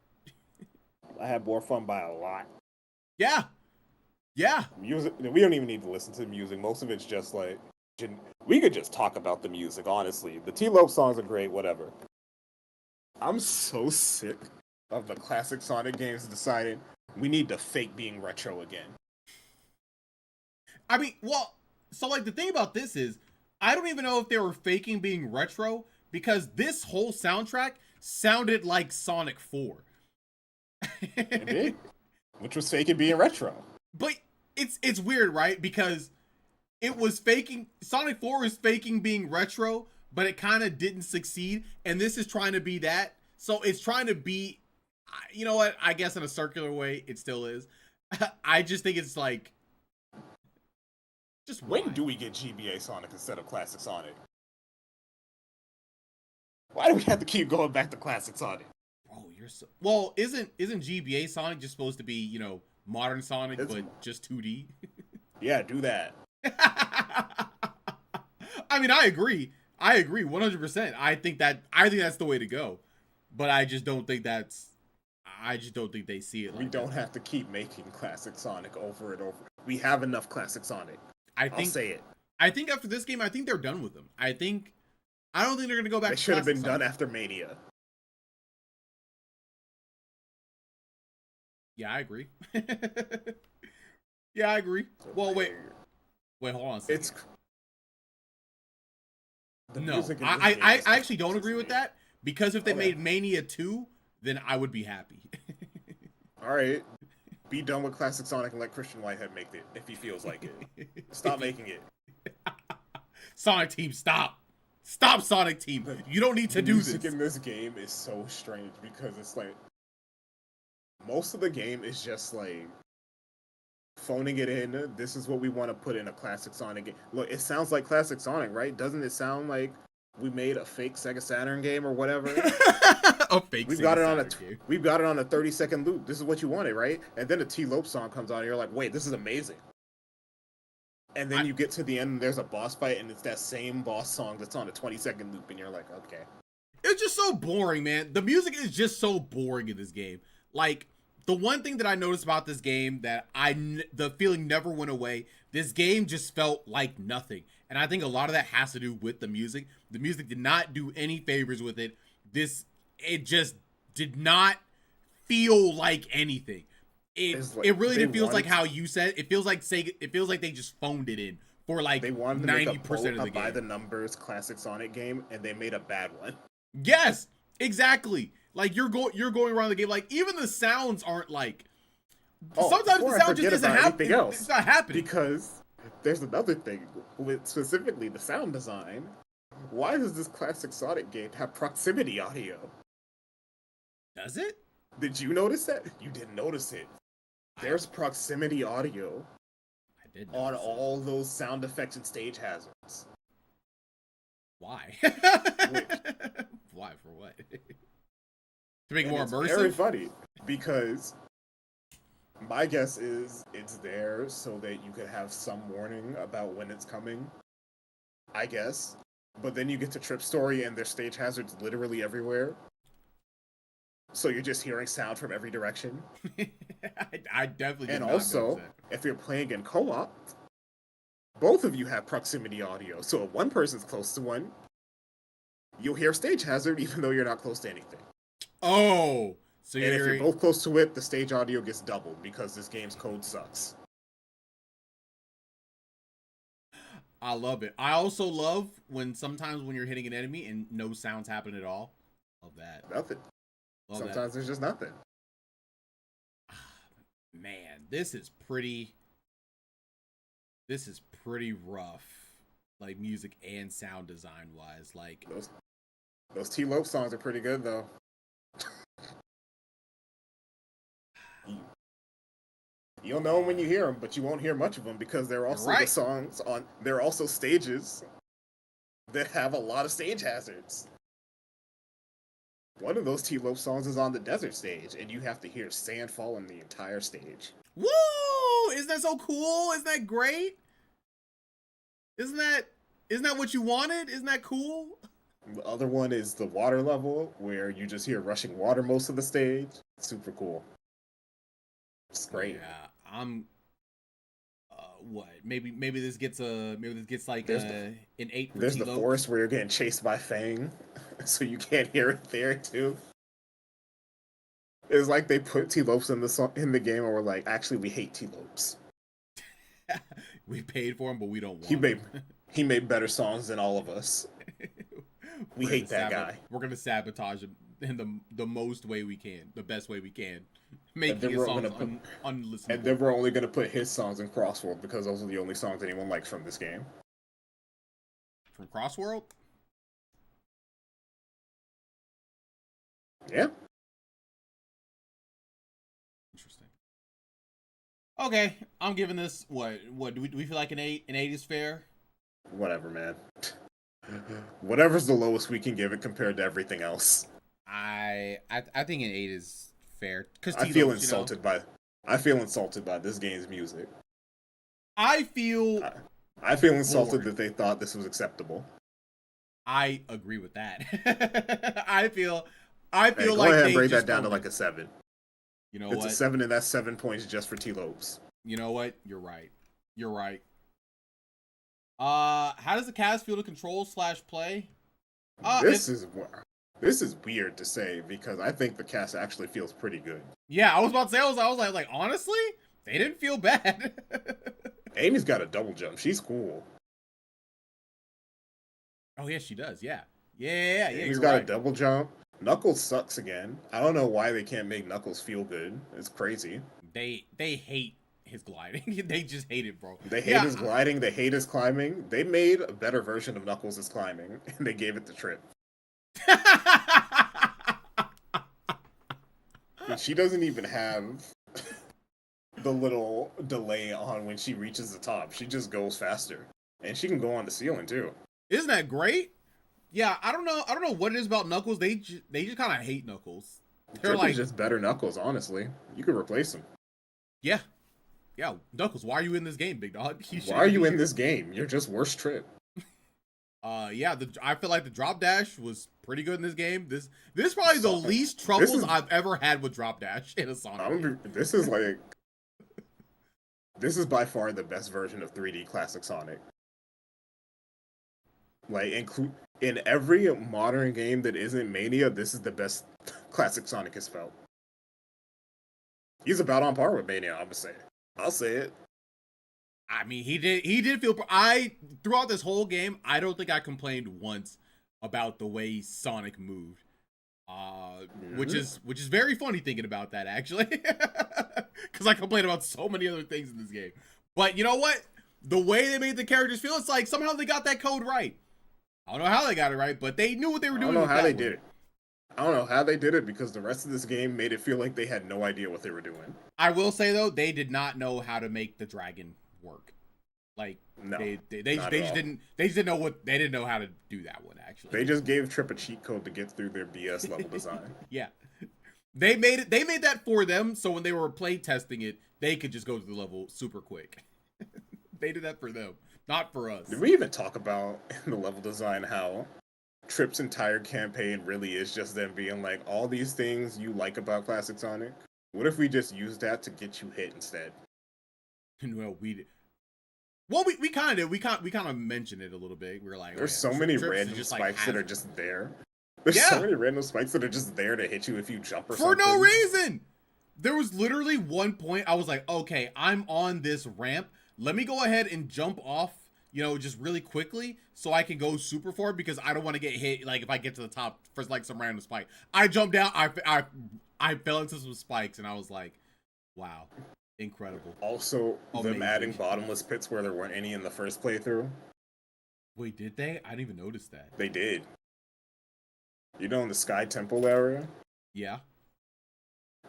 I had more fun by a lot. Yeah. Music. We don't even need to listen to the music. Most of it's just like... We could just talk about the music, honestly. The T-Lope songs are great, whatever. I'm so sick of the classic Sonic games deciding we need to fake being retro again. I mean, well, so like the thing about this is, I don't even know if they were faking being retro, because this whole soundtrack sounded like Sonic 4. It did, which was faking being retro. But it's weird, right? Because it was faking, Sonic 4 was faking being retro, but it kind of didn't succeed, and this is trying to be that. So it's trying to be, you know what? I guess in a circular way, it still is. I just think it's like, just When why? do we get GBA Sonic instead of Classic Sonic? Why do we have to keep going back to Classic Sonic? Bro, you're so well. Isn't GBA Sonic just supposed to be, you know, modern Sonic It's, but just 2D? yeah, do that. I mean, I agree. I agree 100%. I think that's the way to go. But I just don't think they see it like We don't that. have to keep making Classic Sonic over and over. We have enough Classic Sonic. I'll say it. I think after this game, I think they're done with them. I don't think they're gonna go back They to should have classic been Sonic. done after Mania. Yeah, I agree. Yeah, I agree. Well, wait, hold on a second. It's the No, music in this I game I, is I actually don't agree with consistent. that because if they Okay. made Mania 2, then I would be happy. All right, be done with Classic Sonic and let Christian Whitehead make it if he feels like it. Stop making it. Sonic Team, stop. Stop, Sonic Team. You don't need to The do music this. in this game is so strange because it's like most of the game is just like phoning it in. This is what we want to put in a classic Sonic game. Look, it sounds like classic Sonic, right? Doesn't it sound like we made a fake Sega Saturn game or whatever? A fake We've Sega got it on Saturn game. we've got it on a 30-second loop. This is what you wanted, right? And then a T-Lope song comes on and you're like, "Wait, this is amazing." And then you get to the end and there's a boss fight and it's that same boss song that's on a 20-second loop and you're like, "Okay." It's just so boring, man. The music is just so boring in this game. Like, the one thing that I noticed about this game that the feeling never went away, this game just felt like nothing. And I think a lot of that has to do with the music. The music did not do any favors with it. It just did not feel like anything. It really did feels like how you said. It feels like they just phoned it in for like they wanted to make 90% of the by game. the numbers classic Sonic game and they made a bad one. Yes, exactly. Like you're going around the game. Like even the sounds aren't like. Sometimes the sound just isn't happening. It's not happening. Because there's another thing with specifically the sound design. Why does this classic Sonic game have proximity audio? Does it? Did you notice that? You didn't notice it. There's proximity audio I did on notice it. all those sound effects and stage hazards. Why? Why for what? To make it And more it's immersive. very funny because my guess is it's there so that you could have some warning about when it's coming. I guess. But then you get to Trip Story and there's stage hazards literally everywhere. So you're just hearing sound from every direction. I definitely did And not also, notice that. if you're playing in co-op, both of you have proximity audio. So if one person's close to one, you'll hear stage hazard even though you're not close to anything. Oh, so And if you're both close to it, the stage audio gets doubled because this game's code sucks. I love it. I also love sometimes when you're hitting an enemy and no sounds happen at all. Love that. Nothing. Love Sometimes there's just nothing. that. Man, this is pretty rough. Like music and sound design wise. Like Those T-Lope songs are pretty good though. You'll know them when you hear them, but you won't hear much of them because they're also the songs on. They're also stages that have a lot of stage hazards. One of those T-Lope songs is on the desert stage, and you have to hear sand fall on the entire stage. woo! Isn't that so cool? Isn't that great? Isn't that what you wanted? Isn't that cool? The other one is the water level, where you just hear rushing water most of the stage. Super cool. It's great. Yeah, I'm. What? Maybe this gets like There's an 8 for There's the T-Lope. forest where you're getting chased by Fang, so you can't hear it there too. It's like they put T-Lopes in the game, and we're like, actually, we hate T-Lopes. We paid for him, but we don't want him. He made better songs than all of us. We hate that guy. We're gonna sabotage him in the most way we can, the best way we can, making his we're songs gonna unlistenable. And then we're only gonna put his songs in Crossworld because those are the only songs anyone likes from this game. From Crossworld. Yeah. Interesting. Okay, I'm giving this what do we feel like an 8? An 8 is fair. Whatever, man. Whatever's the lowest we can give it compared to everything else. I think an 8 is fair because I feel T-Lopes, insulted by I feel insulted by this game's music. I feel I, I feel insulted bored. that they thought this was acceptable. I agree with that. I Hey, feel go like ahead and they break just that down to felt like a 7. you know It's a what? 7, and that's 7 points just for T Lopes. You know what? You're right. You're right. How does the cast feel to control slash play? If This is this is weird to say because I think the cast actually feels pretty good. yeah, I was about to say, I was like honestly, they didn't feel bad. Amy's got a double jump. She's cool. Oh yeah, she does. Yeah, yeah. Amy's You're got a right. double jump. Knuckles sucks again. I don't know why they can't make Knuckles feel good. It's crazy. They hate his gliding. They just hate it, bro. They hate Yeah. his gliding. They hate his climbing. They made a better version of Knuckles' climbing, and they gave it to Trip. And she doesn't even have the little delay on when she reaches the top. She just goes faster, and she can go on the ceiling too. Isn't that great? Yeah, I don't know. I don't know what it is about Knuckles. They just kind of hate Knuckles. They're Trip like, is just better Knuckles. Honestly, you could replace him. yeah, Knuckles. Why are you in this game, big dog? Why are you in this game? You're just worse Trip. Yeah. I feel like the drop dash was pretty good in this game. This is probably the Sonic. least troubles I've ever had with drop dash in a Sonic game. This is by far the best version of 3D Classic Sonic. Like in every modern game that isn't Mania, this is the best Classic Sonic has felt. He's about on par with Mania, I'm gonna say. I'll say it. I mean, he did feel. I throughout this whole game, I don't think I complained once about the way Sonic moved. Which is very funny thinking about that actually, because I complain about so many other things in this game. But you know what? The way they made the characters feel, it's like somehow they got that code right. I don't know how they got it right, but they knew what they were doing. I don't know how they did it. I don't know how they did it because the rest of this game made it feel like they had no idea what they were doing. I will say though, they did not know how to make the dragon work. Like No, they just didn't know what they didn't know how to do that one actually. They just gave Trip a cheat code to get through their BS level design. Yeah. They made that for them, so when they were play testing it, they could just go to the level super quick. They did that for them, not for us. Did we even talk about in the level design how Trip's entire campaign really is just them being like, all these things you like about Classic Sonic? What if we just use that to get you hit instead? Well, we did. Well, we kind of did. We kind of mentioned it a little bit. We were like, There's oh, so many Trips random just spikes like, that are just there. There's so many random spikes that are just there to hit you if you jump or for something. no reason. There was literally one point I was like, okay, I'm on this ramp. Let me go ahead and jump off, just really quickly so I can go super far because I don't want to get hit. Like if I get to the top for like some random spike, I jumped down. I fell into some spikes and I was like, wow, incredible. Also, Amazing. them adding bottomless pits where there weren't any in the first playthrough. Wait, did they? I didn't even notice that. They did. In the Sky Temple area? Yeah.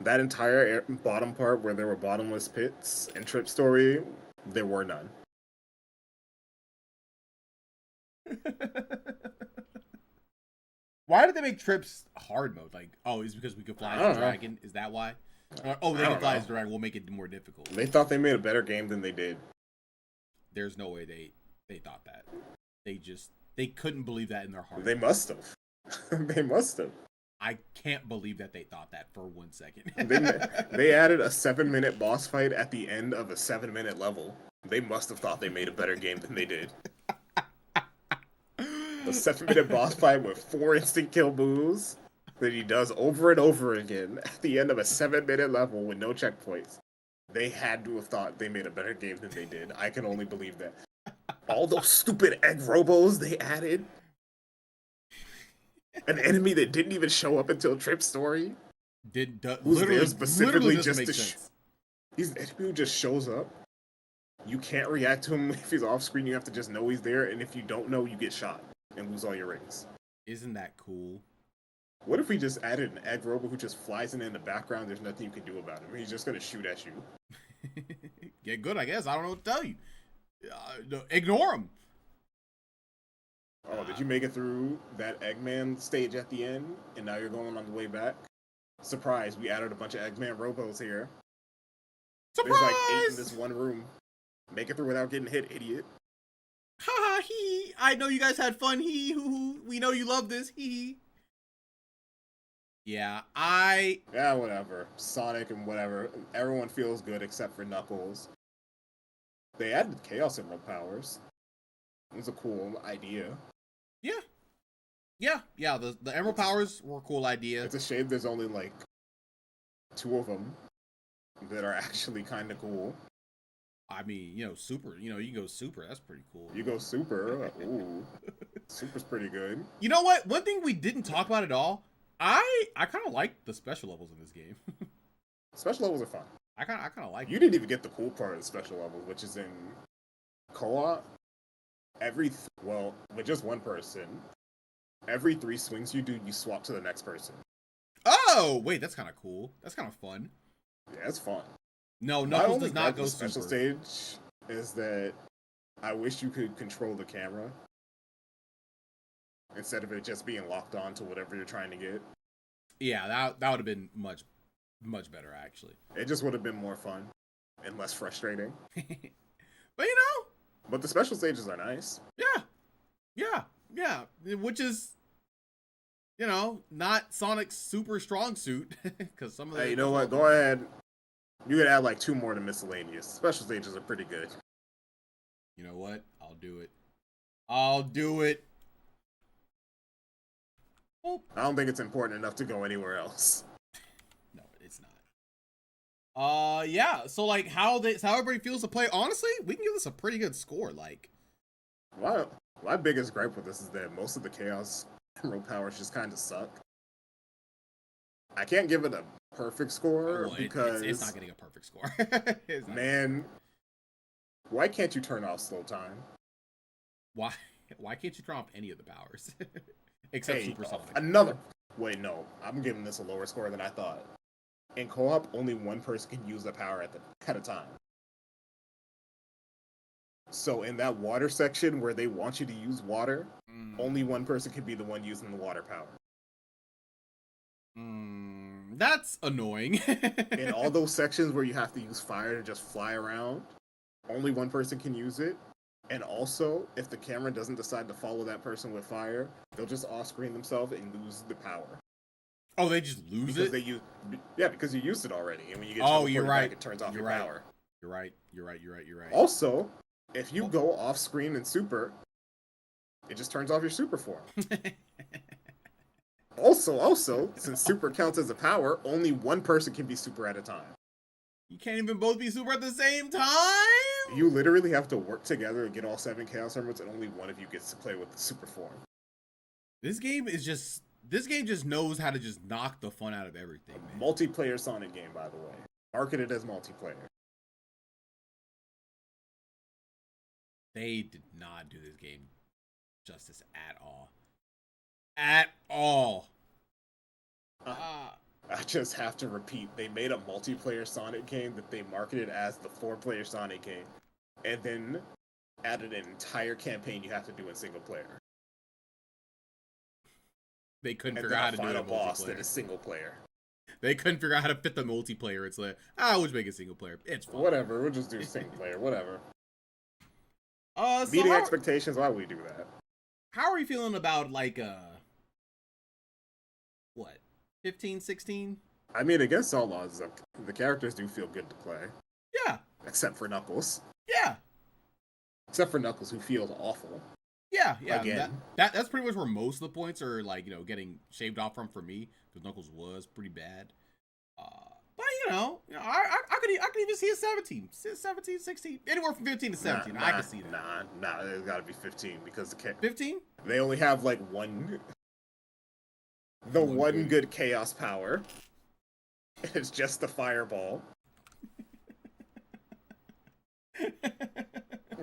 That entire bottom part where there were bottomless pits in Trip Story, there were none. Why did they make Trips hard mode? Like, oh, is it because we could fly as a dragon? Is that why? Oh, they can fly as a dragon. We'll make it more difficult. They thought they made a better game than they did. There's no way they thought that. They couldn't believe that in their heart. They must have. They must have. I can't believe that they thought that for 1 second. They added a 7-minute boss fight at the end of a 7-minute level. They must have thought they made a better game than they did. A 7-minute boss fight with 4 instant kill moves that he does over and over again at the end of a 7-minute level with no checkpoints. They had to have thought they made a better game than they did. I can only believe that. All those stupid egg robos they added. An enemy that didn't even show up until Trip Story. Who's there specifically just to he's an enemy who just shows up. You can't react to him if he's off screen. You have to just know he's there, and if you don't know, you get shot and lose all your rings. Isn't that cool? What if we just added an egg robot who just flies in the background? There's nothing you can do about him. He's just gonna shoot at you. Get good, I guess. I don't know what to tell you. No, ignore him. Oh, did you make it through that Eggman stage at the end? And now you're going on the way back? Surprise, we added a bunch of Eggman robos here. Surprise! There's like 8 in this one room. Make it through without getting hit, idiot. Ha ha hee. I know you guys had fun. Hee hoo hoo. We know you love this. Hee. Yeah, Yeah, whatever. Sonic and whatever. Everyone feels good except for Knuckles. They added Chaos Emerald powers. It was a cool idea. Yeah. The Emerald powers were a cool idea. It's a shame there's only like 2 of them that are actually kind of cool. I mean, you know, super. You know, you can go super. That's pretty cool. You go super. Ooh, super's pretty good. You know what? One thing we didn't talk about at all. I kind of like the special levels in this game. Special levels are fun. I kind of like. You didn't even get the cool part of the special levels, which is in co-op. Well, with just one person, every 3 swings you do, you swap to the next person. Oh, wait, that's kind of cool. That's kind of fun. Yeah, it's fun. No, My Knuckles only does not gripe go with special super. stage is that I wish you could control the camera instead of it just being locked on to whatever you're trying to get. Yeah, that would have been much better actually. It just would have been more fun and less frustrating. But you know, But the special stages are nice. yeah, which is, you know, not Sonic's super strong suit because some of the. Hey, you know what? Go ahead. You could add like 2 more to miscellaneous. Special stages are pretty good. You know what? I'll do it. Oh. I don't think it's important enough to go anywhere else. No, it's not. Yeah. So like, how everybody feels to play. Honestly, we can give this a pretty good score. Like, My biggest gripe with this is that most of the Chaos Emerald powers just kind of suck. I can't give it a perfect score because it's not getting a perfect score. Man, why can't you turn off slow time? Why can't you turn off any of the powers except Super Sonic? Wait, no, I'm giving this a lower score than I thought. In co-op, only one person can use the power at a time. So in that water section where they want you to use water, only one person can be the one using the water power. That's annoying. In all those sections where you have to use fire to just fly around, only one person can use it. And also, if the camera doesn't decide to follow that person with fire, they'll just off-screen themselves and lose the power. Oh, they just lose because it? Because you used it already. And when you get you're right. back, it turns off your power. You're right. Also, if you go off-screen in Super, it just turns off your Super form. Also, since Super counts as a power, only one person can be Super at a time. You can't even both be Super at the same time? You literally have to work together and get all 7 Chaos Emeralds, and only one of you gets to play with the Super form. This game just knows how to just knock the fun out of everything, man. Multiplayer Sonic game, by the way. Marketed as multiplayer. They did not do this game justice at all. At all. I just have to repeat, they made a multiplayer Sonic game that they marketed as the 4-player Sonic game, and then added an entire campaign you have to do in single player. They couldn't figure out how to do it in multiplayer. Boss that multiplayer. is single player. They couldn't figure out how to fit the multiplayer. It's like, we'll just make it single player. It's fine. Whatever, we'll just do single player, whatever. So expectations, why would we do that? How are you feeling about, like, what, 15, 16? I mean, against all odds, the characters do feel good to play. Yeah. Except for Knuckles. Yeah. Except for Knuckles, who feels awful. Yeah. Again. That's pretty much where most of the points are, like, you know, getting shaved off from for me, because Knuckles was pretty bad. But, you know I could even see a 17, 16, anywhere from 15 to 17. I can see that. Nah, it's got to be 15 because 15? They only have like one good chaos power. It's just the fireball.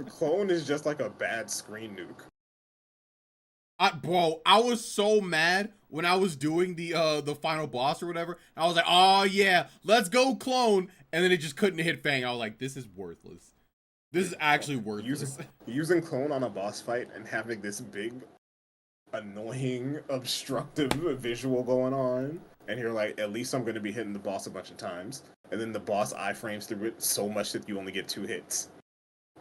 Clone is just like a bad screen nuke. Bro, I was so mad when I was doing the final boss or whatever. I was like, oh yeah, let's go clone, and then it just couldn't hit Fang. I was like, this is worthless. This is actually worthless. Using clone on a boss fight and having this big, annoying, obstructive visual going on, and you're like, at least I'm going to be hitting the boss a bunch of times, and then the boss iframes through it so much that you only get 2 hits,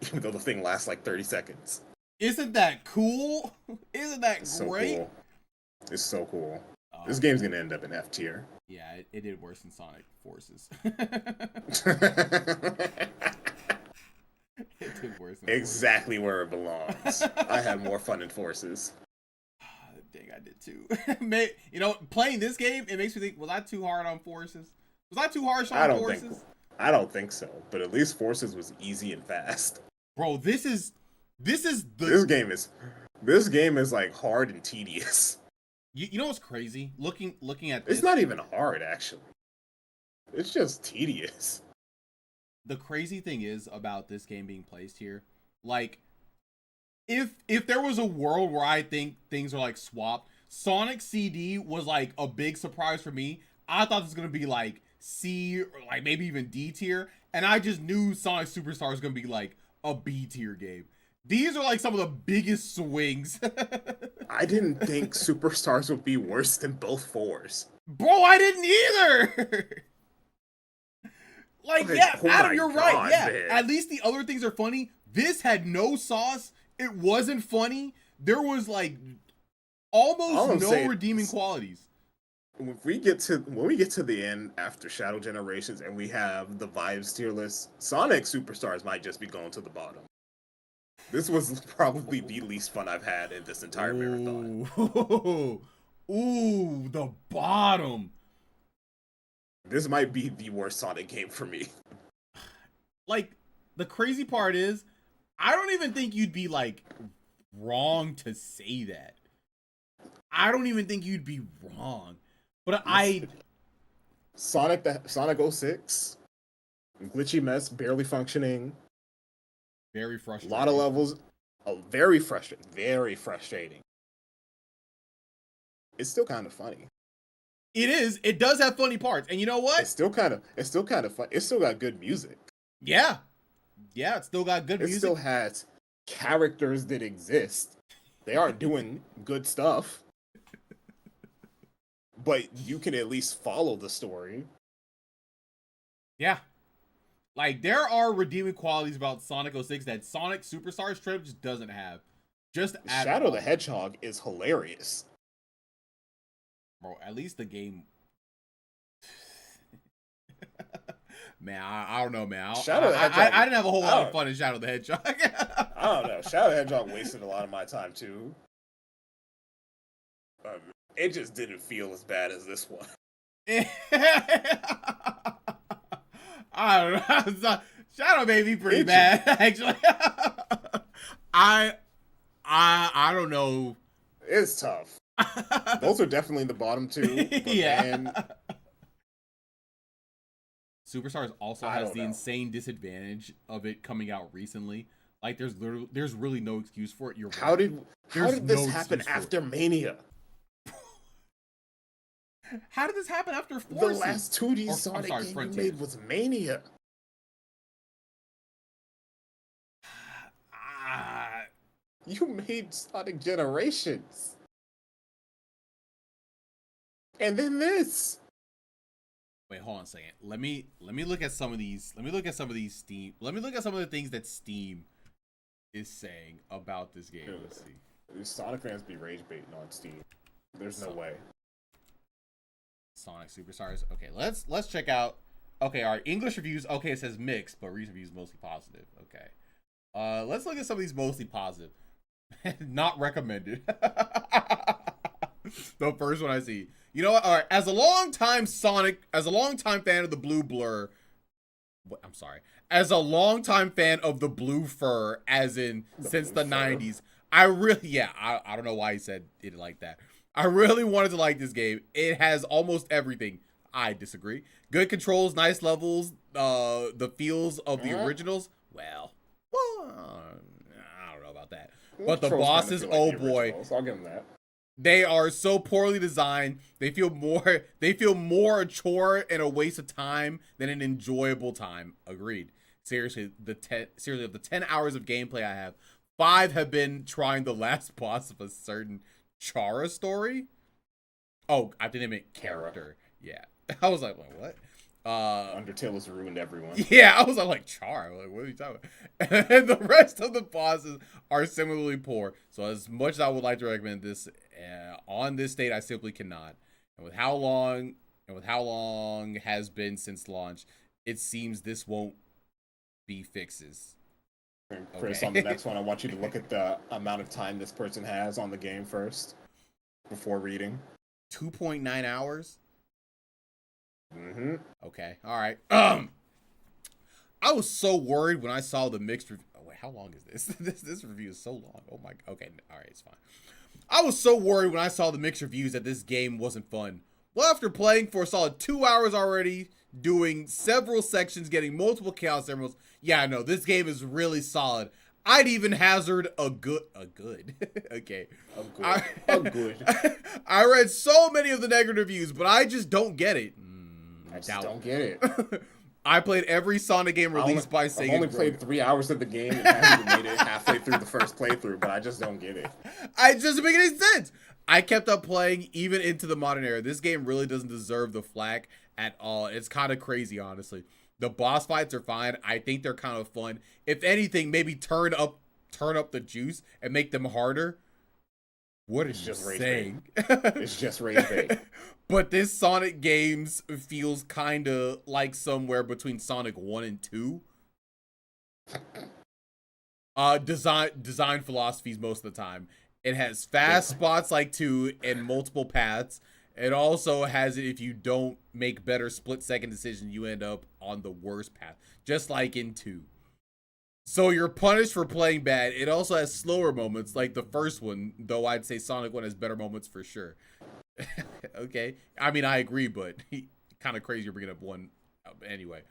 even though the thing lasts like 30 seconds. Isn't that cool? Isn't that It's great? So cool. It's so cool. This game's gonna end up in F tier. Yeah, it did worse than Sonic Forces. It did worse than exactly where it belongs. I had more fun in Forces. Dang, I did too. You know, playing this game, it makes me think, was I too hard on Forces? Was I too harsh on Forces? I don't think so. But at least Forces was easy and fast. Bro, this game is like hard and tedious. You know what's crazy? Looking at this, it's not even hard actually. It's just tedious. The crazy thing is about this game being placed here, like, if there was a world where I think things are like swapped, Sonic CD was like a big surprise for me. I thought this was gonna be like C or like maybe even D tier, and I just knew Sonic Superstars was gonna be like a B tier game. These are like some of the biggest swings. I didn't think Superstars would be worse than both 4s. Bro, I didn't either. Like, yeah, Adam, you're right. Yeah, man. At least the other things are funny. This had no sauce. It wasn't funny. There was like almost no redeeming qualities. When we get to the end after Shadow Generations and we have the vibes tier list, Sonic Superstars might just be going to the bottom. This was probably the least fun I've had in this entire marathon. Ooh, the bottom. This might be the worst Sonic game for me. Like, the crazy part is, I don't even think you'd be like wrong to say that. I don't even think you'd be wrong. But Sonic 06, glitchy mess, barely functioning. Very frustrating. A lot of levels. Oh, very frustrating. Very frustrating. It's still kind of funny. It is. It does have funny parts, and you know what? It's still kind of fun. It still got good music. Yeah, it still got good music. It still has characters that exist. They aren't doing good stuff, but you can at least follow the story. Yeah. Like, there are redeeming qualities about Sonic 06 that Sonic Superstars Trip just doesn't have. Just Shadow the Hedgehog is hilarious. Bro, at least the game... Man, I don't know, man. Shadow the Hedgehog, I didn't have a whole lot of fun in Shadow the Hedgehog. I don't know. Shadow the Hedgehog wasted a lot of my time, too. It just didn't feel as bad as this one. I don't know. Shadow made me pretty bad, actually. I don't know. It's tough. Those are definitely the bottom 2. Yeah. Man, Superstars also has the insane disadvantage of it coming out recently. Like, there's really no excuse for it. How did this happen after Mania? How did this happen after Forces? The last 2D Sonic game you made was Mania. You made Sonic Generations. And then this. Wait, hold on a second. Let me look at some of these. Let me look at some of the things that Steam is saying about this game. Dude, let's see. These Sonic fans be rage baiting on Steam. There's no way. Sonic Superstars. Okay, let's check out. Okay, our English reviews. Okay, it says mixed, but recent reviews mostly positive. Okay, let's look at some of these mostly positive. Not recommended. The first one I see. You know what? All right, as a longtime fan of the Blue Blur. I'm sorry. As a longtime fan of the Blue Fur, as in since the 90s, I don't know why he said it like that. I really wanted to like this game. It has almost everything. I disagree. Good controls, nice levels, the feels of the originals. Well, I don't know about that. But the bosses, oh boy. I'll give him that. They are so poorly designed. They feel more a chore and a waste of time than an enjoyable time. Agreed. Seriously, of the 10 hours of gameplay I have, 5 have been trying the last boss of a certain Chara story. Oh, I didn't mean character. Yeah. I was like, what? Undertale has ruined everyone. Yeah, I was like Chara. Like, what are you talking about? And the rest of the bosses are similarly poor. So as much as I would like to recommend this, on this date, I simply cannot. And with how long has been since launch, it seems this won't be fixes. Chris, on the next one, I want you to look at the amount of time this person has on the game first before reading. 2.9 hours. Mm-hmm. Okay. All right. I was so worried when I saw the mixed review. Oh, wait, how long is this? This review is so long. Oh my. Okay. All right. It's fine. I was so worried when I saw the mixed reviews that this game wasn't fun. Well, after playing for a solid 2 hours already, doing several sections, getting multiple Chaos Emeralds, yeah, no, this game is really solid. I'd even hazard a good. Okay. A good. I read so many of the negative reviews, but I just don't get it. I just don't get it. I played every Sonic game released by Sega. I've only played 3 hours of the game and haven't even made it halfway through the first playthrough, but I just don't get it. It doesn't make any sense. I kept up playing even into the modern era. This game really doesn't deserve the flack at all. It's kind of crazy, honestly. The boss fights are fine. I think they're kind of fun. If anything, maybe turn up the juice and make them harder. What is just saying? It's just rage bait. But this Sonic games feels kind of like somewhere between Sonic 1 and 2. Design philosophies most of the time. It has fast spots like 2 and multiple paths. It also has it if you don't make better split-second decisions, you end up on the worst path, just like in 2. So you're punished for playing bad. It also has slower moments, like the first one, though I'd say Sonic 1 has better moments for sure. Okay. I mean, I agree, but kind of crazy you're bringing up one. Anyway.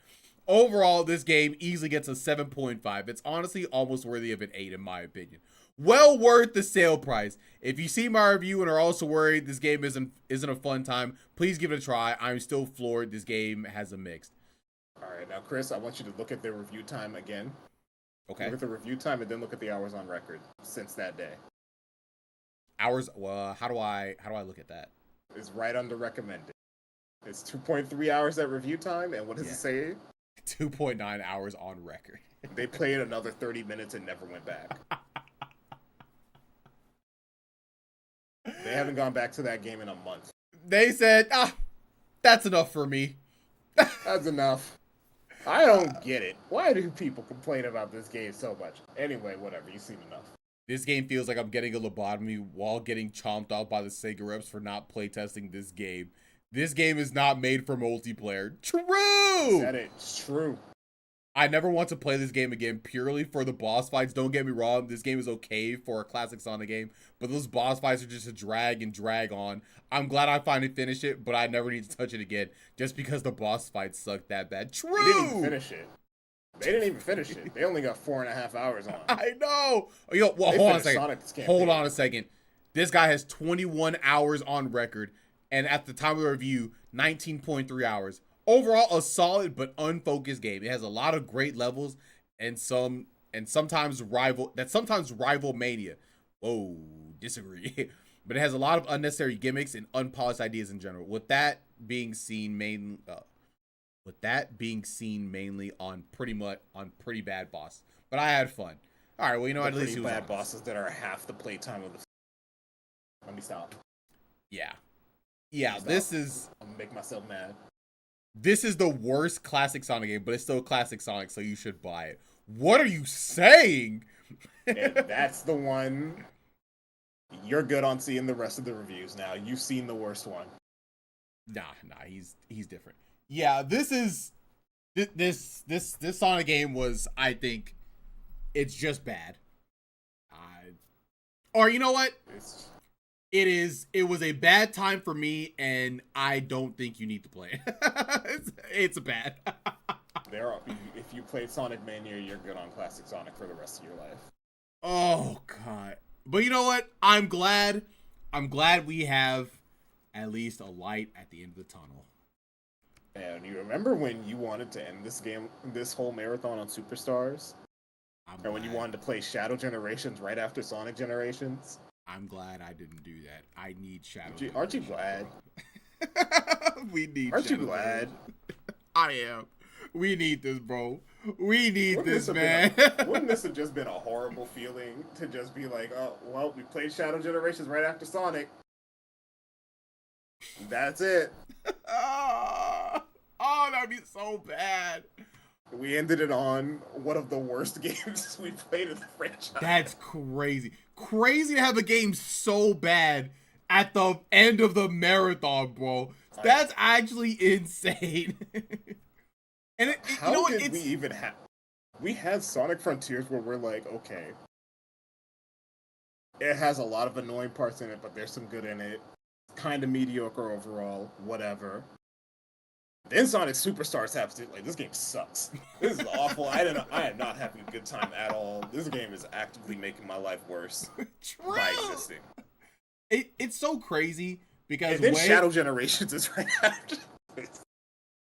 Overall, this game easily gets a 7.5. It's honestly almost worthy of an 8 in my opinion. Well worth the sale price. If you see my review and are also worried this game isn't a fun time, please give it a try. I'm still floored this game has a mixed. All right, now Chris, I want you to look at the review time again. Okay. Look at the review time and then look at the hours on record since that day. Hours. Well, how do I look at that? It's right under recommended. It's 2.3 hours at review time, and what does it say? 2.9 hours on record. They played another 30 minutes and never went back. They haven't gone back to that game in a month. They said, that's enough for me. That's enough. I don't get it. Why do people complain about this game so much? Anyway, whatever. You've seen enough. This game feels like I'm getting a lobotomy while getting chomped off by the Sega reps for not playtesting this game. This game is not made for multiplayer. True! Said it. It's true. I never want to play this game again purely for the boss fights. Don't get me wrong. This game is okay for a classic Sonic game, but those boss fights are just a drag and drag on. I'm glad I finally finished it, but I never need to touch it again just because the boss fights suck that bad. True! They didn't even finish it. They didn't even finish it. They only got 4.5 hours on. I know. Yo, well, hold on a second. Hold on a second. This guy has 21 hours on record, and at the time of the review, 19.3 hours. Overall, a solid but unfocused game. It has a lot of great levels and sometimes rival Mania. Whoa, disagree. But it has a lot of unnecessary gimmicks and unpolished ideas in general. With that being seen mainly on pretty bad bosses. But I had fun. All right, well, you know what? At least pretty bad bosses that are half the playtime of the. Let me stop. Yeah. This is. I'm gonna make myself mad. This is the worst classic Sonic game, but it's still classic Sonic, so you should buy it. What are you saying? And that's the one. You're good on seeing the rest of the reviews now. You've seen the worst one. Nah, he's different. Yeah, this Sonic game was, I think, it's just bad. Or you know what? It was a bad time for me, and I don't think you need to play it. It's bad. If you played Sonic Mania, you're good on classic Sonic for the rest of your life. Oh, God. But you know what? I'm glad I'm glad we have at least a light at the end of the tunnel. And you remember when you wanted to end this whole marathon on Superstars? Or when you wanted to play Shadow Generations right after Sonic Generations? I'm glad I didn't do that. I need Shadow. Aren't you glad? We need. Aren't you glad? I am. We need this, bro. We need this, man. Wouldn't this have just been a horrible feeling to just be like, oh, well, we played Shadow Generations right after Sonic. That's it. Oh, that'd be so bad. We ended it on one of the worst games we played in the franchise. That's crazy. Crazy to have a game so bad at the end of the marathon, bro. That's actually insane. And how did we even have? We had Sonic Frontiers where we're like, okay, it has a lot of annoying parts in it, but there's some good in it. Kind of mediocre overall, whatever. Then Sonic Superstars happens. Like, this game sucks. This is awful. I am not having a good time at all. This game is actively making my life worse by existing. It's so crazy because and then Shadow Generations is right after this.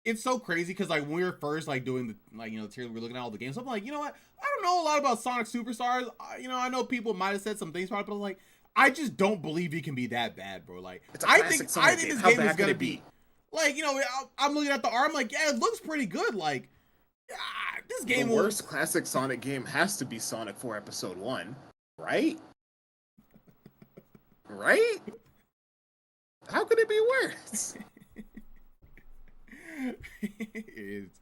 It's so crazy because like when we were first like doing the the tier, we were looking at all the games. I'm like, you know what? I don't know a lot about Sonic Superstars. I know people might have said some things about it, but I'm like, I just don't believe it can be that bad, bro. Like, I think this game is gonna be like, I'm looking at the art. I'm like, yeah, it looks pretty good. Like, this game. The worst classic Sonic game has to be Sonic 4 Episode 1, right? Right? How could it be worse? It's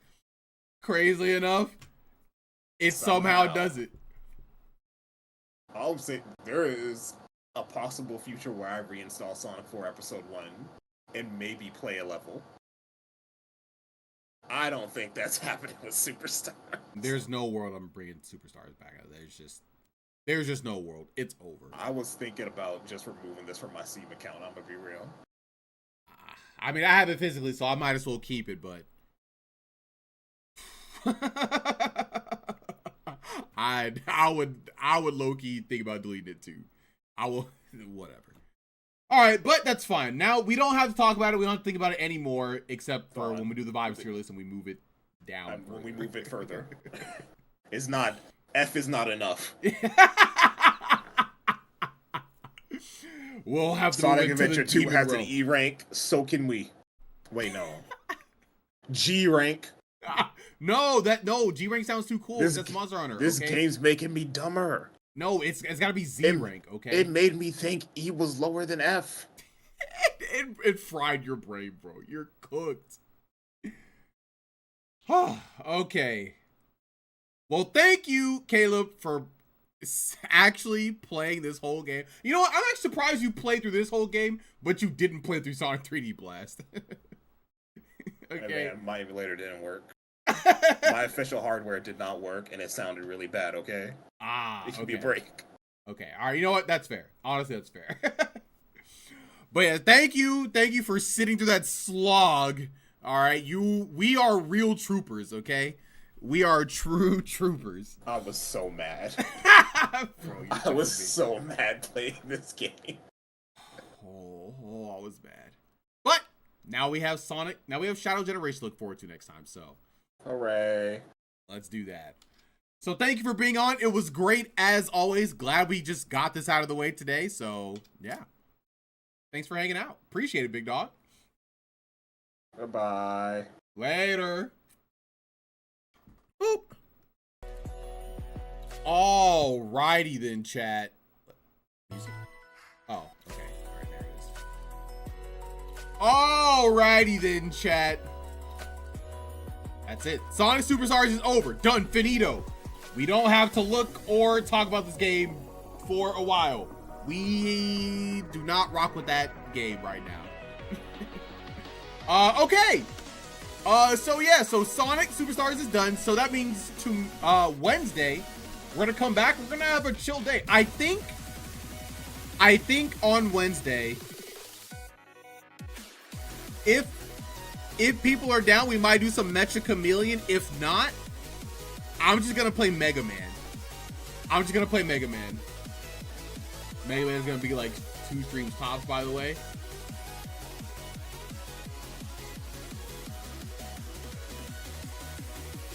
crazy enough, it somehow does it. I'll say there is a possible future where I reinstall Sonic 4 Episode 1 and maybe play a level. I don't think that's happening with Superstars. There's no world I'm bringing Superstars back out. There's just no world. It's over. I was thinking about just removing this from my Steam account. I'm gonna be real. I mean, I have it physically, so I might as well keep it, but I would low-key think about deleting it too. I will, whatever. All right, but that's fine. Now we don't have to talk about it. We don't have to think about it anymore, except for when we do the vibes tier list and we move it down. When we move it further, it's not F is not enough. We'll have to Sonic Adventure 2 has an E rank, so can we. Wait, no. G rank. No, G rank sounds too cool. That's Monster Hunter. This game's making me dumber. No, it's got to be Z rank, okay? It made me think E was lower than F. it fried your brain, bro. You're cooked. Okay. Well, thank you, Caleb, for actually playing this whole game. You know what? I'm actually surprised you played through this whole game, but you didn't play through Sonic 3D Blast. Okay. Man, my emulator didn't work. My official hardware did not work, and it sounded really bad, okay? It should be a break. Okay, all right, you know what? That's fair. Honestly, that's fair. But yeah, thank you for sitting through that slog. All right, we are real troopers, okay? We are true troopers. I was so mad. Bro, I was so mad playing this game. Oh, I was mad. But now we have Sonic. Now we have Shadow Generation to look forward to next time. So, hooray! Let's do that. So thank you for being on. It was great as always. Glad we just got this out of the way today. So yeah, thanks for hanging out. Appreciate it, big dog. Goodbye. Later. Boop. Alrighty then, chat. Oh, okay. Alright, there it is. Alrighty then, chat. That's it. Sonic Superstars is over. Done. Finito. We don't have to look or talk about this game for a while. We do not rock with that game right now. Okay. So Sonic Superstars is done. So that means to Wednesday, we're gonna come back. We're gonna have a chill day. I think on Wednesday, if people are down, we might do some Mecha Chameleon. If not, I'm just gonna play Mega Man. Mega Man is gonna be like 2 streams tops, by the way.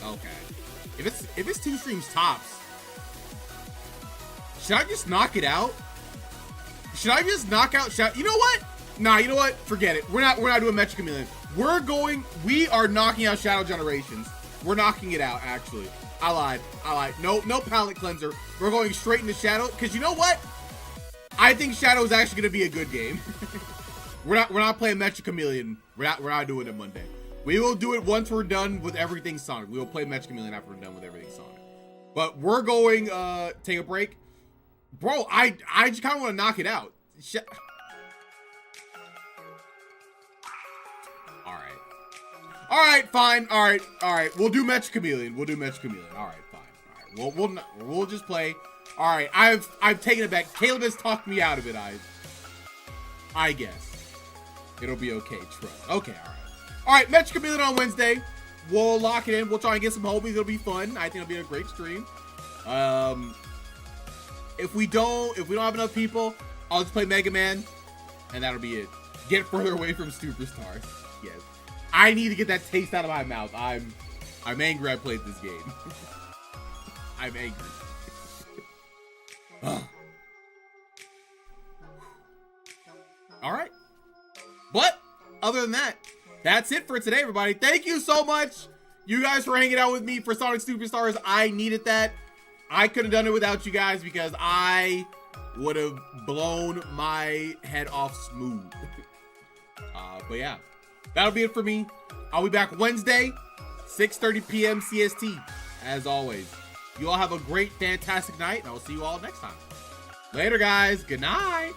Okay. If it's 2 streams tops, should I just knock it out? Should I just knock out Shadow? You know what? Nah, you know what? Forget it. We're not doing Mecha Chameleon. We are knocking out Shadow Generations. We're knocking it out, actually. I lied. No palate cleanser. We're going straight into Shadow, because you know what? I think Shadow is actually going to be a good game. we're not playing Mecha Chameleon. We're not doing it Monday. We will do it once we're done with everything Sonic. We will play Mecha Chameleon after we're done with everything Sonic. But we're going take a break. Bro, I just kind of want to knock it out. All right, fine. All right. We'll do Mecha Chameleon. All right, fine. All right. We'll just play. All right. I've taken it back. Caleb has talked me out of it. I guess it'll be okay. Trust. Okay. All right. Mecha Chameleon on Wednesday. We'll lock it in. We'll try and get some homies. It'll be fun. I think it'll be a great stream. If we don't have enough people, I'll just play Mega Man, and that'll be it. Get further away from Superstars. Yes. I need to get that taste out of my mouth. I'm angry I played this game. I'm angry. All right. But other than that, that's it for today, everybody. Thank you so much, you guys, for hanging out with me for Sonic Superstars. I needed that. I couldn't have done it without you guys because I would have blown my head off smooth. But yeah. That'll be it for me. I'll be back Wednesday, 6:30 p.m. CST, as always. You all have a great, fantastic night, and I will see you all next time. Later, guys. Good night.